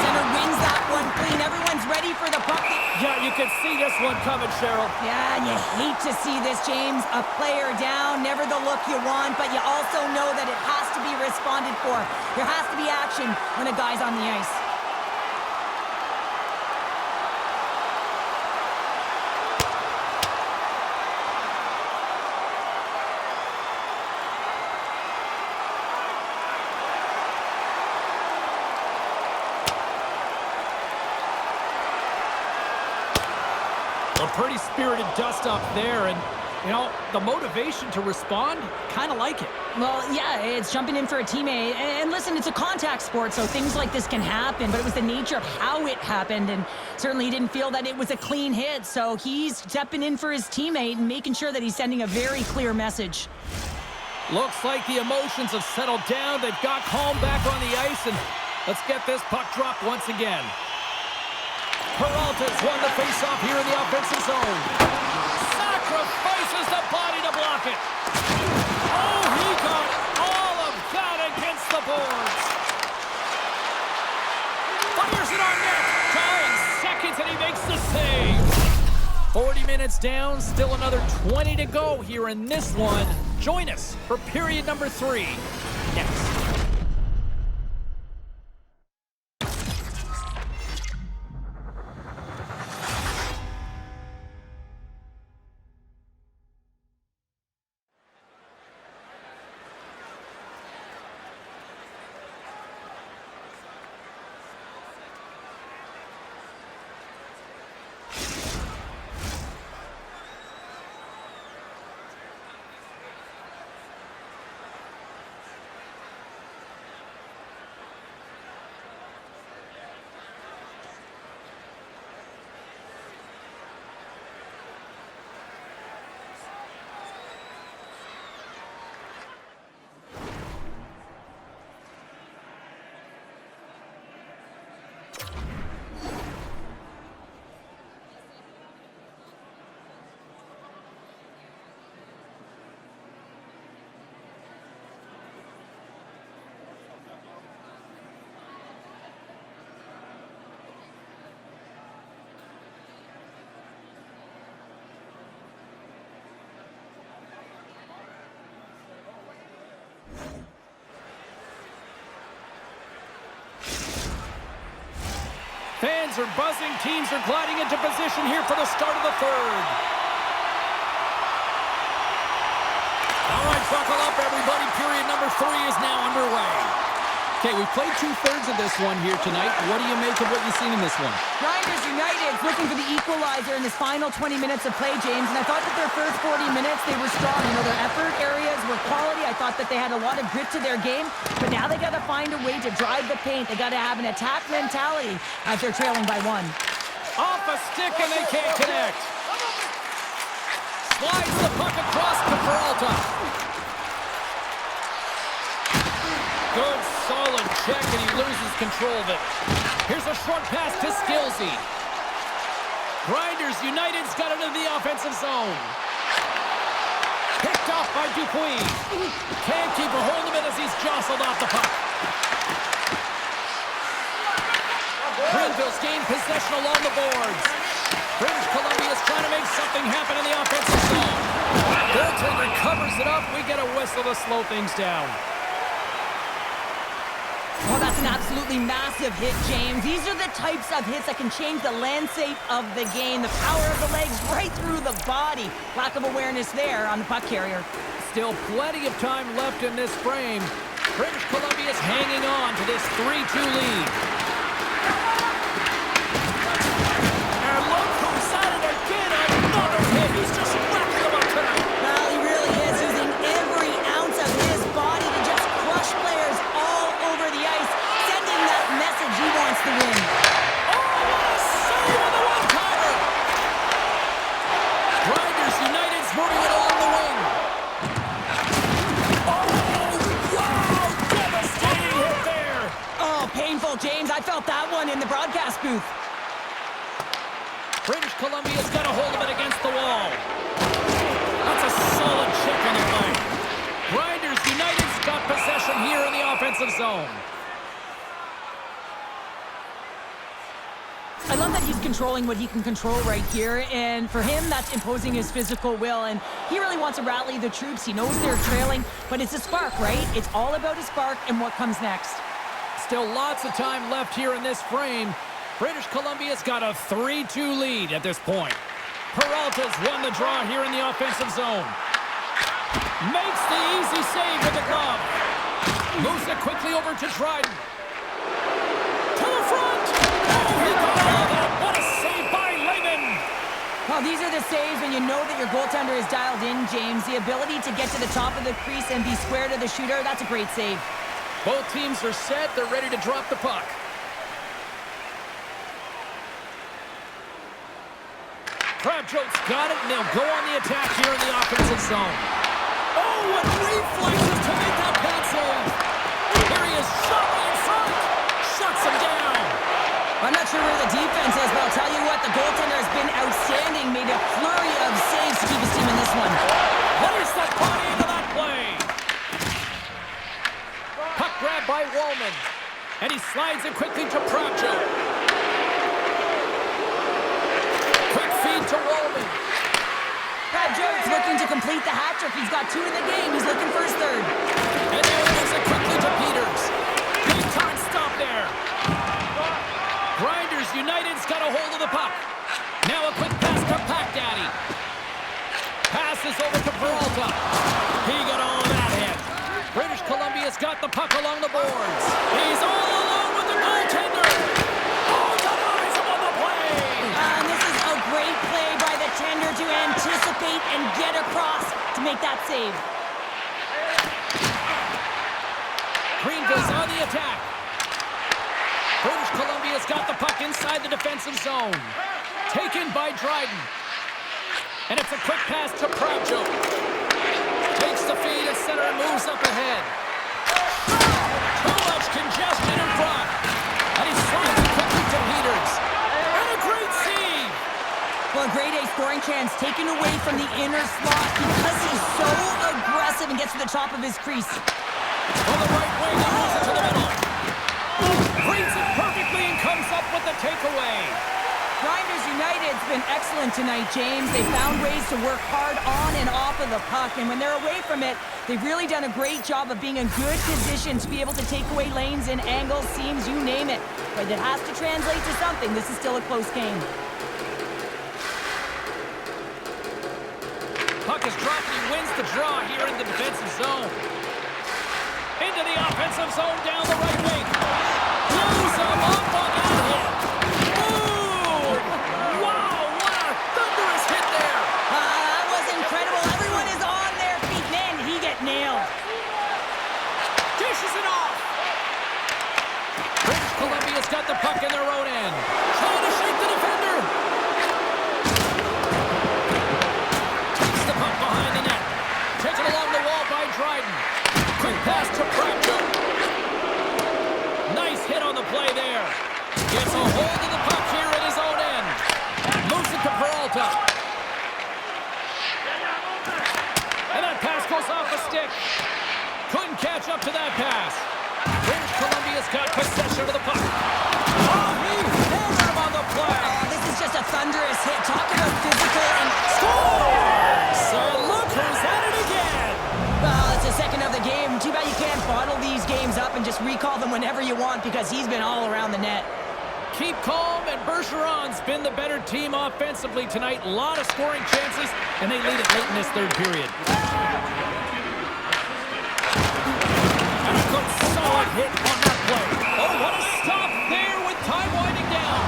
Center wins that one clean. Everyone's ready for the puck. Yeah, you can see this one coming, Cheryl. Yeah, and you hate to see this, James. A player down, never the look you want, but you also know that it has to be responded for. There has to be action when a guy's on the ice. A pretty spirited dust-up there, and, you know, the motivation to respond, kind of like it. Well, yeah, it's jumping in for a teammate. And listen, it's a contact sport, so things like this can happen, but it was the nature of how it happened, and certainly he didn't feel that it was a clean hit, so he's stepping in for his teammate and making sure that he's sending a very clear message. Looks like the emotions have settled down. They've got calm back on the ice, and let's get this puck dropped once again. Peralta's won the face-off here in the offensive zone. Sacrifices the body to block it. Oh, he got all of that against the boards. save. 40 minutes down, still another 20 to go here in this one. Join us for period number 3 next. Fans are buzzing. Teams are gliding into position here for the start of the third. All right, buckle up, everybody. Period number 3 is now underway. Okay, we've played 2/3 of this one here tonight. What do you make of what you've seen in this one? Grinders United looking for the equalizer in this final 20 minutes of play, James. And I thought that their first 40 minutes, they were strong. You know, their effort areas were quality. I thought that they had a lot of grit to their game. But now they got to find a way to drive the paint. They got to have an attack mentality as they're trailing by 1. Off a stick, and they can't connect. Slides the puck across to Peralta. Good, solid check, and he loses control of it. Here's a short pass to Skillsy. Grinders United's got it into the offensive zone. Picked off by Dupuis. Can't keep a hold of it as he's jostled off the puck. Greenville's gained possession along the boards. British Columbia's trying to make something happen in the offensive zone. Goaltender covers it up. We get a whistle to slow things down. Well, that's an absolutely massive hit, James. These are the types of hits that can change the landscape of the game. The power of the legs right through the body. Lack of awareness there on the puck carrier. Still plenty of time left in this frame. British Columbia's hanging on to this 3-2 lead. And look who's at it again. Another hit. He's just racking them up tonight. Well, he really is using every ounce of his body to just crush players all over the ice, sending that message he wants to win. Oh, what a save on the one-timer! Grinders United's moving it along the wing. Oh, wow! Devastating hit there! Oh, painful, James. I felt that one in the broadcast booth. British Columbia's got a hold of it against the wall. That's a solid check on the play. Grinders United's got possession here in the offensive zone. I love that he's controlling what he can control right here, and for him, that's imposing his physical will, and he really wants to rally the troops. He knows they're trailing, but it's a spark, right? It's all about a spark and what comes next. Still lots of time left here in this frame. British Columbia's got a 3-2 lead at this point. Peralta's won the draw here in the offensive zone. Makes the easy save with the glove. Moves it quickly over to Dryden. To the front! Oh, he got all of that. What a save by Lehman! Well, these are the saves when you know that your goaltender is dialed in, James. The ability to get to the top of the crease and be square to the shooter, that's a great save. Both teams are set. They're ready to drop the puck. Crabjote's got it, and they'll go on the attack here in the offensive zone. Oh, what reflexes to make that pass save. Here he is, shot in front. Shuts him down. I'm not sure where the defense is, but I'll tell you what, the goaltender has been outstanding. Made a flurry of saves to keep his team in this one. Here's the body into that play. Puck grab by Wallman. And he slides it quickly to Crabjote. complete the hat trick. He's got 2 in the game. He's looking for his 3rd. And there it is, it quickly to Peters. Big time stop there. Grinders United's got a hold of the puck. Now a quick pass to Pack Daddy. Passes over to Peralta. He got all of that hit. British Columbia's got the puck along the boards. He's all alone with the goaltender. Oh, denies him on the play. And this is a great play by the tender to anticipate and get across to make that save. Greenville's on the attack. British Columbia's got the puck inside the defensive zone. Taken by Dryden. And it's a quick pass to Proudjo. Takes the feed at center and moves up ahead. Too much congestion in front. And he slides it quickly to Peters. And a great save. Well, a grade A scoring chance taken away from the inner slot because he's so aggressive and gets to the top of his crease. On the right wing, he moves it to the middle. Reads it perfectly and comes up with the takeaway. Grinders United's been excellent tonight, James. They found ways to work hard on and off of the puck, and when they're away from it, they've really done a great job of being in good position to be able to take away lanes and angles, seams, you name it. But it has to translate to something. This is still a close game. Puck is dropped and he wins the draw here in the defensive zone. Into the offensive zone down the right wing. Blows him up on that hit. Boom! Wow, what a thunderous hit there. That was incredible. Everyone is on their feet. Man, did he get nailed. Dishes it off. British Columbia's got the puck in their own end. Trying to shake the defender. Takes the puck behind the net. Taken along the wall by Dryden. Quick pass to Proudjo. Nice hit on the play there. Gets a hold of the puck here at his own end. Moves it to Peralta. And that pass goes off a stick. Couldn't catch up to that pass. British Columbia's got possession of the puck. Oh, he hammered him on the play. This is just a thunderous hit. Talk about physical and Scores! And look who's at it again. well, it's the second of the game. Too bad you can't bottle these games up and just recall them whenever you want because he's been all around the net. Keep calm, and Bergeron's been the better team offensively tonight. A lot of scoring chances, and they lead it late in this third period. And a good solid hit on that play. Oh, what a stop there with time winding down.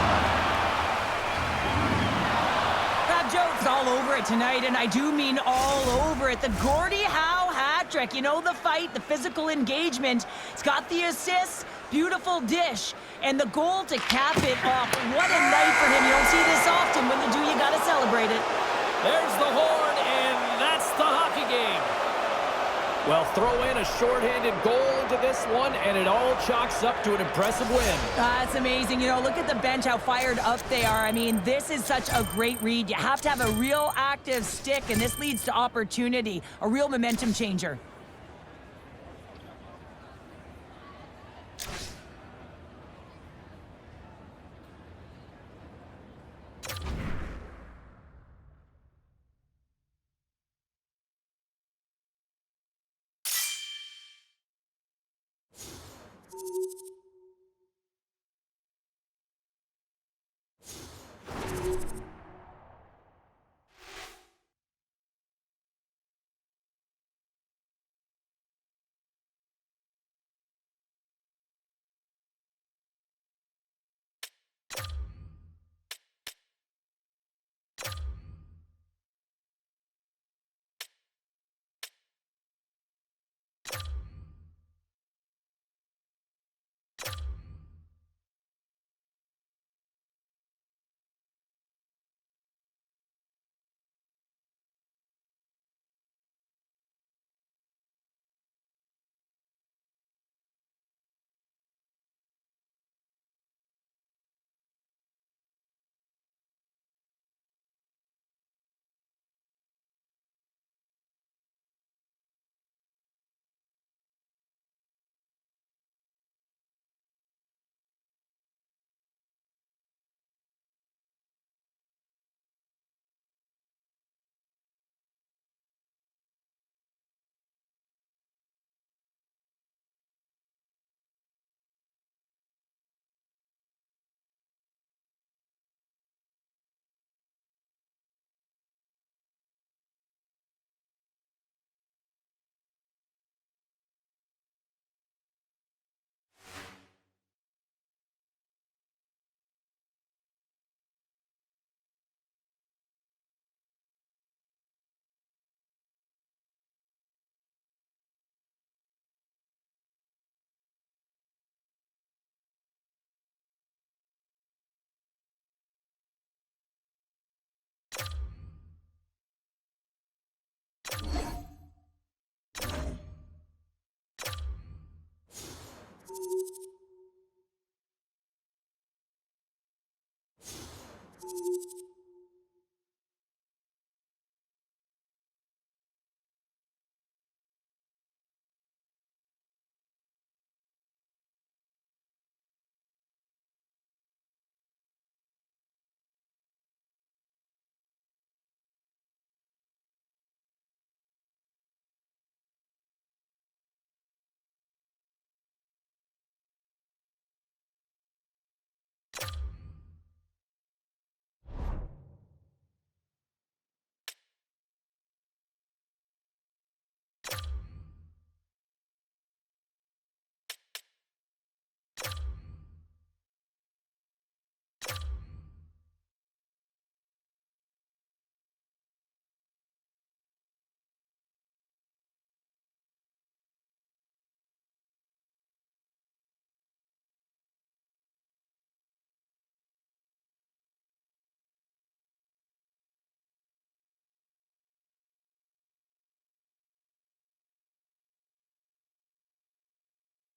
Fab Joe's all over it tonight, and I do mean all over it. The Gordie Howe hat trick. You know, the fight, the physical engagement. It's got the assists, beautiful dish, and the goal to cap it off. What a night for him. You don't see this often. When you do, you got to celebrate it. There's the horn, and that's the hockey game. Well, throw in a shorthanded goal into this one, and it all chalks up to an impressive win. That's amazing. You know, look at the bench, how fired up they are. I mean, this is such a great read. You have to have a real active stick, and this leads to opportunity, a real momentum changer.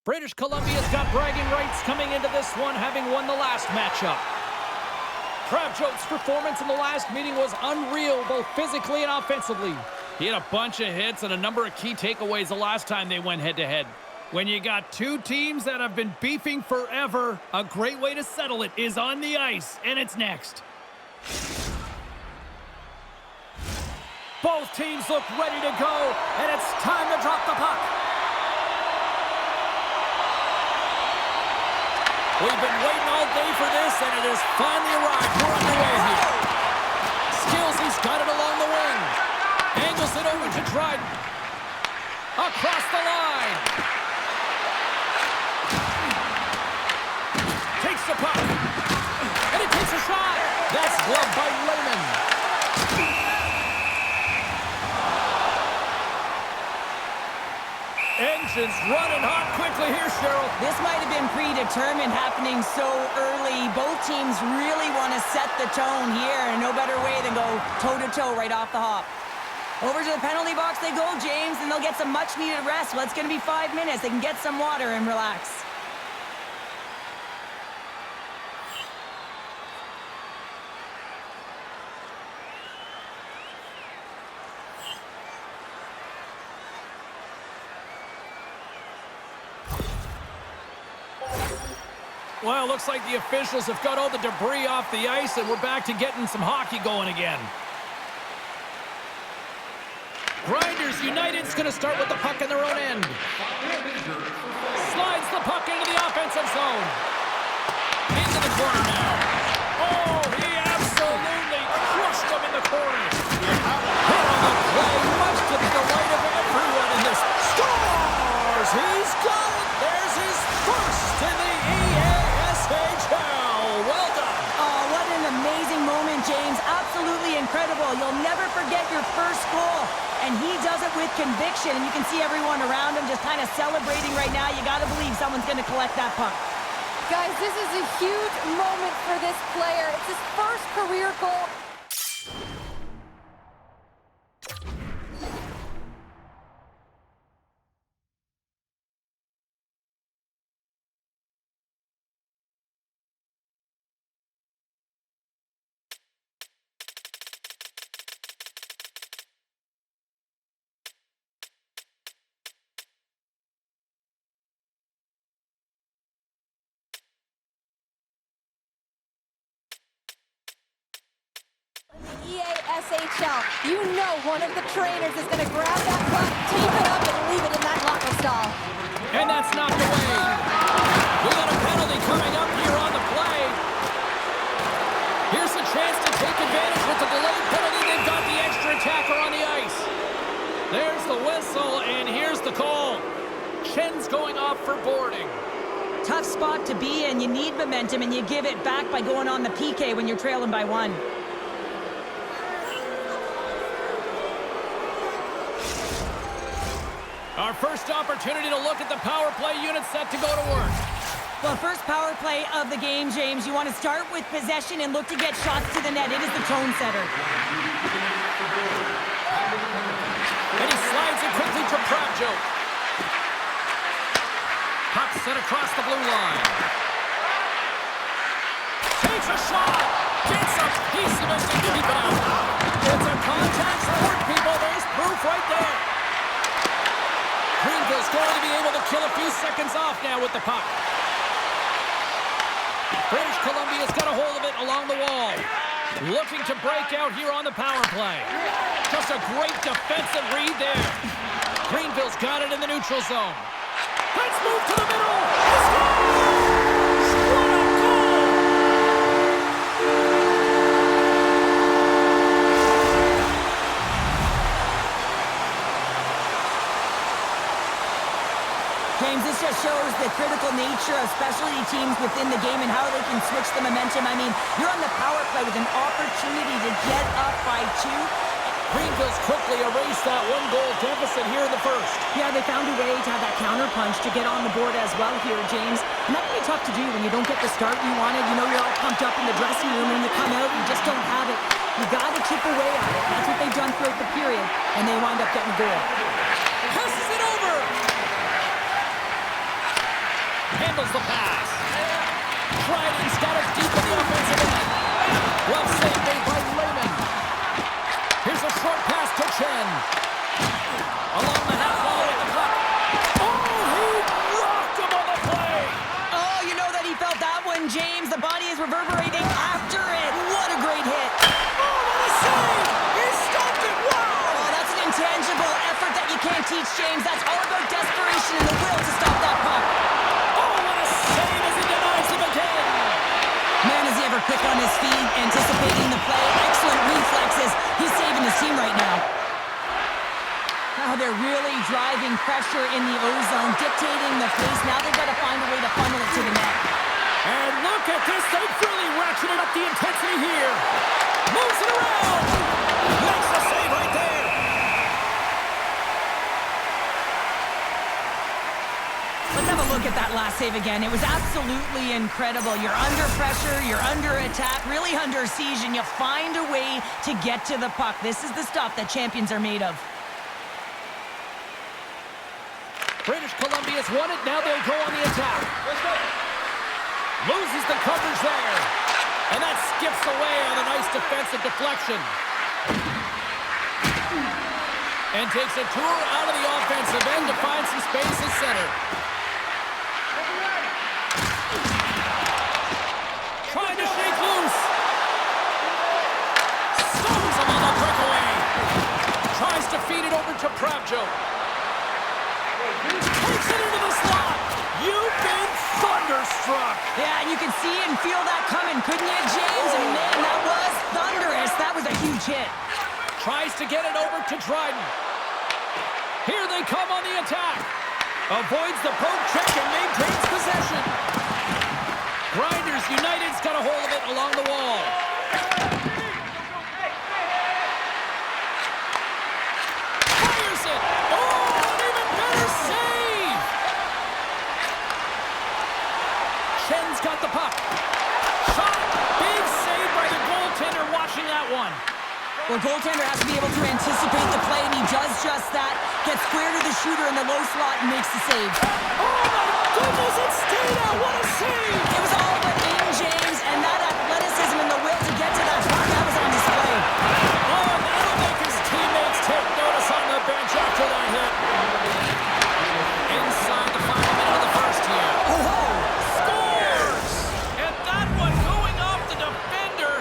British Columbia's got bragging rights coming into this one, having won the last matchup. Kravchuk's performance in the last meeting was unreal, both physically and offensively. He had a bunch of hits and a number of key takeaways the last time they went head-to-head. When you got two teams that have been beefing forever, a great way to settle it is on the ice, and it's next. Both teams look ready to go, and it's time to drop the puck. We've been waiting all day for this, and it has finally arrived. We're underway here. Skillsy's got it along the wing. Angles it over to Dryden. Across the line. Takes the puck. And he takes a shot. That's gloved by Lehman. Engines running hot quickly here, Cheryl. This might have been predetermined, happening so early. Both teams really want to set the tone here, and no better way than go toe-to-toe right off the hop. Over to the penalty box they go, James, and they'll get some much-needed rest. Well, it's going to be 5 minutes. They can get some water and relax. Well, looks like the officials have got all the debris off the ice, and we're back to getting some hockey going again. Grinders United's going to start with the puck in their own end. Slides the puck into the offensive zone. Into the corner now. Oh, he absolutely crushed him in the corner. Hit on the play, much to the delight of everyone in this. Scores! He's got it! There's his first in the EASHL. Well done. Oh, what an amazing moment, James. Absolutely incredible. You'll never forget your first goal. And he does it with conviction. And you can see everyone around him just kind of celebrating right now. You got to believe someone's going to collect that puck. Guys, this is a huge moment for this player. It's his first career goal. EASHL, you know one of the trainers is going to grab that puck, tape it up, and leave it in that locker stall. And that's knocked away. We got a penalty coming up here on the play. Here's a chance to take advantage with the delayed penalty. They've got the extra attacker on the ice. There's the whistle, and here's the call. Chen's going off for boarding. Tough spot to be in. You need momentum, and you give it back by going on the PK when you're trailing by 1. Our first opportunity to look at the power play unit set to go to work. Well, first power play of the game, James. You want to start with possession and look to get shots to the net. It is the tone setter. And he slides it quickly to Kravchuk. Puck set across the blue line. Takes a shot. Gets a piece of it to keep it out. It's a contact sport, people. There's proof right there. Greenville's going to be able to kill a few seconds off now with the puck. British Columbia's got a hold of it along the wall. Looking to break out here on the power play. Just a great defensive read there. Greenville's got it in the neutral zone. Let's move to the middle. He scores! What a goal! James, this just shows the critical nature of specialty teams within the game and how they can switch the momentum. I mean, you're on the power play with an opportunity to get up by 2. Greenville's quickly erased that one-goal deficit here in the first. Yeah, they found a way to have that counter punch to get on the board as well here, James. And that can be tough to do when you don't get the start you wanted. You know, you're all pumped up in the dressing room, and when you come out, you just don't have it. You got to chip away at it. That's what they've done throughout the period, and they wind up getting a goal. Passes it over. handles the pass. Dryden's got it deep in the offensive end. Well saved made by Lehman. Here's a short pass to Chen. Along the half wall with the puck. Oh, he rocked him on the play. Oh, you know that he felt that one, James. The body is reverberating after it. What a great hit. Oh, what a save! He stopped it! Wow! Oh, that's an intangible effort that you can't teach, James. That's all about desperation and the will to stop that puck. Oh, what a save as he denies him again! Man, is he ever quick on his feet, anticipating the play. Excellent reflexes. He's saving his team right now. Now they're really driving pressure in the O-zone, dictating the pace. Now they've got to find a way to funnel it to the net. And look at this. They've really ratcheted up the intensity here. Moves it around. Makes the save right there. Let's have a look at that last save again. It was absolutely incredible. You're under pressure, you're under attack, really under siege, and you find a way to get to the puck. This is the stuff that champions are made of. British Columbia's won it. Now they'll go on the attack. Loses the coverage there. And that skips away on a nice defensive deflection. And takes a tour out of the offensive end to find some space at center. Trying to shake loose. Stones him on the breakaway. Tries to feed it over to Pravjo. Takes it into the slot. You've been thunderstruck. Yeah, and you can see and feel that coming, couldn't you, James? And man, that was thunderous. That was a huge hit. Tries to get it over to Dryden. Here they come on the attack. Avoids the poke check and maintains possession. Grinders United's got a hold of it along the wall. Fires it. Oh, an even better save. Chen's got the puck. Shot. Big save by the goaltender watching that one. Well, goaltender has to be able to anticipate the play, and he does just that. Gets square to the shooter in the low slot and makes the save. Oh, my goodness, it stayed out. What a save. It was all but in, James, and that athleticism and the will to get to that puck, that was on display. Oh, that'll make his teammates take notice on the bench after that hit. Inside the final minute of the first here. Oh-ho! Scores! And that one going off the defender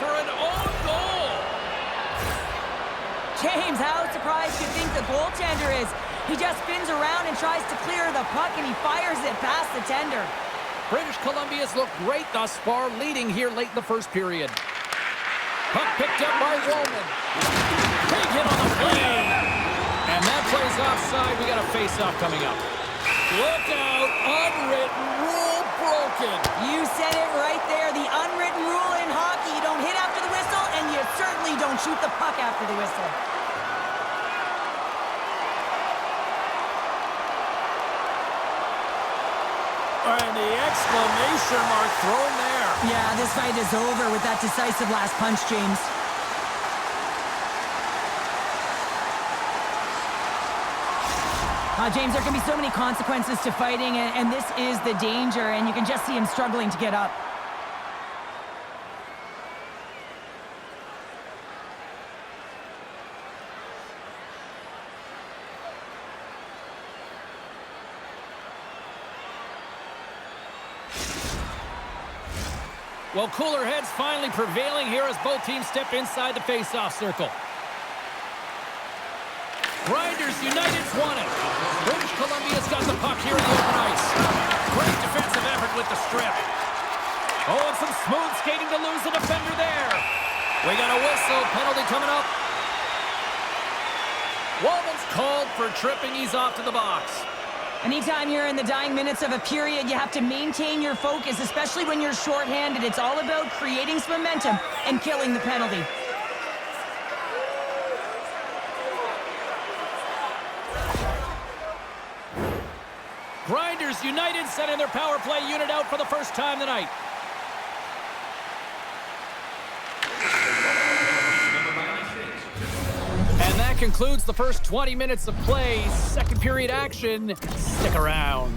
for an own goal. James, how surprised do you think the goaltender is? He just spins around and tries to clear the puck, and he fires it past the tender. British Columbia's looked great thus far, leading here late in the first period. Puck picked up by Roman. Big hit on the play. And that play's offside. We got a face-off coming up. Look out. Unwritten rule broken. You said it right there. The unwritten rule in hockey. You don't hit after the whistle, and you certainly don't shoot the puck after the whistle. And the exclamation mark thrown there. Yeah, this fight is over with that decisive last punch, James. James, there can be so many consequences to fighting, and this is the danger, and you can just see him struggling to get up. Well, cooler heads finally prevailing here as both teams step inside the face-off circle. Grinders United's won it. British Columbia's got the puck here in the open ice. Great defensive effort with the strip. Oh, and some smooth skating to lose the defender there. We got a whistle, penalty coming up. Walman's called for tripping. He's off to the box. Anytime you're in the dying minutes of a period, you have to maintain your focus, especially when you're shorthanded. It's all about creating some momentum and killing the penalty. Grinders United sending their power play unit out for the first time tonight. And that concludes the first 20 minutes of play. Second period action. Stick around.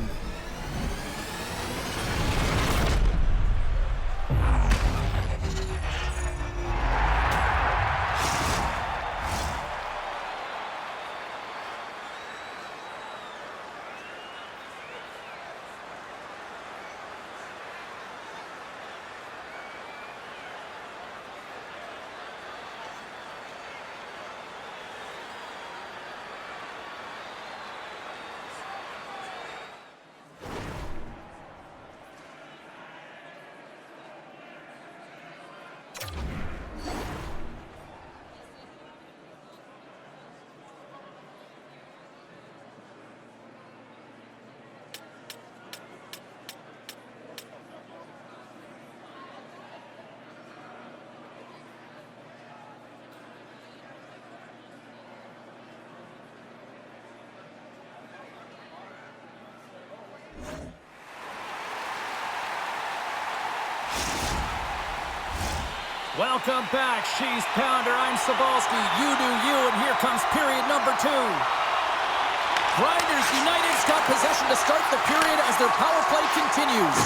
Welcome back, She's Pounder. I'm Sabalski. You do you, and here comes period number 2. Grinders United's got possession to start the period as their power play continues.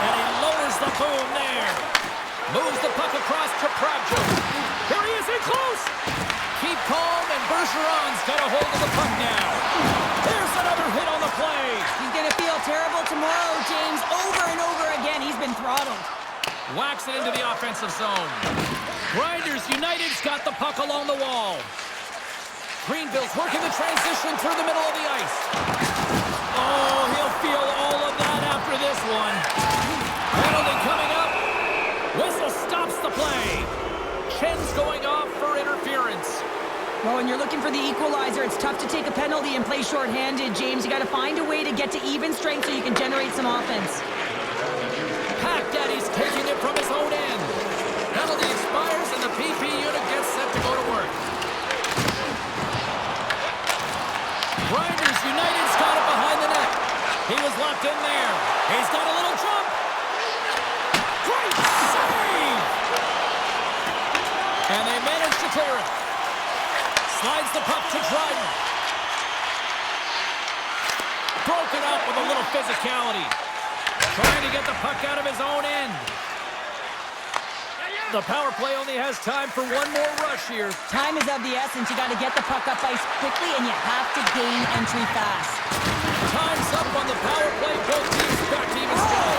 And he lowers the boom there. Moves the puck across to Pravjo. Here he is in close. Keep calm, and Bergeron's got a hold of the puck now. There's another hit on the play. He's going to feel terrible tomorrow, James. Over and over again, he's been throttled. Whacks it into the offensive zone. Grinders United's got the puck along the wall. Greenville's working the transition through the middle of the ice. Oh, he'll feel all of that after this one. Penalty coming up. Whistle stops the play. Chen's going off for interference. Well, when you're looking for the equalizer, it's tough to take a penalty and play shorthanded, James. You got to find a way to get to even strength so you can generate some offense. Pack Daddy's taking it from his own end. Penalty expires and the PP unit gets set to go to work. Grinders United's got it behind the net. He was locked in there. He's got a little jump. Great save! And they manage to clear it. Slides the puck to Dryden. Broken up with a little physicality. Trying to get the puck out of his own end. The power play only has time for one more rush here. Time is of the essence. You got to get the puck up ice quickly, and you have to gain entry fast. Time's up on the power play. Both teams back to even strong.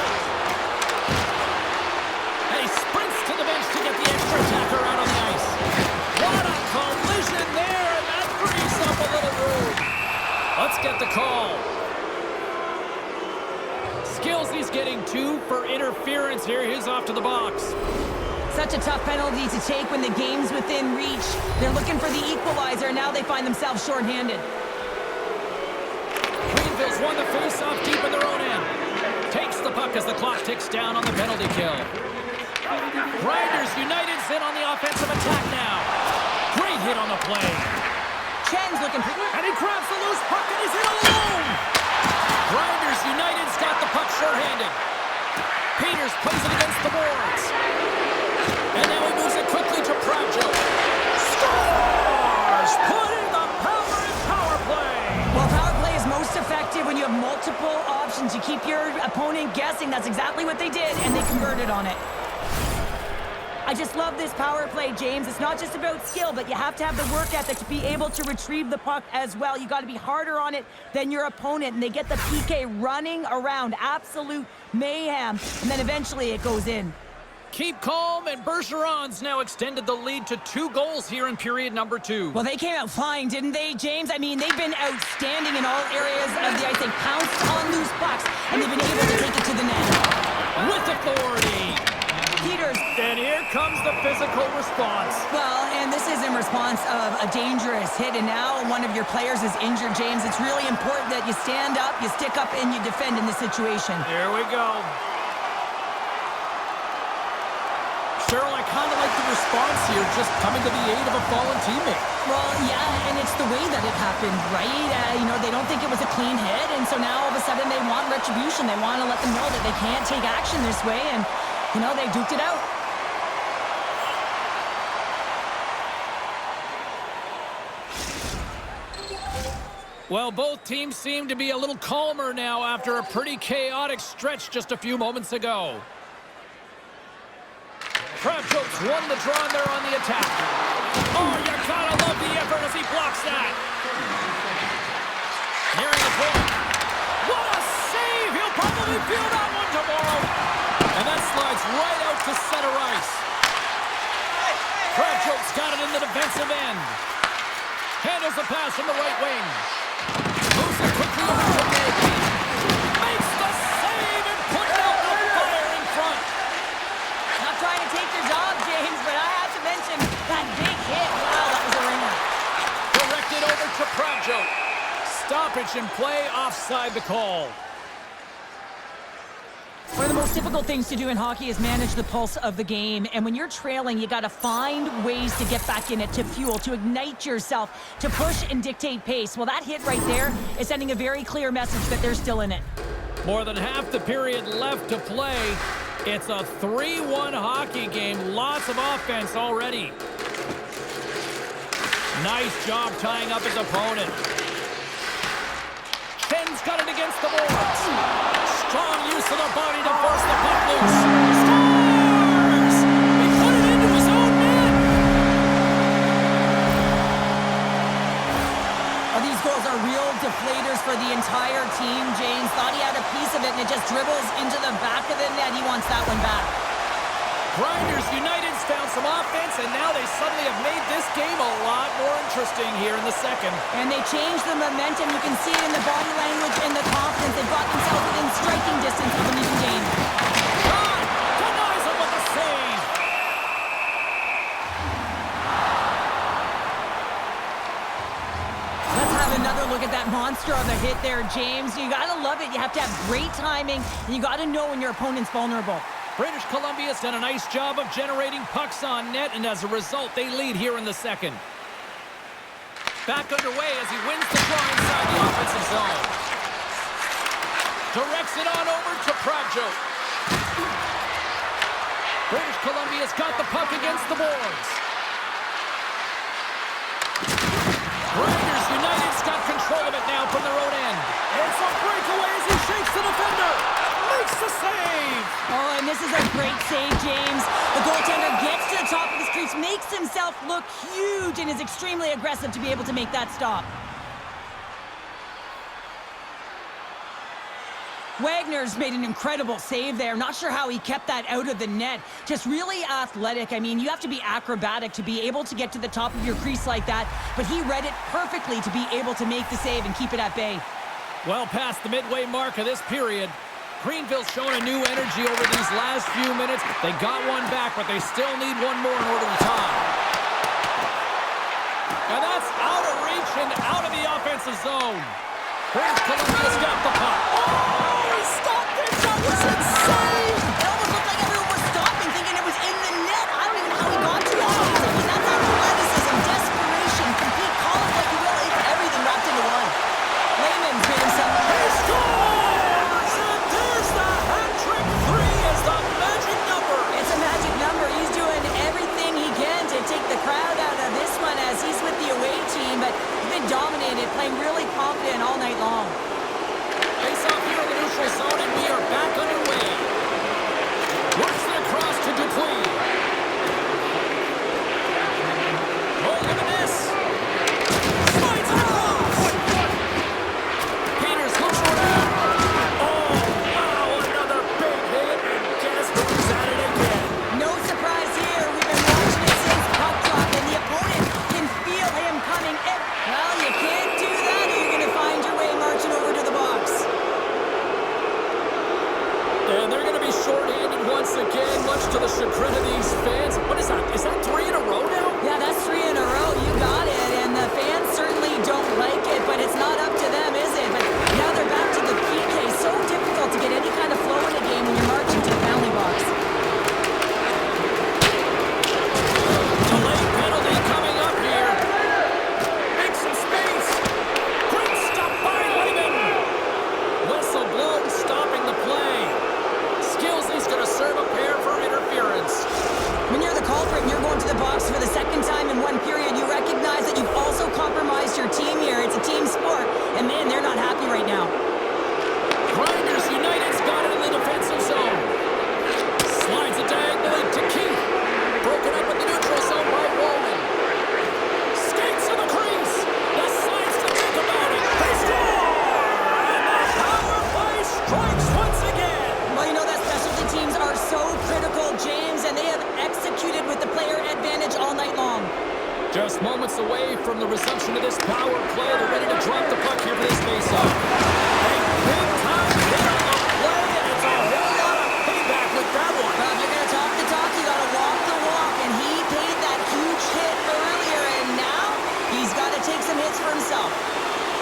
And he sprints to the bench to get the extra attacker out on the ice. What a collision there, and that frees up a little room. Let's get the call. Skillsy's getting 2 for interference here. He's off to the box. Such a tough penalty to take when the game's within reach. They're looking for the equalizer. Now they find themselves shorthanded. Greenville's won the face-off deep in their own end. Takes the puck as the clock ticks down on the penalty kill. Grinders United's in on the offensive attack now. Great hit on the play. Chen's looking for... And he grabs the loose puck and he's in alone. Grinders United's got the puck short-handed. Peters plays it against the boards. And now he moves it quickly to Pravjo. Scores! Putting the power in power play. Well, power play is most effective when you have multiple options. You keep your opponent guessing. That's exactly what they did, and they converted on it. I just love this power play, James. It's not just about skill, but you have to have the work ethic to be able to retrieve the puck as well. You got to be harder on it than your opponent, and they get the PK running around. Absolute mayhem, and then eventually it goes in. Keep calm, and Bergeron's now extended the lead to 2 goals here in period number 2. Well, they came out flying, didn't they, James? I mean, they've been outstanding in all areas of the ice. They pounced on loose pucks, and they've been able to take it to the net. With authority. Peters. And here comes the physical response. Well, and this is in response of a dangerous hit, and now one of your players is injured, James. It's really important that you stand up, you stick up, and you defend in this situation. Here we go. Cheryl, I kind of like the response here, just coming to the aid of a fallen teammate. Well, yeah, and it's the way that it happened, right? They don't think it was a clean hit, and so now all of a sudden they want retribution. They want to let them know that they can't take action this way, and, they duked it out. Well, both teams seem to be a little calmer now after a pretty chaotic stretch just a few moments ago. Kravchuk's won the draw and they're on the attack. Oh, you gotta love the effort as he blocks that. Nearing the point. What a save! He'll probably feel that one tomorrow. And that slides right out to center ice. Kravchuk's got it in the defensive end. Handles the pass from the right wing. Moves it quickly over to Nagy. Makes the save and puts out the fire in front. Not trying to take your job, James, but I have to mention that big hit. Wow, that was a ringer. Directed over to Pravjo. Stoppage and play offside the call. One of the most difficult things to do in hockey is manage the pulse of the game. And when you're trailing, you got to find ways to get back in it, to fuel, to ignite yourself, to push and dictate pace. Well, that hit right there is sending a very clear message that they're still in it. More than half the period left to play. It's a 3-1 hockey game. Lots of offense already. Nice job tying up his opponent. Chen's got it against the boards. Strong use of the body to force the puck loose. Scores! He put it into his own net. These goals are real deflators for the entire team. James thought he had a piece of it, and it just dribbles into the back of the net. He wants that one back. Grinders United's found some offense, and now they suddenly have made this game a lot more interesting here in the second. And they changed the momentum. You can see it in the body language and the confidence. They've got themselves within striking distance of an even game. God denies him with the save. Let's have another look at that monster of a hit there, James. You got to love it. You have to have great timing, and you got to know when your opponent's vulnerable. British Columbia's done a nice job of generating pucks on net, and as a result, they lead here in the second. Back underway as he wins the draw inside the offensive zone. Directs it on over to Prajo. British Columbia's got the puck against the boards. Grinders United's got control of it now from their own end. It's a breakaway as he shakes the defender. Makes the save. Oh, and this is a great save, James. The goaltender gets to the top of his crease, makes himself look huge, and is extremely aggressive to be able to make that stop. Wagner's made an incredible save there. Not sure how he kept that out of the net. Just really athletic. I mean, you have to be acrobatic to be able to get to the top of your crease like that, but he read it perfectly to be able to make the save and keep it at bay. Well past the midway mark of this period. Greenville's shown a new energy over these last few minutes. They got one back, but they still need one more in order to tie. And that's out of reach and out of the offensive zone. British Columbia's got the puck. Oh, he stopped it! That was insane! It almost looked like everyone was stopping, thinking it was in the net. I don't even know how he got to it. I mean, that's athleticism, desperation, complete, call it like you will, it's everything wrapped into one. Lehman's made himself... He scores! And there's the hat-trick. 3 is the magic number. It's a magic number. He's doing everything he can to take the crowd out of this one as he's with the away team, but he's been dominated, playing really confident all night long. Face off here in the neutral zone, and we are back underway. Works it across to Dupuis. Oh, look at this. Slides it across. Peters looks around. Oh, wow, another big hit, and guess who's at it again? No surprise here. We've been watching it since puck drop, and the opponent can feel him coming. Well, you can't do that, or you're going to find your way marching over to the box. And they're going to be shorthanded once again, much to the chagrin of these fans. What is that? Is that 3 in a row now? Yeah, that's 3 in a row. You got it. And the fans certainly don't like it, but it's not up to them, is it? But now they're back to the PK. So difficult to get any kind of flow in a game when you're marching to the penalty box. Delayed penalty coming up here. Make some space. Great stop by Lehman. Whistle blown, stopping the play. Skillsy's going to serve a pair for interference. When you're the culprit and you're going to the box for the second time in one period, you recognize that you've also compromised your team here. It's a team sport, and man, they're not happy right now. Grinders United's got it in the defensive zone. Slides it diagonally to Keith. Broken up in the neutral zone by Wallman. Skates to the crease. The slides to think about it. They score! And the power play strikes once again. Well, you know that specialty teams are so critical, James, and they have executed with the player advantage all night long. Just moments away from the resumption of this power play. They're ready to drop the puck here for this faceoff. A big time hit on the play, and it's a whole lot of payback with that one. Well, if you're going to talk the talk, you got to walk the walk, and he paid that huge hit earlier, and now he's got to take some hits for himself.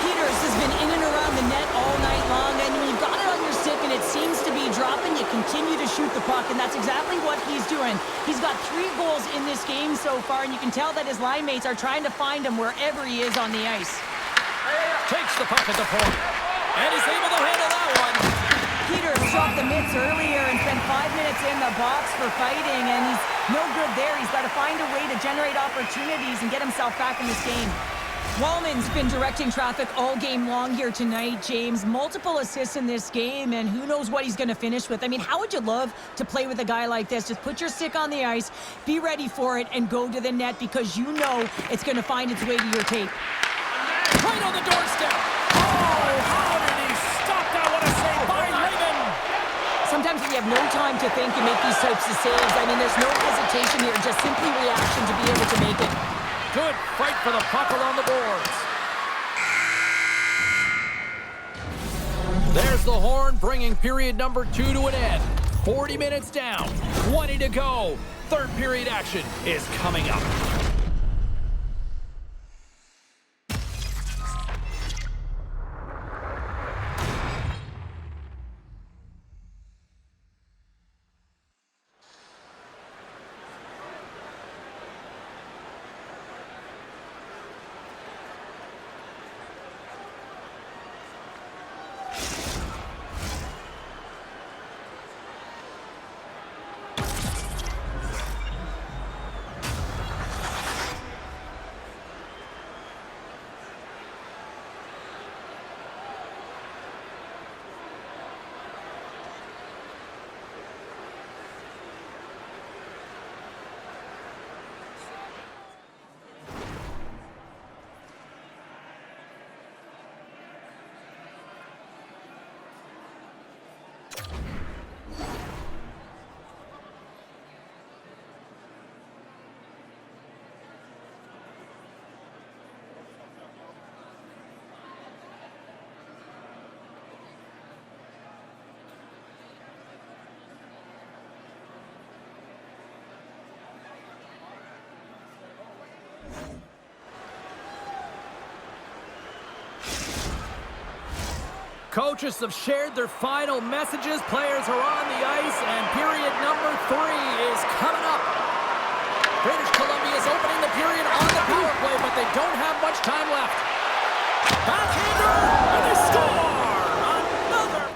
Peters has been in and around the net all night long, and when you've got it on your stick and it seems to be dropping, you continue to shoot the puck, and that's exactly what he's doing. He's got 3 goals in this game so far, and you can tell that his line mates are trying to find him wherever he is on the ice. Takes the puck at the point, and he's able to handle that one. Peters dropped the mitts earlier and spent 5 minutes in the box for fighting, and he's no good there. He's got to find a way to generate opportunities and get himself back in this game. Wallman's been directing traffic all game long here tonight, James. Multiple assists in this game, and who knows what he's going to finish with. I mean, how would you love to play with a guy like this? Just put your stick on the ice, be ready for it, and go to the net because you know it's going to find its way to your tape. Right on the doorstep. Oh, how did he stop that? What a save by Raymond. Sometimes when you have no time to think, you make these types of saves. I mean, there's no hesitation here, just simply reaction to be able to make it. Good fight for the puck around the boards. There's the horn, bringing period number 2 to an end. 40 minutes down, 20 to go. Third period action is coming up. Coaches have shared their final messages. Players are on the ice, and period number 3 is coming up. British Columbia is opening the period on the power play, but they don't have much time left. Backhander, and they score! Another!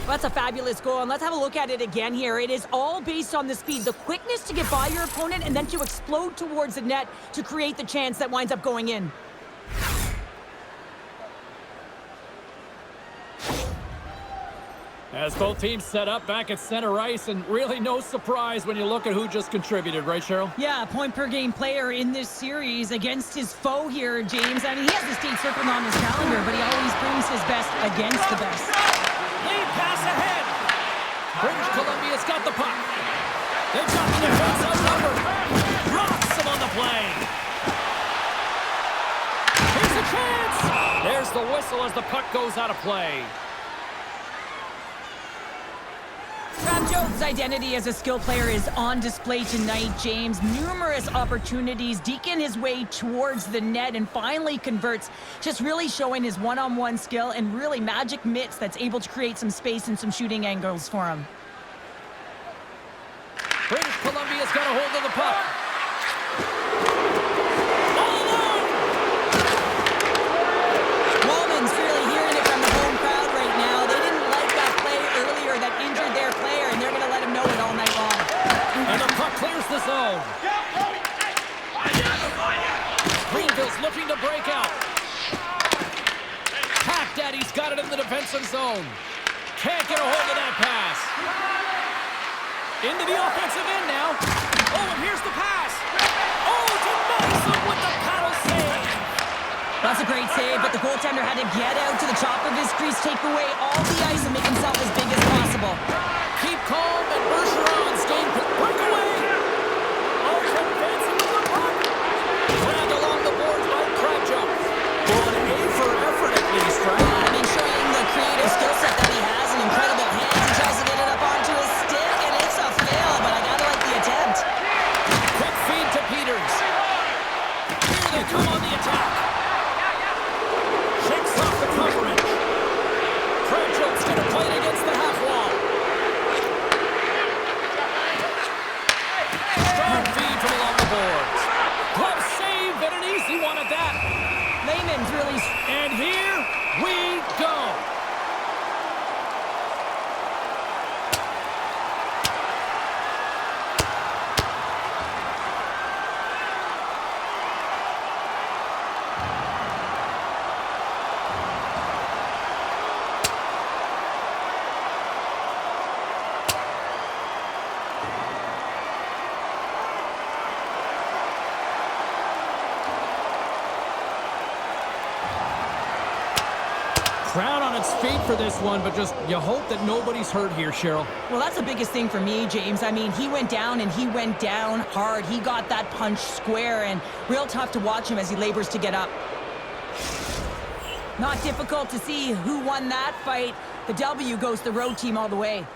That's a fabulous goal, and let's have a look at it again here. It is all based on the speed, the quickness to get by your opponent, and then to explode towards the net to create the chance that winds up going in. As both teams set up back at center ice, and really no surprise when you look at who just contributed, right, Cheryl? Yeah, point-per-game player in this series against his foe here, James. I mean, he has the state circling on his calendar, but he always brings his best against the best. Lead pass ahead. British Columbia's got the puck. They've got the defense outnumbered. Rocks him on the play. Here's a chance. There's the whistle as the puck goes out of play. Trav Jones' identity as a skill player is on display tonight, James. Numerous opportunities, deking his way towards the net and finally converts. Just really showing his one-on-one skill and really magic mitts that's able to create some space and some shooting angles for him. British Columbia's got a hold of the puck. All alone! Wallman's really hearing it from the home crowd right now. They didn't like that play earlier that injured their player, and they're going to let him know it all night long. And the puck clears the zone. Greenville's looking to break out. Pack Daddy's got it in the defensive zone. Can't get a hold of that pass. Into the offensive end now. Oh, and here's the pass. Oh, denies him with the paddle save. That's a great save, but the goaltender had to get out to the top of his crease, take away all the ice, and make himself as big as possible. Keep calm, and Bergeron's game could break away. Oh, advancing with the puck. Grabbed along the board. its feet for this one, but just you hope that nobody's hurt here, Cheryl. Well, that's the biggest thing for me, James. I mean, he went down and he went down hard. He got that punch square and real tough to watch him as he labors to get up. Not difficult to see who won that fight. The W goes to the road team all the way.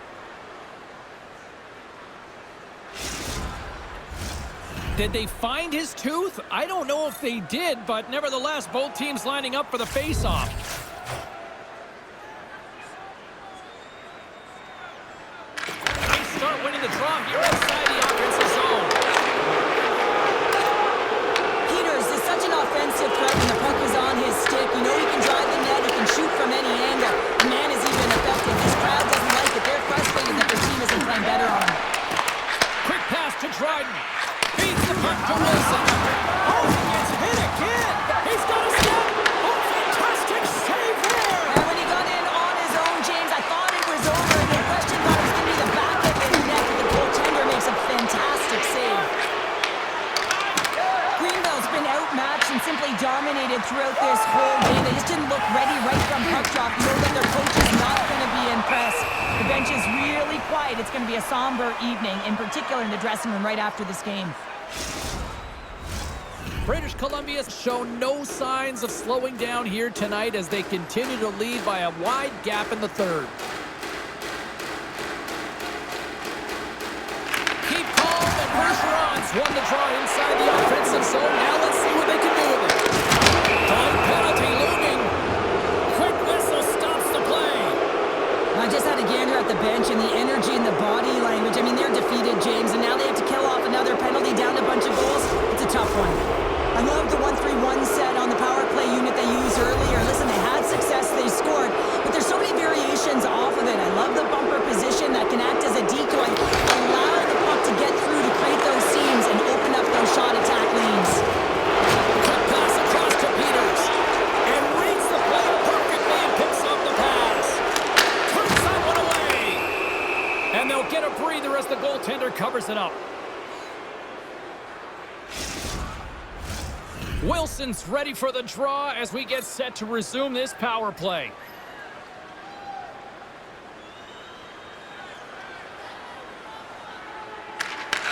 Did they find his tooth? I don't know if they did, but nevertheless, both teams lining up for the face-off. They start winning the draw here inside the offensive zone. Peters is such an offensive threat when the puck is on his stick. You know he can drive the net, he can shoot from any angle. The man is even effective. This crowd doesn't like it. They're frustrated that their team isn't playing better on him. Quick pass to Dryden. Feeds the puck to Wilson. Oh, he gets hit again. He's got a step. Oh, fantastic save there. And when he got in on his own, James, I thought it was over. No question thought it was going to be the back of his net, but the goaltender makes a fantastic save. Greenville's been outmatched and simply dominated throughout this whole game. They just didn't look ready right from puck drop. You know that their coach is not going to be impressed. The bench is really quiet. It's going to be a somber evening, in particular in the dressing room right after this game. British Columbia has shown no signs of slowing down here tonight as they continue to lead by a wide gap in the third. Keep calm, and Bergeron's won the draw inside the offensive zone. Now let's see what they can do with it. Time penalty looming. Quick whistle stops the play. I just had a gander at the bench and the energy and the body language. I mean, they're defeated, James, and now they have to kill off another penalty down a bunch of goals. It's a tough one. I love the 1-3-1 set on the power play unit they used earlier. Listen, they had success, they scored, but there's so many variations off of it. I love the bumper position that can act as a decoy, allow the puck to get through to create those seams and open up those shot attack lanes. Quick pass across to Peters. And reads the play perfectly and picks up the pass. Turns that one away. And they'll get a breather as the goaltender covers it up. Wilson's ready for the draw as we get set to resume this power play.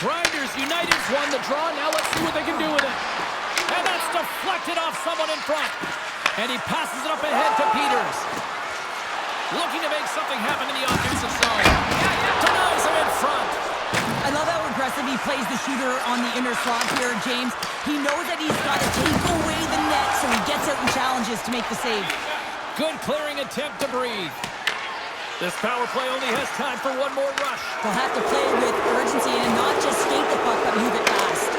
Grinders United's won the draw. Now let's see what they can do with it. And that's deflected off someone in front. And he passes it up ahead to Peters. Looking to make something happen in the offensive zone. Denies him in front. I love how impressive he plays the shooter on the inner slot here, James. He knows that he's got to take away the net, so he gets out and challenges to make the save. Good clearing attempt to breathe. This power play only has time for one more rush. They'll have to play with urgency and not just skate the puck, but move it fast.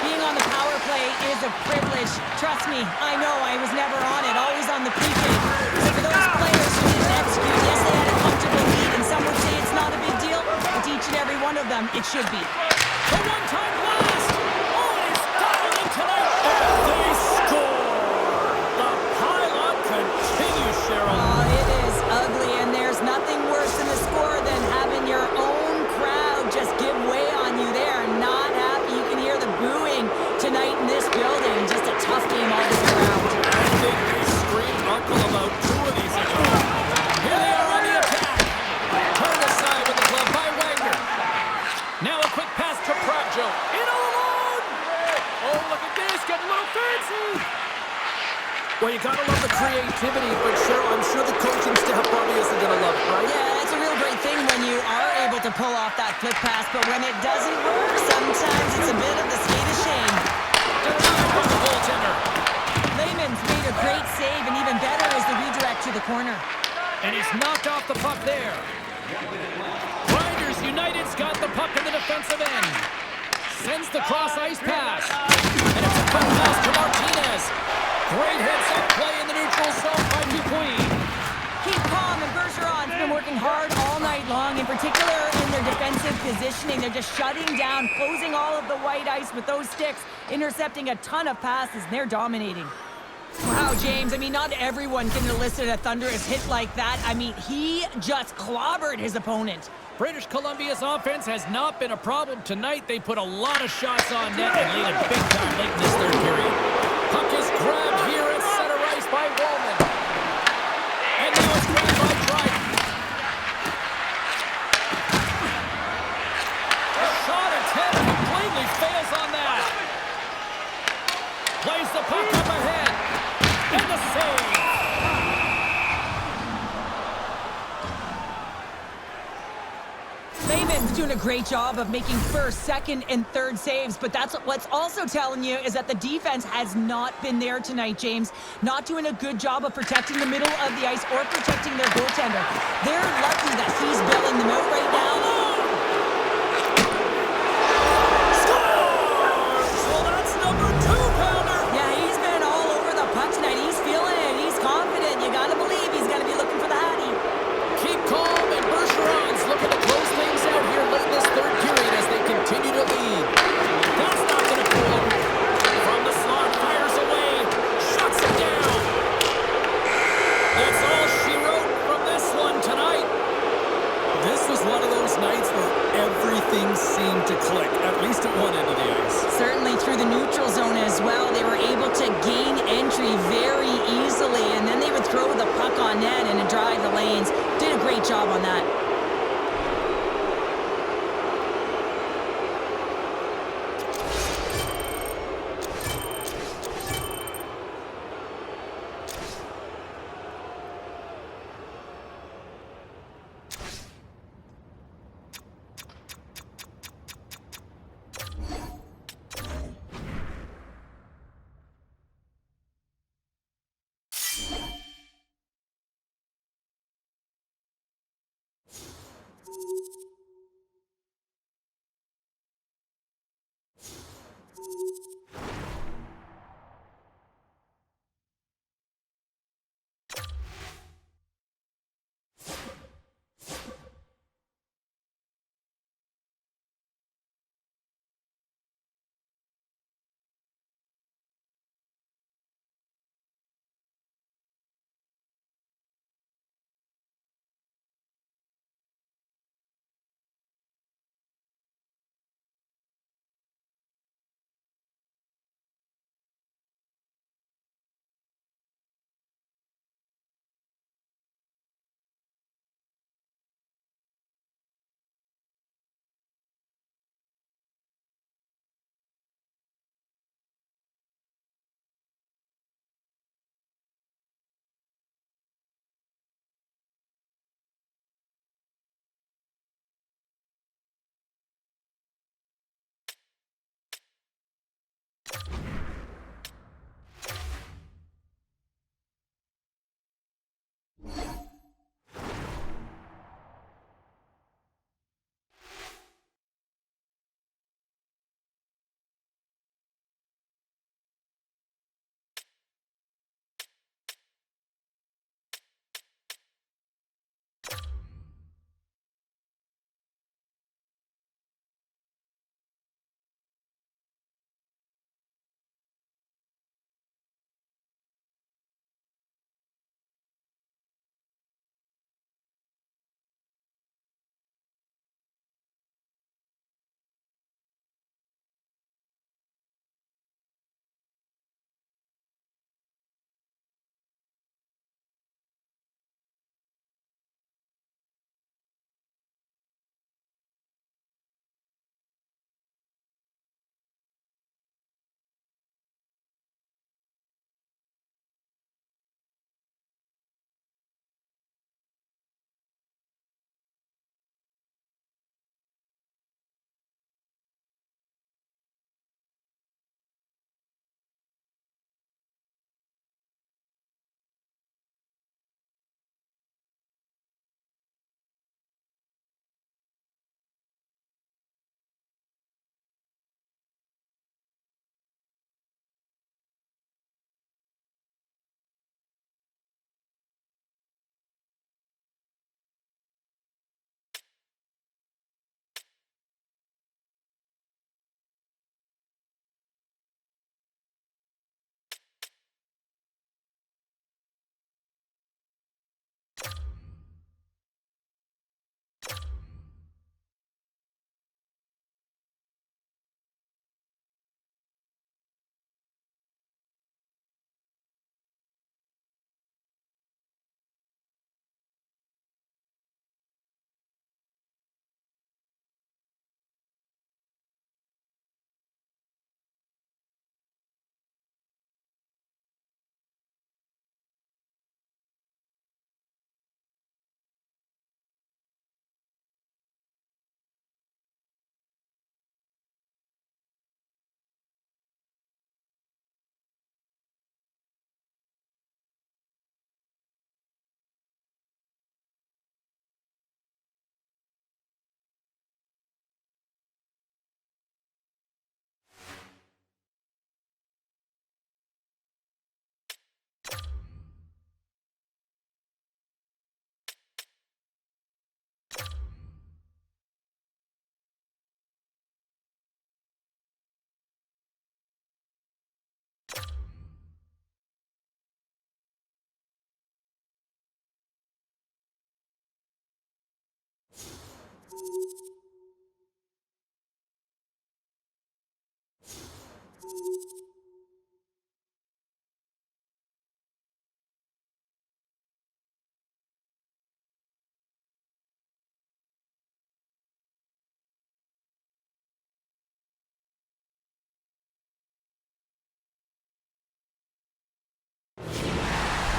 Being on the power play is a privilege. Trust me, I know I was never on it, always on the pre-game. So for those players who didn't execute, yes, they had a comfortable lead, and some would say it's not a big deal, but to each and every one of them, it should be. The one-time blast! Oh, he's dialing tonight! And they score! The pile-on continues, Cheryl. Oh, it is ugly, and there's nothing worse in the score than having your own crowd just give way on you. They are not happy. You can hear the booing tonight in this building. Just a tough game all the way around. I think they screamed uncle about two of these ago. Here they are on the attack. Turned aside with the glove by Wagner. Now a quick pass to Prajo. In all alone! Oh, look at this. Getting a little fancy. Well, you gotta love the creativity, but Cheryl, I'm sure the coaching staff probably isn't gonna love it, right? Yeah, it's a real great thing when you are able to pull off that flip pass, but when it doesn't work, sometimes it's a bit of the skate of shame. Denied by the goaltender. Lehman's made a great save, and even better is the redirect to the corner. And he's knocked off the puck there. Grinders United's got the puck in the defensive end. Sends the cross-ice pass. And it's a quick pass to Martinez. Great heads-up play in the neutral zone by Dupuis. Keep calm, and Bergeron's been working hard all night long, in particular in their defensive positioning. They're just shutting down, closing all of the white ice with those sticks, intercepting a ton of passes, and they're dominating. Wow, James, I mean, not everyone can elicit a thunderous hit like that. I mean, he just clobbered his opponent. British Columbia's offense has not been a problem tonight. They put a lot of shots on net and lead it big time late in this third period. Puck is grabbed here at center ice by Wallman. And now it's the puck up ahead. And the save. Layman's doing a great job of making first, second, and third saves, but that's what's also telling you is that the defense has not been there tonight, James. Not doing a good job of protecting the middle of the ice or protecting their goaltender. They're lucky that he's bailing them out right now. Scores! Well, that's number 2-pounder. Yeah, he's been all over the puck tonight. He's feeling it. He's confident. You got to believe he's going to be looking for the hattie. Keep calm, and Bergeron's looking to close things out here late in this third period as they continue to lead. That's not going to pull him. From the slot, fires away, shuts him down. That's all she wrote from this one tonight. This was one of those nights where everything seemed to click, at least at one end of the ice. Certainly through the neutral zone as well. They were able to gain entry very easily, and then they would throw the puck on net and drive the lanes. Did a great job on that.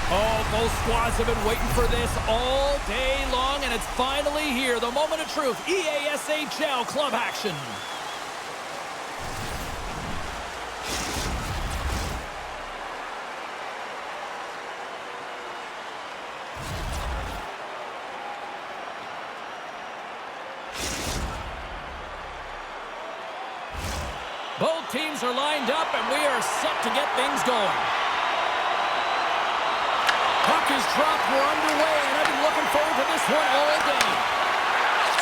Oh, both squads have been waiting for this all day long, and it's finally here. The moment of truth. EASHL club action. Both teams are lined up, and we are set to get things going. Puck is dropped, we're underway, and I've been looking forward to this one all day.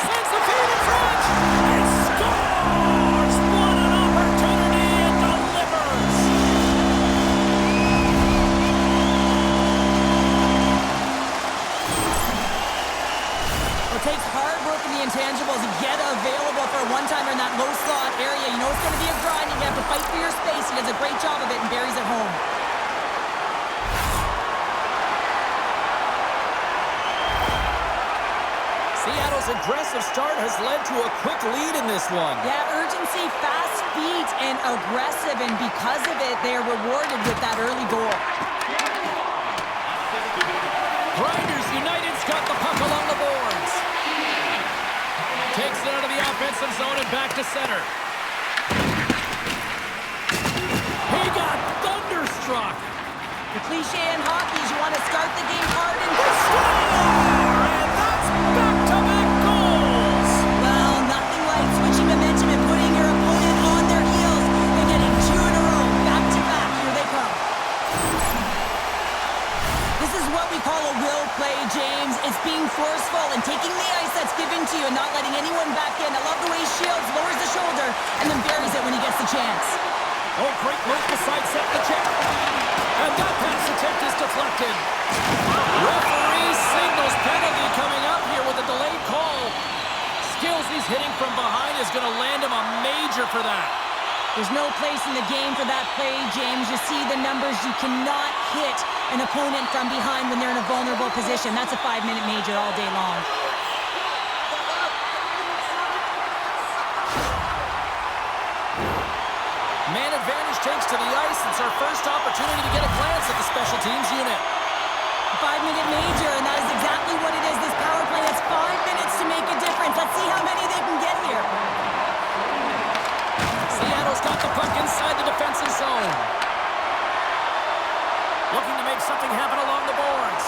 Sends the feed in front! It scores! What an opportunity! It delivers! It takes hard work in the intangibles to get available for a one-timer in that low slot area. You know it's going to be a grind. You have to fight for your space. He does a great job of it and buries it home. Seattle's aggressive start has led to a quick lead in this one. Yeah, urgency, fast feet, and aggressive, and because of it, they are rewarded with that early goal. Grinders United's got the puck along the boards. Takes it out of the offensive zone and back to center. He got thunderstruck. The cliche in hockey is you want to start the game hard and Score! And that's back-to-back goals. well, nothing like switching momentum and putting your opponent on their heels and getting two in a row, back-to-back. Here they come. This is what we call a will play, James. It's being forceful and taking the ice that's given to you and not letting anyone back in. I love the way he shields, lowers the shoulder, and then buries it when he gets the chance. Oh, great move to sidestep the check. And that pass attempt is deflected. Referee signals penalty coming up here with a delayed call. Skills he's hitting from behind is going to land him a major for that. There's no place in the game for that play, James. You see the numbers. You cannot hit an opponent from behind when they're in a vulnerable position. That's a 5-minute major all day long. Man advantage takes to the ice. It's our first opportunity to get a glance at the special teams unit. 5-minute major, and that is exactly what it is. This power play has 5 minutes to make a difference. Let's see how many they can get here. Seattle's got the puck inside the defensive zone. Looking to make something happen along the boards.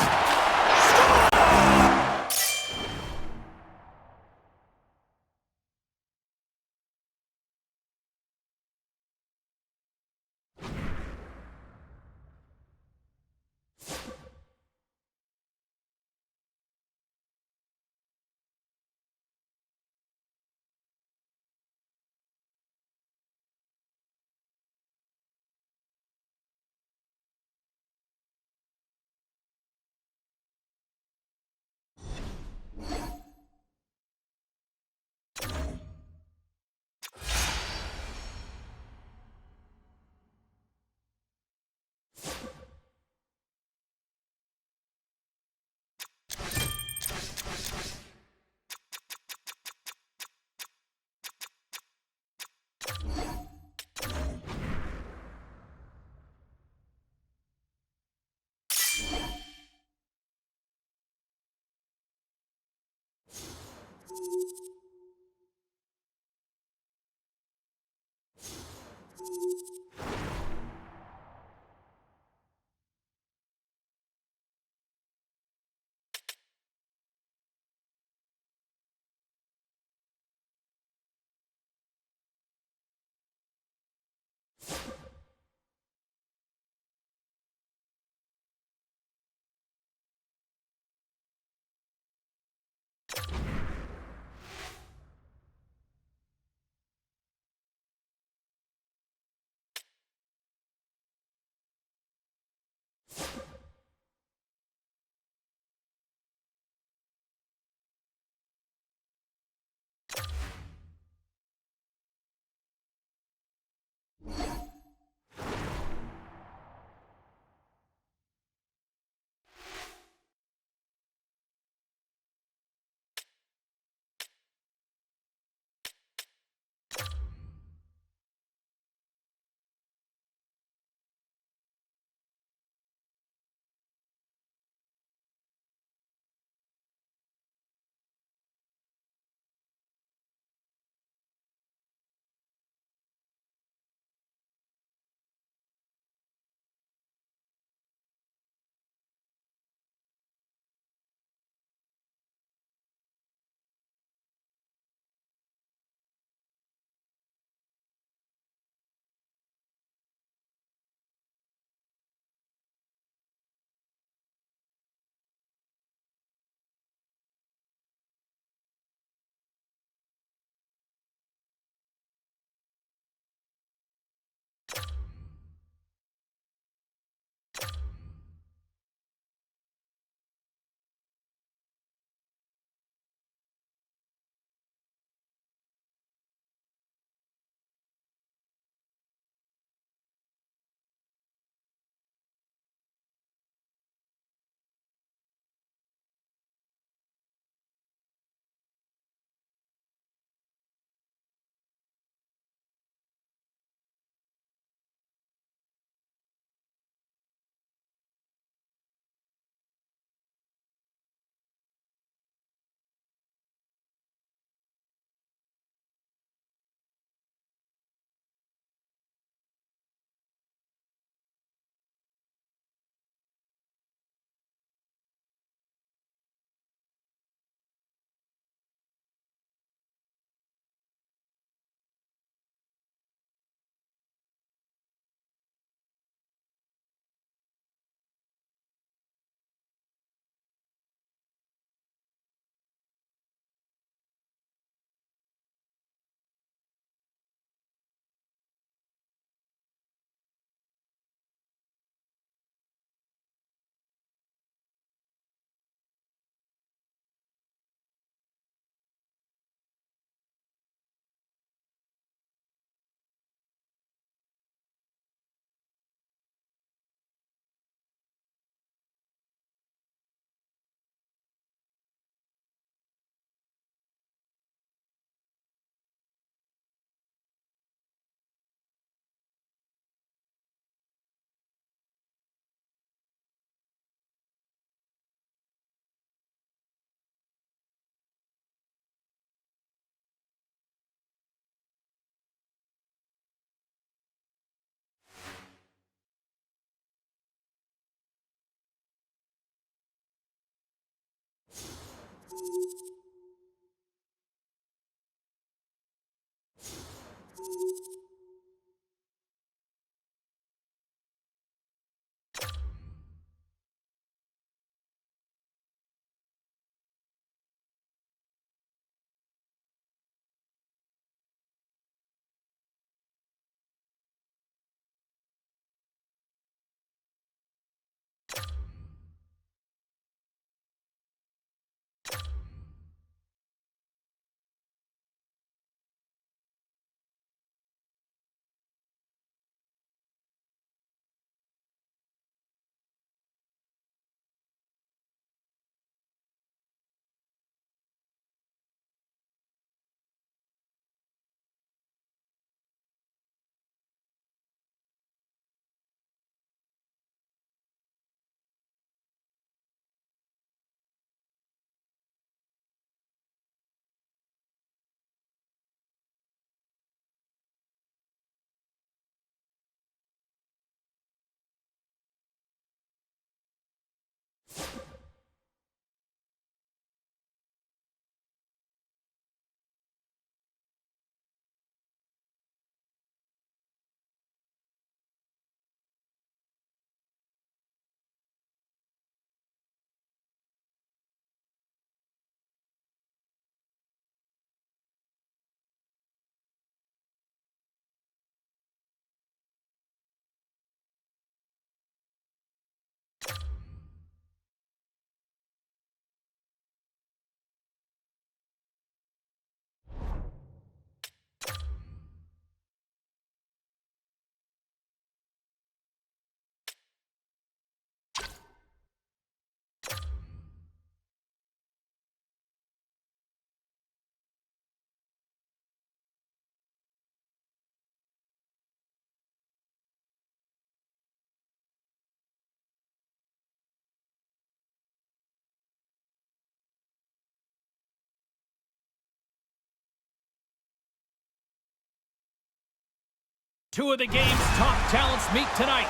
Two of the game's top talents meet tonight.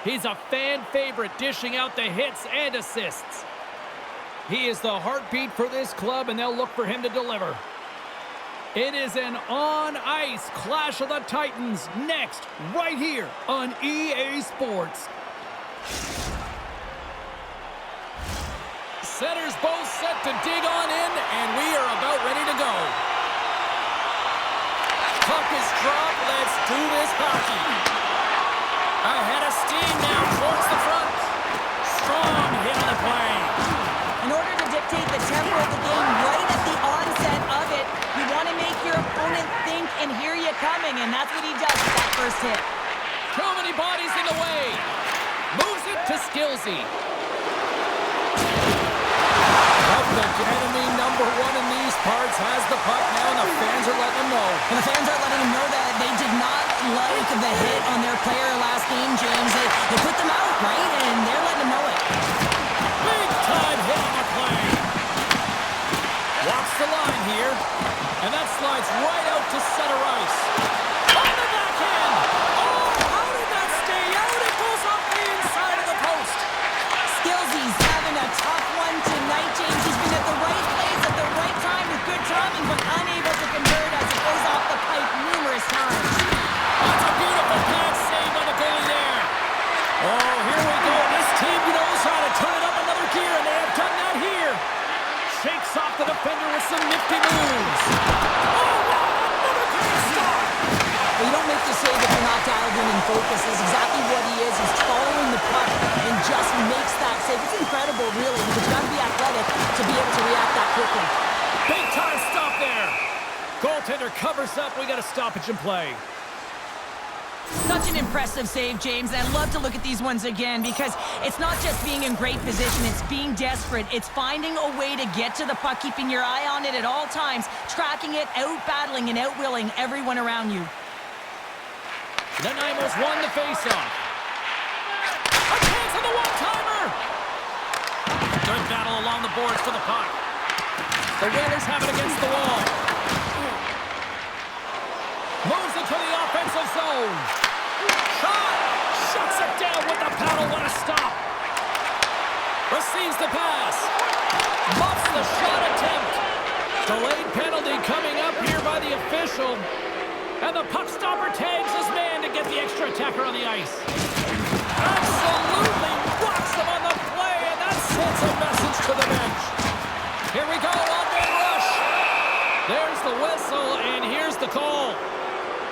He's a fan favorite, dishing out the hits and assists. He is the heartbeat for this club, and they'll look for him to deliver. It is an on-ice clash of the Titans next, right here on EA Sports. Centers both set to dig on in, and we are about ready to go. Puck is dropped. Let's do this hockey. Ahead of steam now towards the front. Strong hit on the play. In order to dictate the tempo of the game right at the onset of it, you want to make your opponent think and hear you coming, and that's what he does with that first hit. Too many bodies in the way. Moves it to Skillsy. The enemy number one in these parts has the puck now, and the fans are letting them know. And the fans are letting them know that they did not like the hit on their player last game, James. They put them out, right? And they're letting them know it. Big time hit on the play. Walks the line here, and that slides right out to center ice. On the backhand. Oh, how did that stay out? It goes off the inside of the post. Skillsy's having a tough one tonight, James. He's been at the right place at the right time with good timing, but unable to convert as it goes off the pipe numerous times. That's a beautiful pass save on the goalie there. Oh, here we go. This team knows how to turn it up another gear, and they have done that here. Shakes off the defender with some nifty moves. Oh, another great stop. Well, you don't make the save if you're not dialed in and focused. That's exactly what he is. He's following the puck and just makes that save. It's incredible, really, but you got to be athletic to be able to react that quickly. Big time stop there. Goaltender covers up. We got a stoppage in play. Such an impressive save, James, and I'd love to look at these ones again because it's not just being in great position, it's being desperate. It's finding a way to get to the puck, keeping your eye on it at all times, tracking it, out-battling and out-willing everyone around you. Nanaimo's won the face-off. A chance on the one-timer! Good battle along the boards for the puck. The Whalers have it against the wall. Moves it to the offensive zone. Shot! Shuts it down with the paddle. What a stop! Receives the pass. Muffs the shot attempt. Delayed penalty coming up here by the official. And the puck stopper tags his man to get the extra attacker on the ice. Absolutely rocks him on the play, and that sends a message to the bench. Here we go, one-man rush. There's the whistle, and here's the call.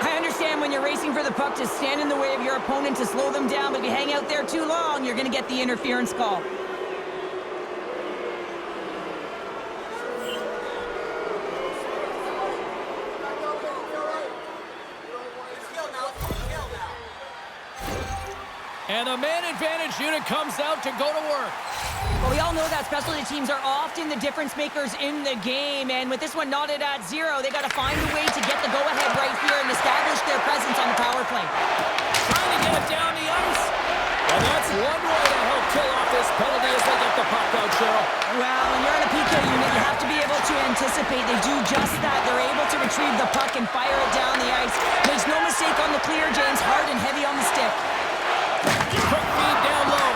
I understand when you're racing for the puck to stand in the way of your opponent to slow them down, but if you hang out there too long, you're going to get the interference call. And the man advantage unit comes out to go to work. Well, we all know that specialty teams are often the difference makers in the game, and with this one knotted at 0, they got to find a way to get the go-ahead right here and establish their presence on the power play. Trying to get it down the ice. And that's one way to help kill off this penalty as they get the puck out, Cheryl. Well, when you're on a PK unit, you have to be able to anticipate. They do just that. They're able to retrieve the puck and fire it down the ice. Makes no mistake on the clear, James. Hard and heavy on the stick. Quick feed down low.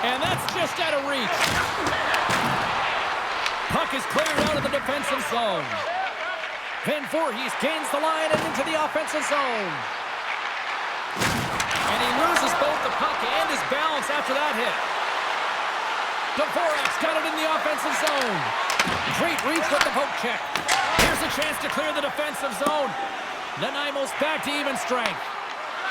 And that's just out of reach. Puck is cleared out of the defensive zone. Van Voorhees gains the line and into the offensive zone. And he loses both the puck and his balance after that hit. Dvorak's got it in the offensive zone. Great reach with the poke check. Here's a chance to clear the defensive zone. Nanaimo's back to even strength.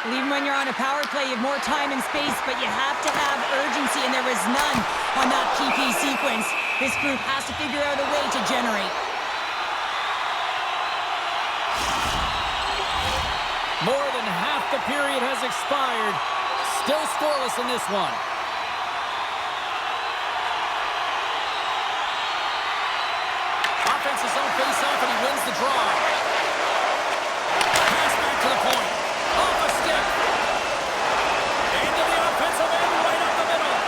Even when you're on a power play, you have more time and space, but you have to have urgency, and there was none on that PP sequence. This group has to figure out a way to generate. More than half the period has expired. Still scoreless in this one. Offensive zone face-off, and he wins the draw. Pass back to the point. Off a stick. Into the offensive end, right up the middle.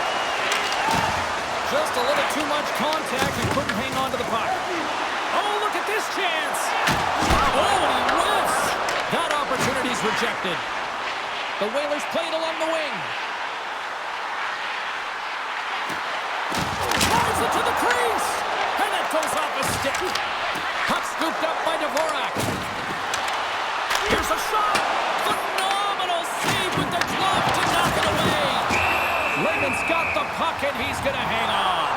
Just a little too much contact and couldn't hang on to the puck. Oh, look at this chance. Oh, and he whiffs. That opportunity's rejected. The Whalers play it along the wing. Drives it to the crease. And it goes off a stick. Puck scooped up by Dvorak. Here's a shot. Phenomenal save with the glove to knock it away. Raymond's got the puck, and he's going to hang on.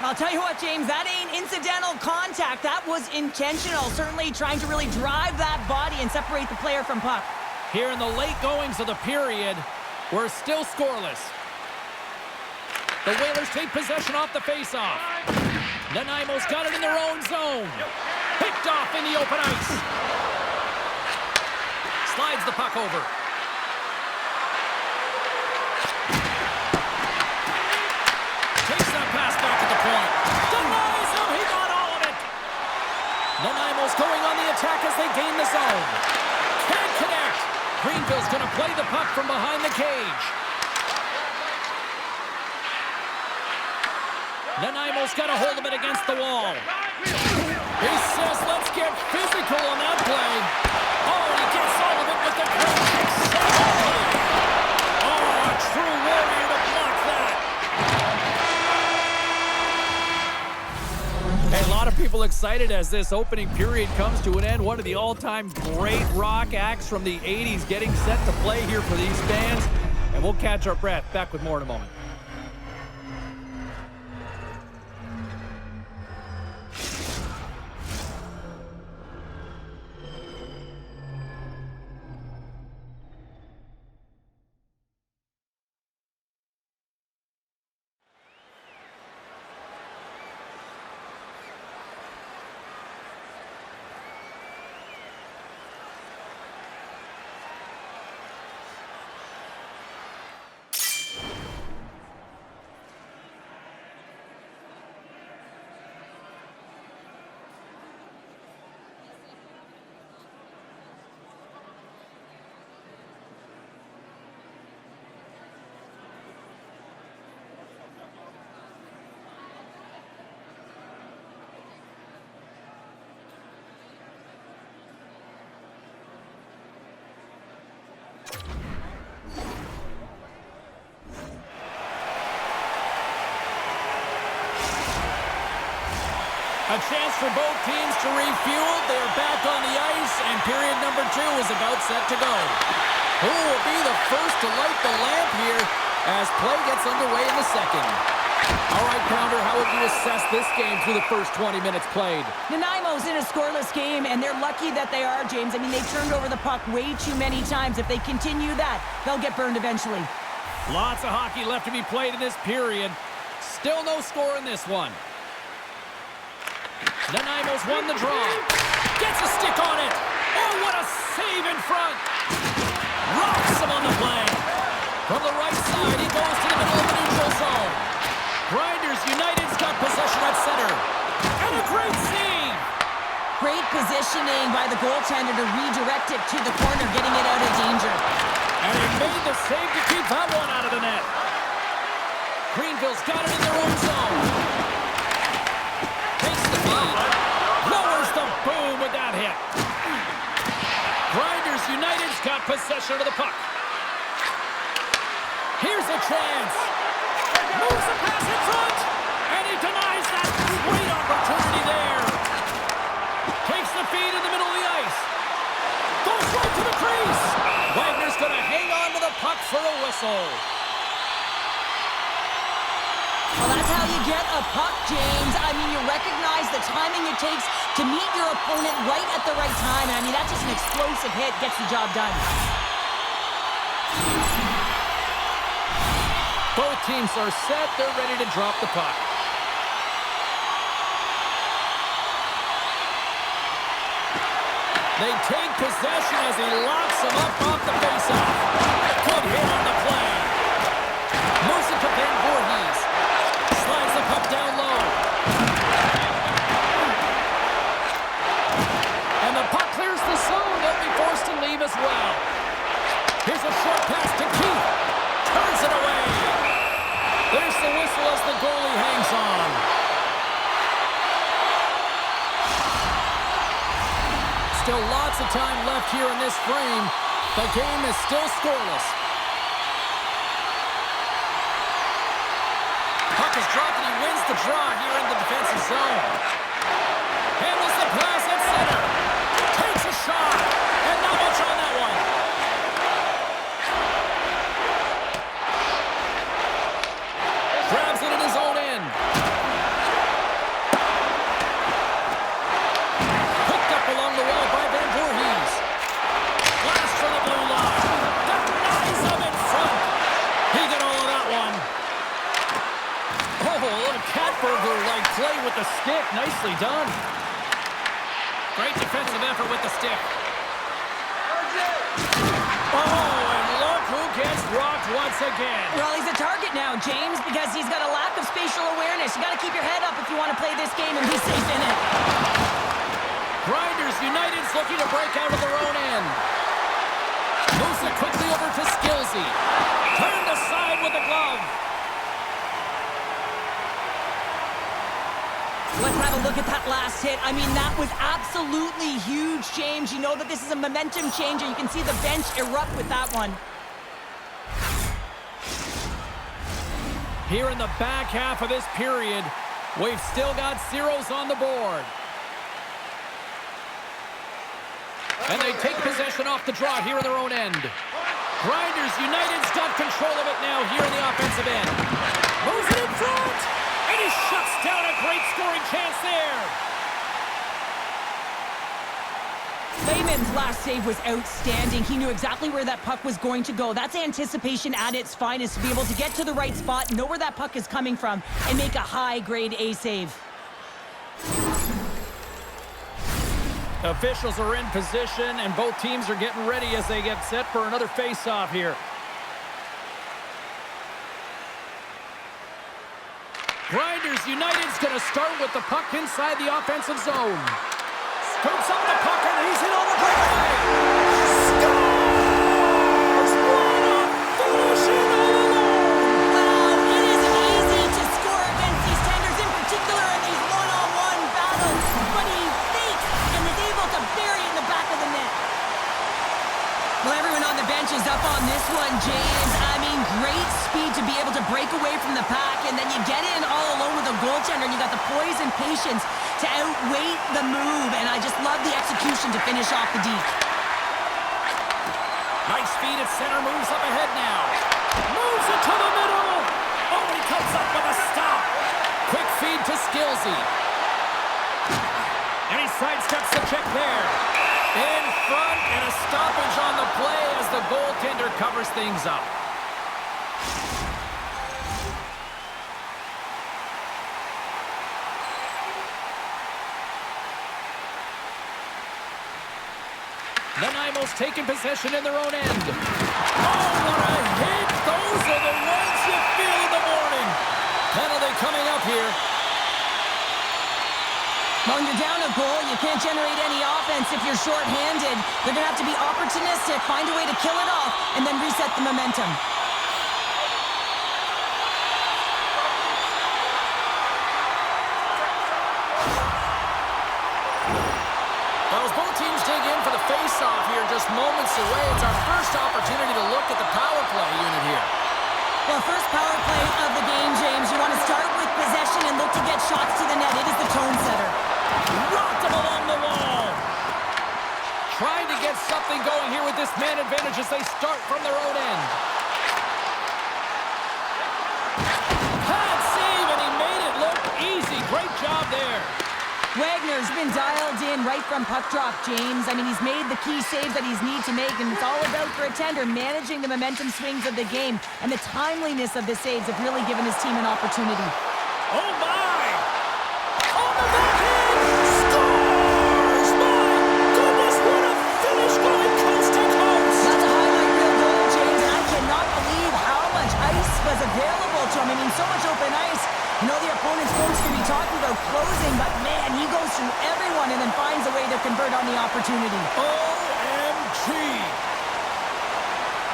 I'll tell you what, James, that ain't incidental contact. That was intentional. Certainly trying to really drive that body and separate the player from puck. Here in the late goings of the period, we're still scoreless. The Whalers take possession off the faceoff. Nanaimo's got it in their own zone. Picked off in the open ice. Slides the puck over. Takes that pass back at the point. Denies him. He got all of it. Nanaimo's going on the attack as they gain the zone. Can't connect. Greenville's going to play the puck from behind the cage. Nanaimo's got a hold of it against the wall. He says, let's get physical on that play. Oh, and he gets all of it with the great kick. Oh, a true warrior to block that. Hey, a lot of people excited as this opening period comes to an end. One of the all-time great rock acts from the 80s getting set to play here for these fans. And we'll catch our breath. Back with more in a moment. A chance for both teams to refuel. They're back on the ice, and period number 2 is about set to go. Who will be the first to light the lamp here as play gets underway in the second? All right, Pounder, how would you assess this game through the first 20 minutes played? Nanaimo's in a scoreless game, and they're lucky that they are, James. I mean, they've turned over the puck way too many times. If they continue that, they'll get burned eventually. Lots of hockey left to be played in this period. Still no score in this one. Nanaimo's won the draw. Gets a stick on it. Oh, what a save in front. Rocks him on the play. From the right side, he goes to the middle of the neutral zone. Grinders United's got possession at center. And a great save. Great positioning by the goaltender to redirect it to the corner, getting it out of danger. And he made the save to keep that one out of the net. Greenville's got it in their own zone. Lowers the boom with that hit. Grinders United's got possession of the puck. Here's a chance. Moves the pass in front. And he denies that great opportunity there. Takes the feed in the middle of the ice. Goes right to the crease. Wagner's going to hang on to the puck for a whistle. Well, that's how you get a puck, James. I mean, you recognize the timing it takes to meet your opponent right at the right time. And I mean, that's just an explosive hit, gets the job done. Both teams are set. They're ready to drop the puck. They take possession as he locks him up off the faceoff. Good hit on the play. Moves it to Ben Voorhees. Slides the puck down low. And the puck clears the zone. They'll be forced to leave as well. Here's a short pass to Keith. Turns it away. There's the whistle as the goalie hangs on. Still lots of time left here in this frame. The game is still scoreless. Puck is dropped and he wins the draw here in the defensive zone. Handles the pass at center. Takes a shot. And not much on that one. Grabs it in his own end. Picked up along the wall by Van Voorhees. Blast for the blue line. Denies him in front. He got all of that one. Oh, a little cat burglar-like play with the stick. Nicely done. Great defensive effort with the stick. Oh, and look who gets rocked once again. Well, he's a target now, James, because he's got a lack of spatial awareness. You got to keep your head up if you want to play this game and be safe in it. Grinders United's looking to break out of their own end. Moves it quickly over to Skillsy. Turned aside with a glove. Let's have a look at that last hit. I mean, that was absolutely huge, James. You know that this is a momentum changer. You can see the bench erupt with that one. Here in the back half of this period, we've still got zeros on the board. And they take possession off the draw here in their own end. Grinders United's got control of it now here in the offensive end. Moves it in front! And he shuts down a great scoring chance there. Lehman's last save was outstanding. He knew exactly where that puck was going to go. That's anticipation at its finest, to be able to get to the right spot, know where that puck is coming from, and make a high-grade A save. Officials are in position, and both teams are getting ready as they get set for another face-off here. Grinders United's going to start with the puck inside the offensive zone. Scoops up the puck, and he's in on the breakaway. Scores! What a finish in all alone! Wow, it isn't easy to score against these tenders, in particular in these one-on-one battles. But he fakes and is able to bury it in the back of the net. Well, everyone on the bench is up on this one, James. I mean, great speed to be able to break away from the pack, and then you get in all alone with a goaltender, and you got the poise and patience to outweigh the move, and I just love the execution to finish off the deke. Nice feed at center, moves up ahead now. Moves it to the middle. Oh, he comes up with a stop. Quick feed to Skillsy. And he sidesteps the check there. In front, and a stoppage on the play as the goaltender covers things up. The Nimos taking possession in their own end. Oh, what a hit! Those are the ones you feel in the morning. Penalty coming up here. When you're down a goal, you can't generate any offense if you're shorthanded. They're going to have to be opportunistic, find a way to kill it off, and then reset the momentum. Well, as both teams dig in for the face-off here just moments away, it's our first opportunity to look at the power play unit here. Well, first power play of the game, James. You want to start with possession and look to get shots to the net. It is the tone setter. Rocked him along the wall. Trying to get something going here with this man advantage as they start from their own end. Pad save, and he made it look easy. Great job there. Wagner's been dialed in right from puck drop, James. I mean, he's made the key saves that he's need to make, and it's all about, for a tender, managing the momentum swings of the game, and the timeliness of the saves have really given his team an opportunity. Oh, my! On the backhand! Scores! My goodness, what a finish going coast to coast! That's a highlight reel goal, James, and I cannot believe how much ice was available to him. I mean, so much open ice. You know the opponent's coach can be talking about closing, but man, he goes through everyone and then finds a way to convert on the opportunity. OMG!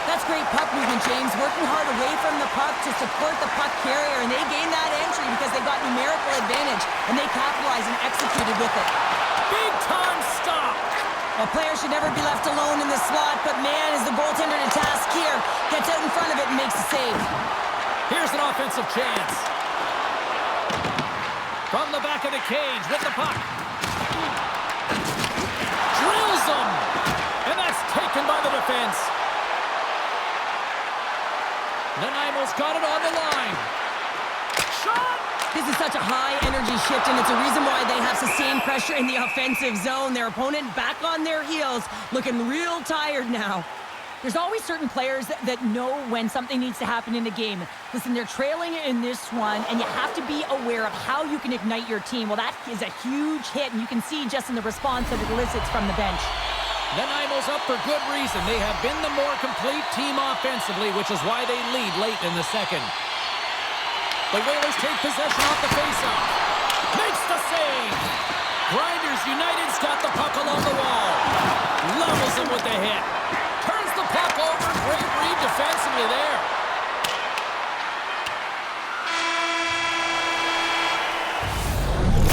That's great puck movement, James. Working hard away from the puck to support the puck carrier, and they gained that entry because they got numerical advantage, and they capitalized and executed with it. Big time stop! A player should never be left alone in the slot, but man, is the goaltender to task here. Gets out in front of it and makes the save. Here's an offensive chance. From the back of the cage with the puck. Drills him! And that's taken by the defense. Nanaimo's got it on the line. Shot! This is such a high-energy shift, and it's a reason why they have sustained pressure in the offensive zone. Their opponent back on their heels, looking real tired now. There's always certain players that know when something needs to happen in the game. Listen, they're trailing in this one, and you have to be aware of how you can ignite your team. Well, that is a huge hit, and you can see just in the response that it elicits from the bench. Nanaimo's up for good reason. They have been the more complete team offensively, which is why they lead late in the second. The Whalers take possession off the faceoff. Makes the save. Grinders United's got the puck along the wall. Levels him with the hit. Turns the puck over. Great read defensively there.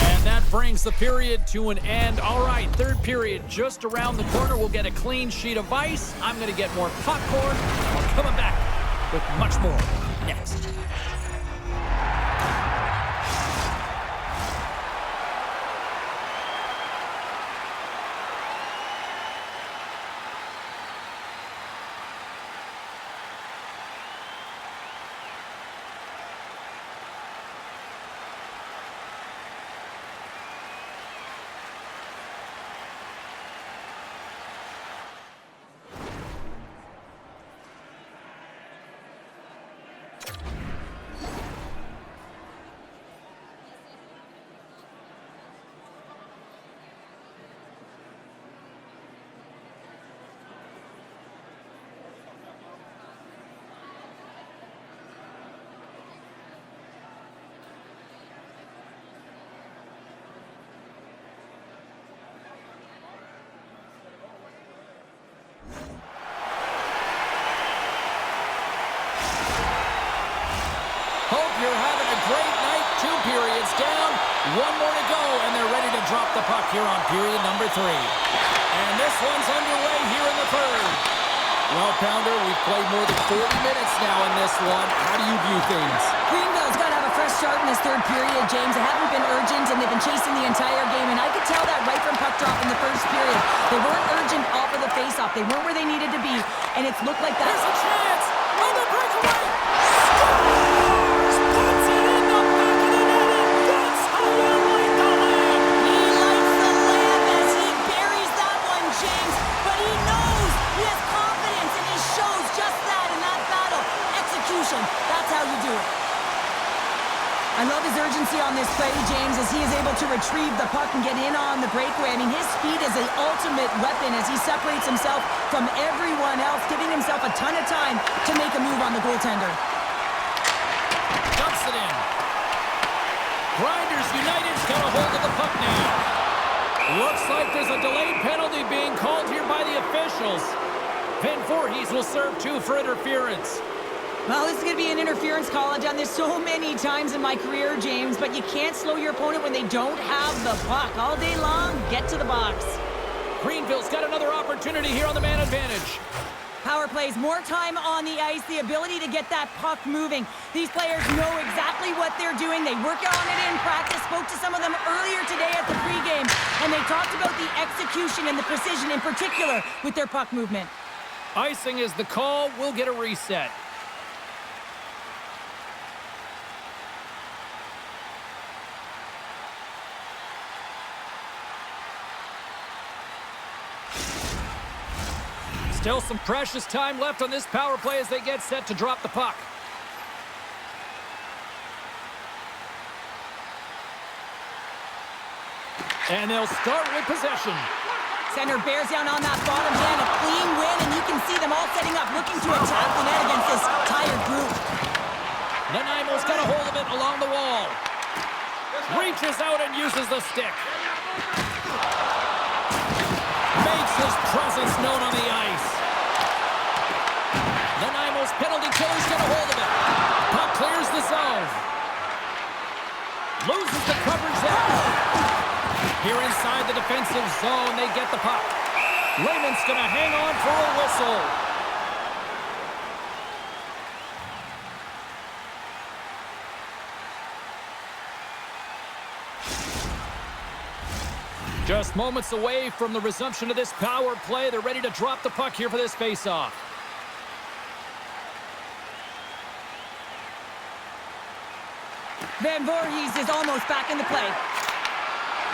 And that brings the period to an end. All right, third period just around the corner. We'll get a clean sheet of ice. I'm going to get more popcorn. We're coming back with much more next. You're having a great night. 2 periods down. 1 more to go, and they're ready to drop the puck here on period number 3. And this one's underway here in the third. Well, Pounder, we've played more than 40 minutes now in this one. How do you view things? Greenville's got to have a fresh start in this third period, James. They haven't been urgent, and they've been chasing the entire game, and I could tell that right from puck drop in the first period. They weren't urgent off of the faceoff. They weren't where they needed to be, and it's looked like that. There's a chance! On the breakaway! That's how you do it. I love his urgency on this play, James, as he is able to retrieve the puck and get in on the breakaway. I mean, his speed is the ultimate weapon as he separates himself from everyone else, giving himself a ton of time to make a move on the goaltender. Dumps it in. Grinders United's got a hold of the puck now. Looks like there's a delayed penalty being called here by the officials. Van Voorhees will serve 2 for interference. Well, this is going to be an interference call. I've done this so many times in my career, James, but you can't slow your opponent when they don't have the puck. All day long, get to the box. Greenville's got another opportunity here on the man advantage. Power plays, more time on the ice, the ability to get that puck moving. These players know exactly what they're doing. They work on it in practice. Spoke to some of them earlier today at the pregame, and they talked about the execution and the precision in particular with their puck movement. Icing is the call. We'll get a reset. Still some precious time left on this power play as they get set to drop the puck. And they'll start with possession. Center bears down on that bottom hand, a clean win, and you can see them all setting up, looking to attack the net against this tired group. Nanaimo's got a hold of it along the wall. Reaches out and uses the stick. Makes his presence known on the ice. Nanaimo's penalty killer's got a hold of it. Puck clears the zone. Loses the coverage there. Here inside the defensive zone, they get the puck. Lehman's going to hang on for a whistle. Just moments away from the resumption of this power play. They're ready to drop the puck here for this faceoff. Van Voorhees is almost back in the play.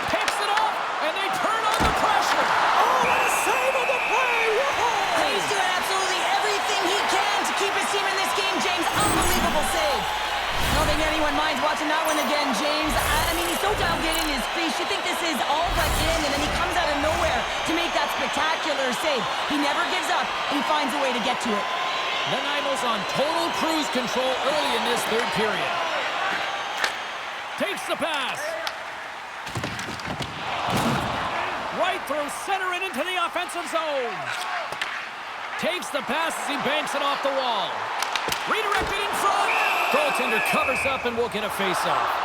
Picks it up, and they turn on the pressure. Oh, what a save of the play! Whoa! He's doing absolutely everything he can to keep his team in this game, James. Unbelievable save. I don't think anyone minds watching that one again, James. I mean, he's so dialed in his crease. You think this is all but in, and then he comes out of nowhere to make that spectacular save. He never gives up, and he finds a way to get to it. Nanaimo's on total cruise control early in this third period. Takes the pass. Right through center and into the offensive zone. Takes the pass as he banks it off the wall. Redirected in front. Goaltender covers up and will get a face-off.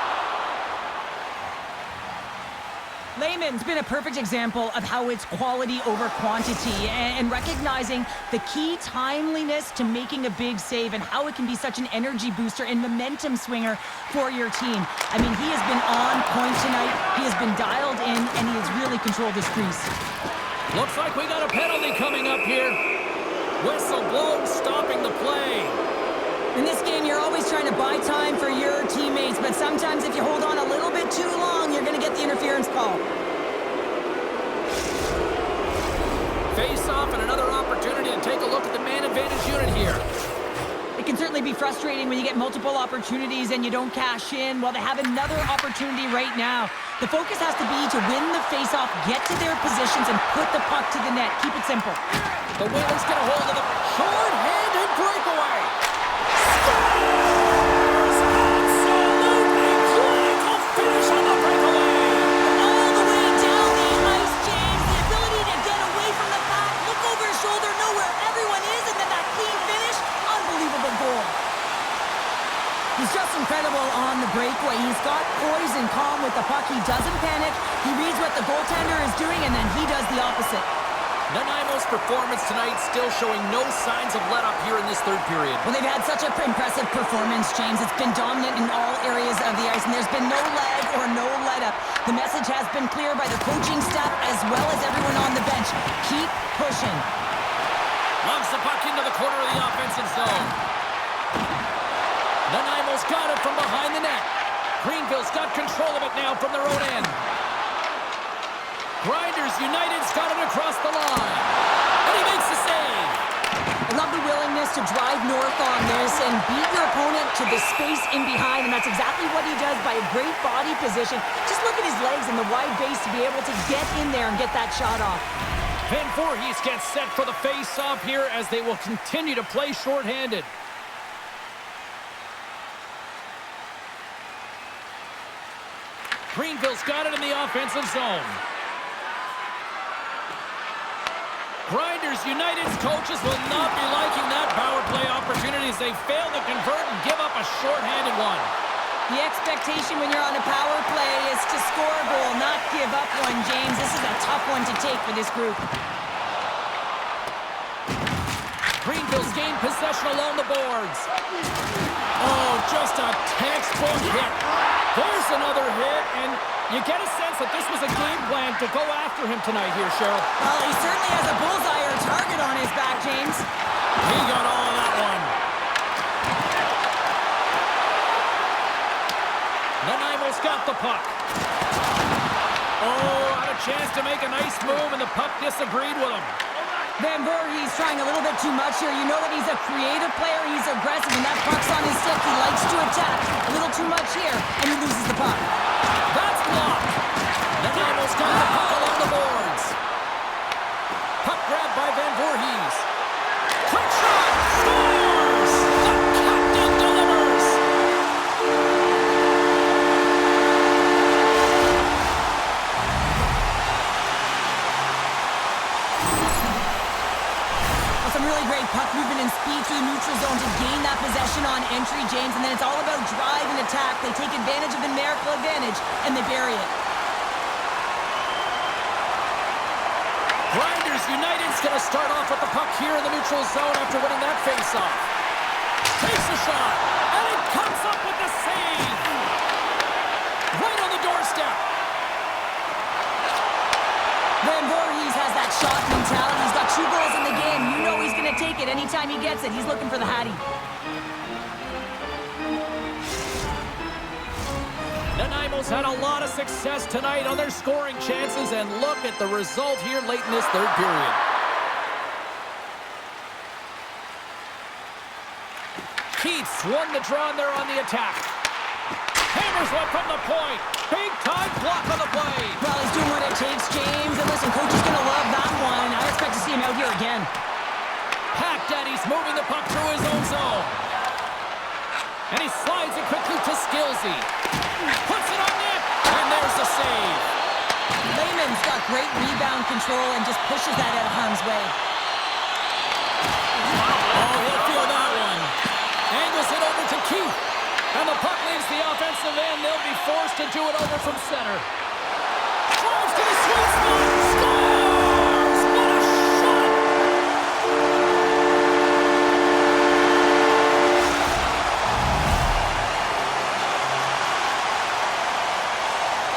Lehman's been a perfect example of how it's quality over quantity and recognizing the key timeliness to making a big save and how it can be such an energy booster and momentum swinger for your team. I mean, he has been on point tonight. He has been dialed in, and he has really controlled his crease. Looks like we got a penalty coming up here. Whistle blown, stopping the play. In this game, you're always trying to buy time for your teammates, but sometimes if you hold on a little bit too long, you're going to get the interference call. Face-off and another opportunity to take a look at the man advantage unit here. It can certainly be frustrating when you get multiple opportunities and you don't cash in. Well, they have another opportunity right now. The focus has to be to win the face-off, get to their positions, and put the puck to the net. Keep it simple. The Whalers get a hold of the short-handed breakaway. Absolutely clinical finish on the breakaway. All the way down the ice, James. The ability to get away from the pack, look over his shoulder, know where everyone is, and then that clean finish. Unbelievable goal. He's just incredible on the breakaway. He's got poise and calm with the puck. He doesn't panic. He reads what the goaltender is doing, and then he does the opposite. Nanaimo's performance tonight still showing no signs of let-up here in this third period. Well, they've had such an impressive performance, James. It's been dominant in all areas of the ice, and there's been no lag or no let-up. The message has been clear by the coaching staff as well as everyone on the bench. Keep pushing. Loves the puck into the corner of the offensive zone. Nanaimo's got it from behind the net. Greenville's got control of it now from their own end. Grinders United's got it across the line. And he makes the save. I love the willingness to drive north on this and beat your opponent to the space in behind, and that's exactly what he does by a great body position. Just look at his legs and the wide base to be able to get in there and get that shot off. Van Voorhees gets set for the face-off here as they will continue to play shorthanded. Greenville's got it in the offensive zone. Grinders United's coaches will not be liking that power play opportunity as they fail to convert and give up a shorthanded one. The expectation when you're on a power play is to score a goal, not give up one, James. This is a tough one to take for this group. Greenville's gained possession along the boards. Oh, just a textbook hit. There's another hit, and you get a sense that this was a game plan to go after him tonight here, Cheryl. Well, he certainly has a bullseye or target on his back, James. He got all of that one. Nanaimo's got the puck. Oh, had a chance to make a nice move, and the puck disagreed with him. Van Voorhees trying a little bit too much here. You know that he's a creative player. He's aggressive, and that puck's on his stick. He likes to attack. A little too much here, and he loses the puck. That's blocked. Nanaimo's got the puck along the boards. Puck grabbed by Van Voorhees. Quick shot! Scores! The captain delivers! Some really great puck movement and speed to the neutral zone to gain that possession on entry, James, and then it's all about drive and attack. They take advantage of the numerical advantage, and they bury it. Grinders United's going to start off with the puck here in the neutral zone after winning that faceoff. Takes a shot, and it comes up with the save. Right on the doorstep. Van Voorhees has that shot mentality. He's got 2 goals in the game. You know he's going to take it anytime he gets it. He's looking for the Hattie. Nanaimo's had a lot of success tonight on their scoring chances, and look at the result here late in this third period. Keith's won the draw, and they're on the attack. Hammers one from the point. Big-time block on the play. Well, he's doing what it takes, James. And listen, coach is going to love that one. I expect to see him out here again. Pack Daddy's moving the puck through his own zone. And he slides it quickly to Skillsy. Puts it on net, and there's the save. Lehman's got great rebound control and just pushes that out of harm's way. Oh, he'll feel that one. Angles it over to Keith. And the puck leaves the offensive end. They'll be forced to do it over from center. Drives to the sweet spot. Scores! What a shot!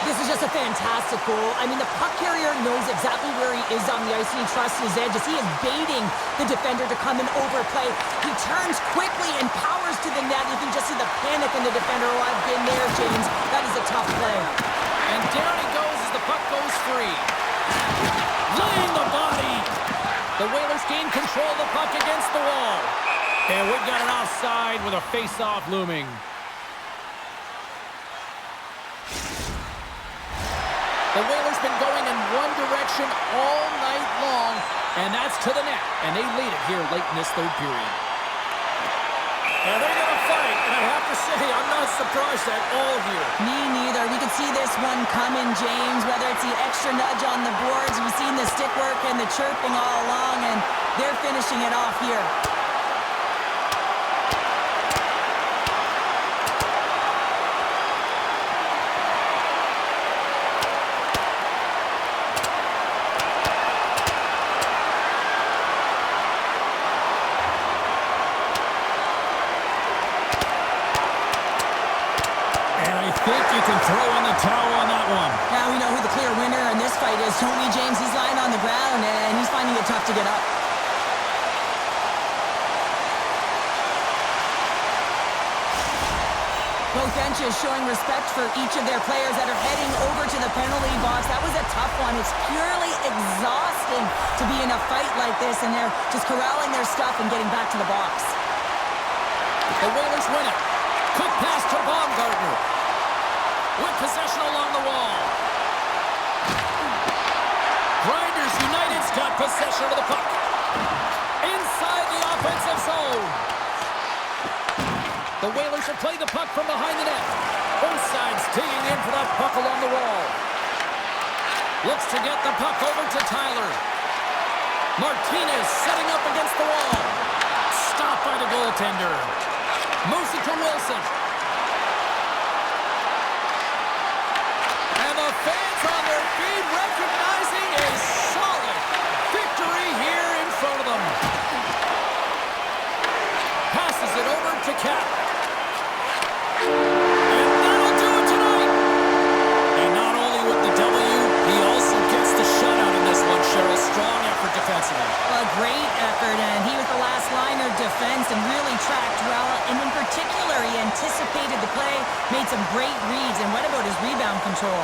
This is just a fantastic goal. I mean, the puck carrier knows exactly where he is on the ice, and he trusts his edges. He is baiting the defender to come and overplay. He turns quickly and powers to the net. You can just see the panic in the defender. Oh, I've been there, James. That is a tough play. And down he goes as the puck goes free. Laying the body. The Whalers gain control of the puck against the wall. And we've got an offside with a face-off looming. The Whalers been going in one direction all night long, and that's to the net. And they lead it here late in this third period. And they're going to fight, and I have to say, I'm not surprised at all here. Me neither. We could see this one coming, James, whether it's the extra nudge on the boards. We've seen the stick work and the chirping all along, and they're finishing it off here. I think you can throw in the towel on that one. Now we know who the clear winner in this fight is. Tony James, he's lying on the ground, and he's finding it tough to get up. Both benches showing respect for each of their players that are heading over to the penalty box. That was a tough one. It's purely exhausting to be in a fight like this, and they're just corralling their stuff and getting back to the box. The Whalers win it. Quick pass to Baumgartner. With possession along the wall. Grinders United's got possession of the puck. Inside the offensive zone. The Whalers have played the puck from behind the net. Both sides digging in for that puck along the wall. Looks to get the puck over to Tyler. Martinez setting up against the wall. Stopped by the goaltender. Moves it to Wilson. And the fans on their feet recognizing a solid victory here in front of them. Passes it over to Cap. And that'll do it tonight. And not only with the W, he also gets the shutout in this one, Cheryl. Strong effort defensively. A great effort, and he was the last line of defense and really tracked well. And in particular, he anticipated the play, made some great reads, and what about his rebound control?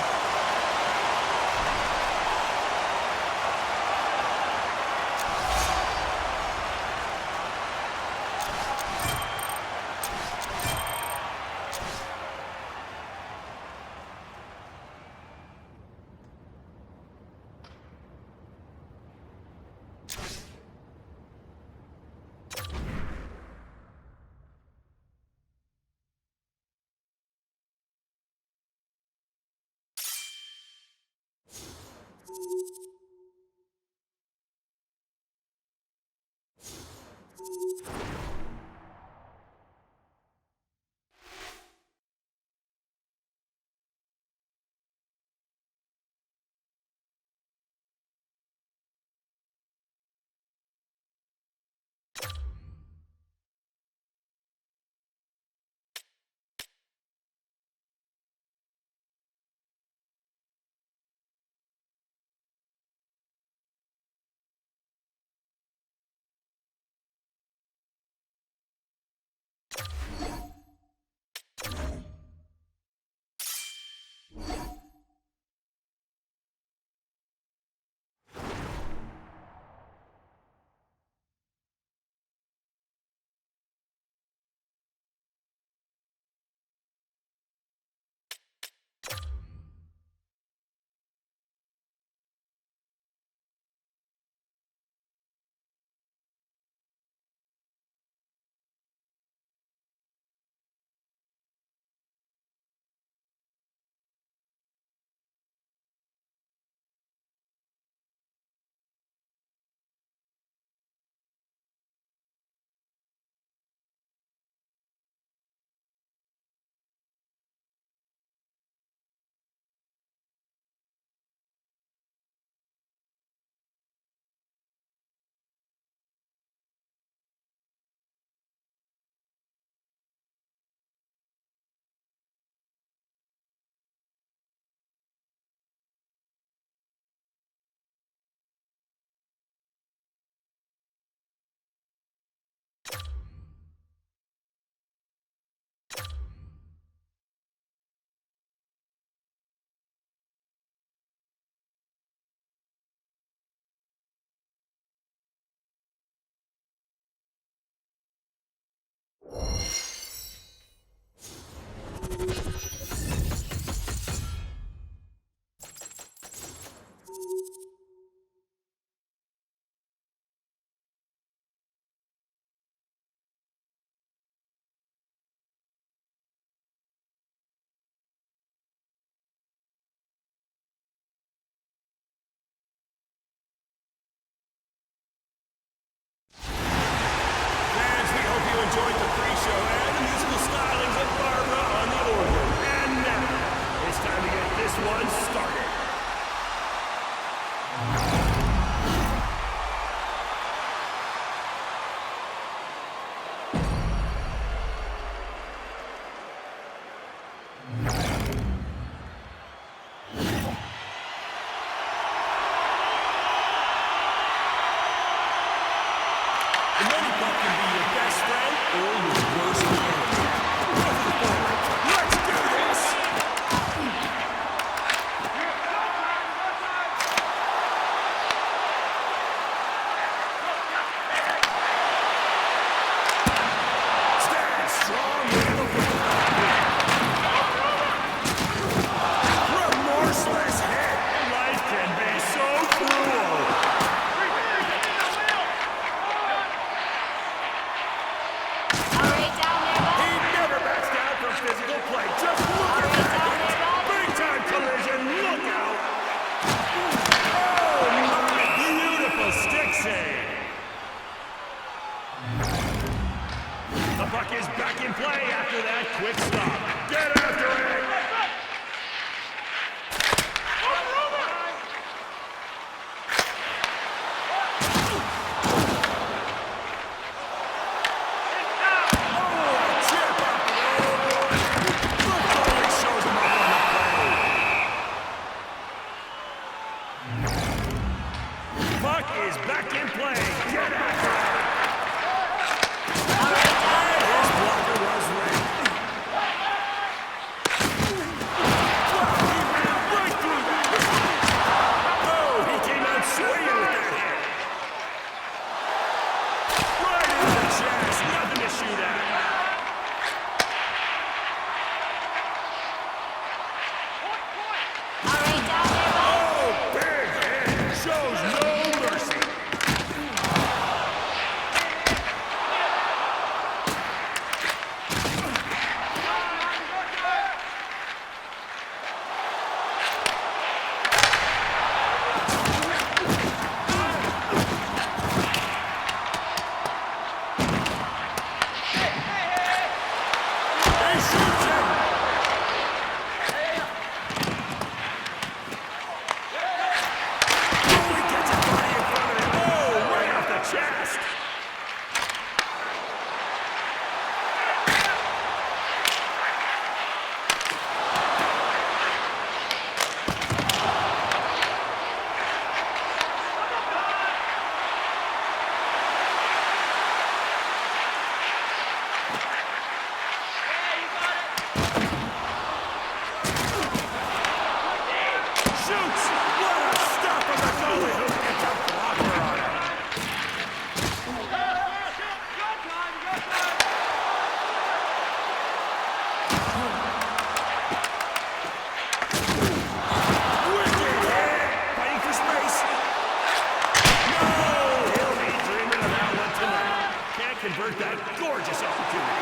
convert that gorgeous opportunity.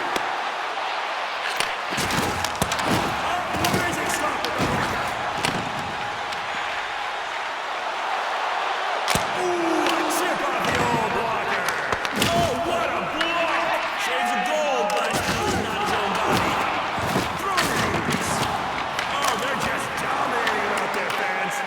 Amazing stop with the blocker. Ooh, a chip off the old blocker. Oh, what a block! Shades of gold, but not his own body. Throws. Oh, they're just dominating him out there, fans.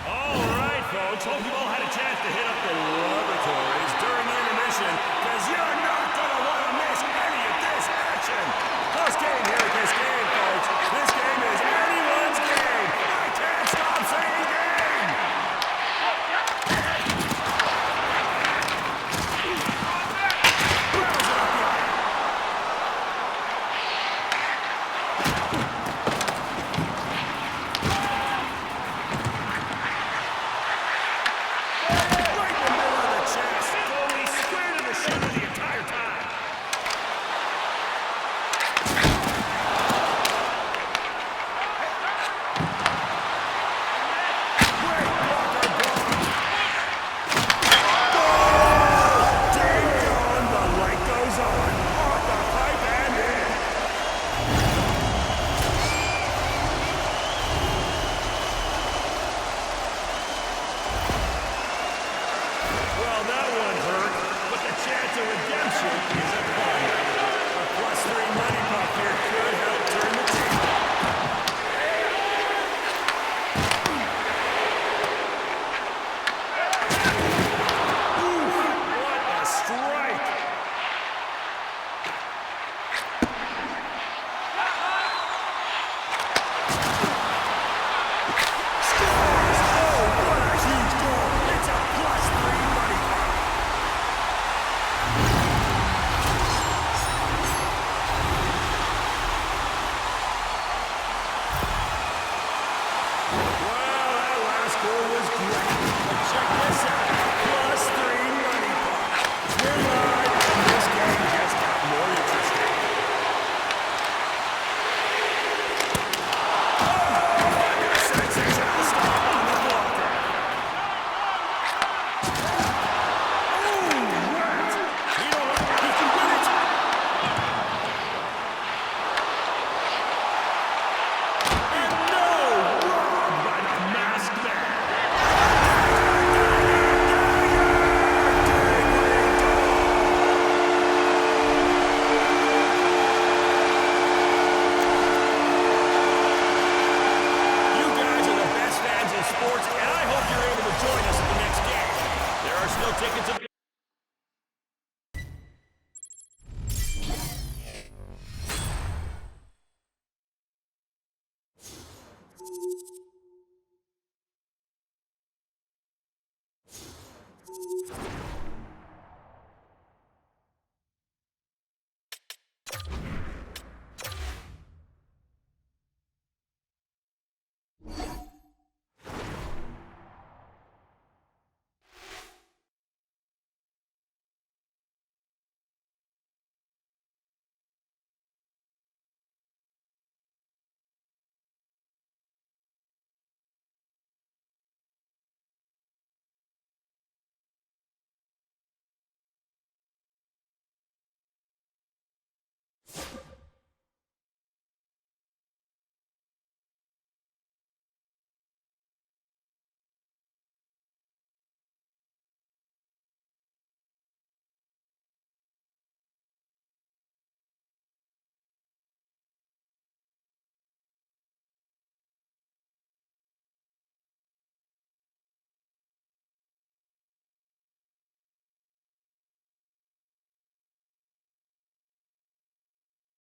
All right, folks. Hope you all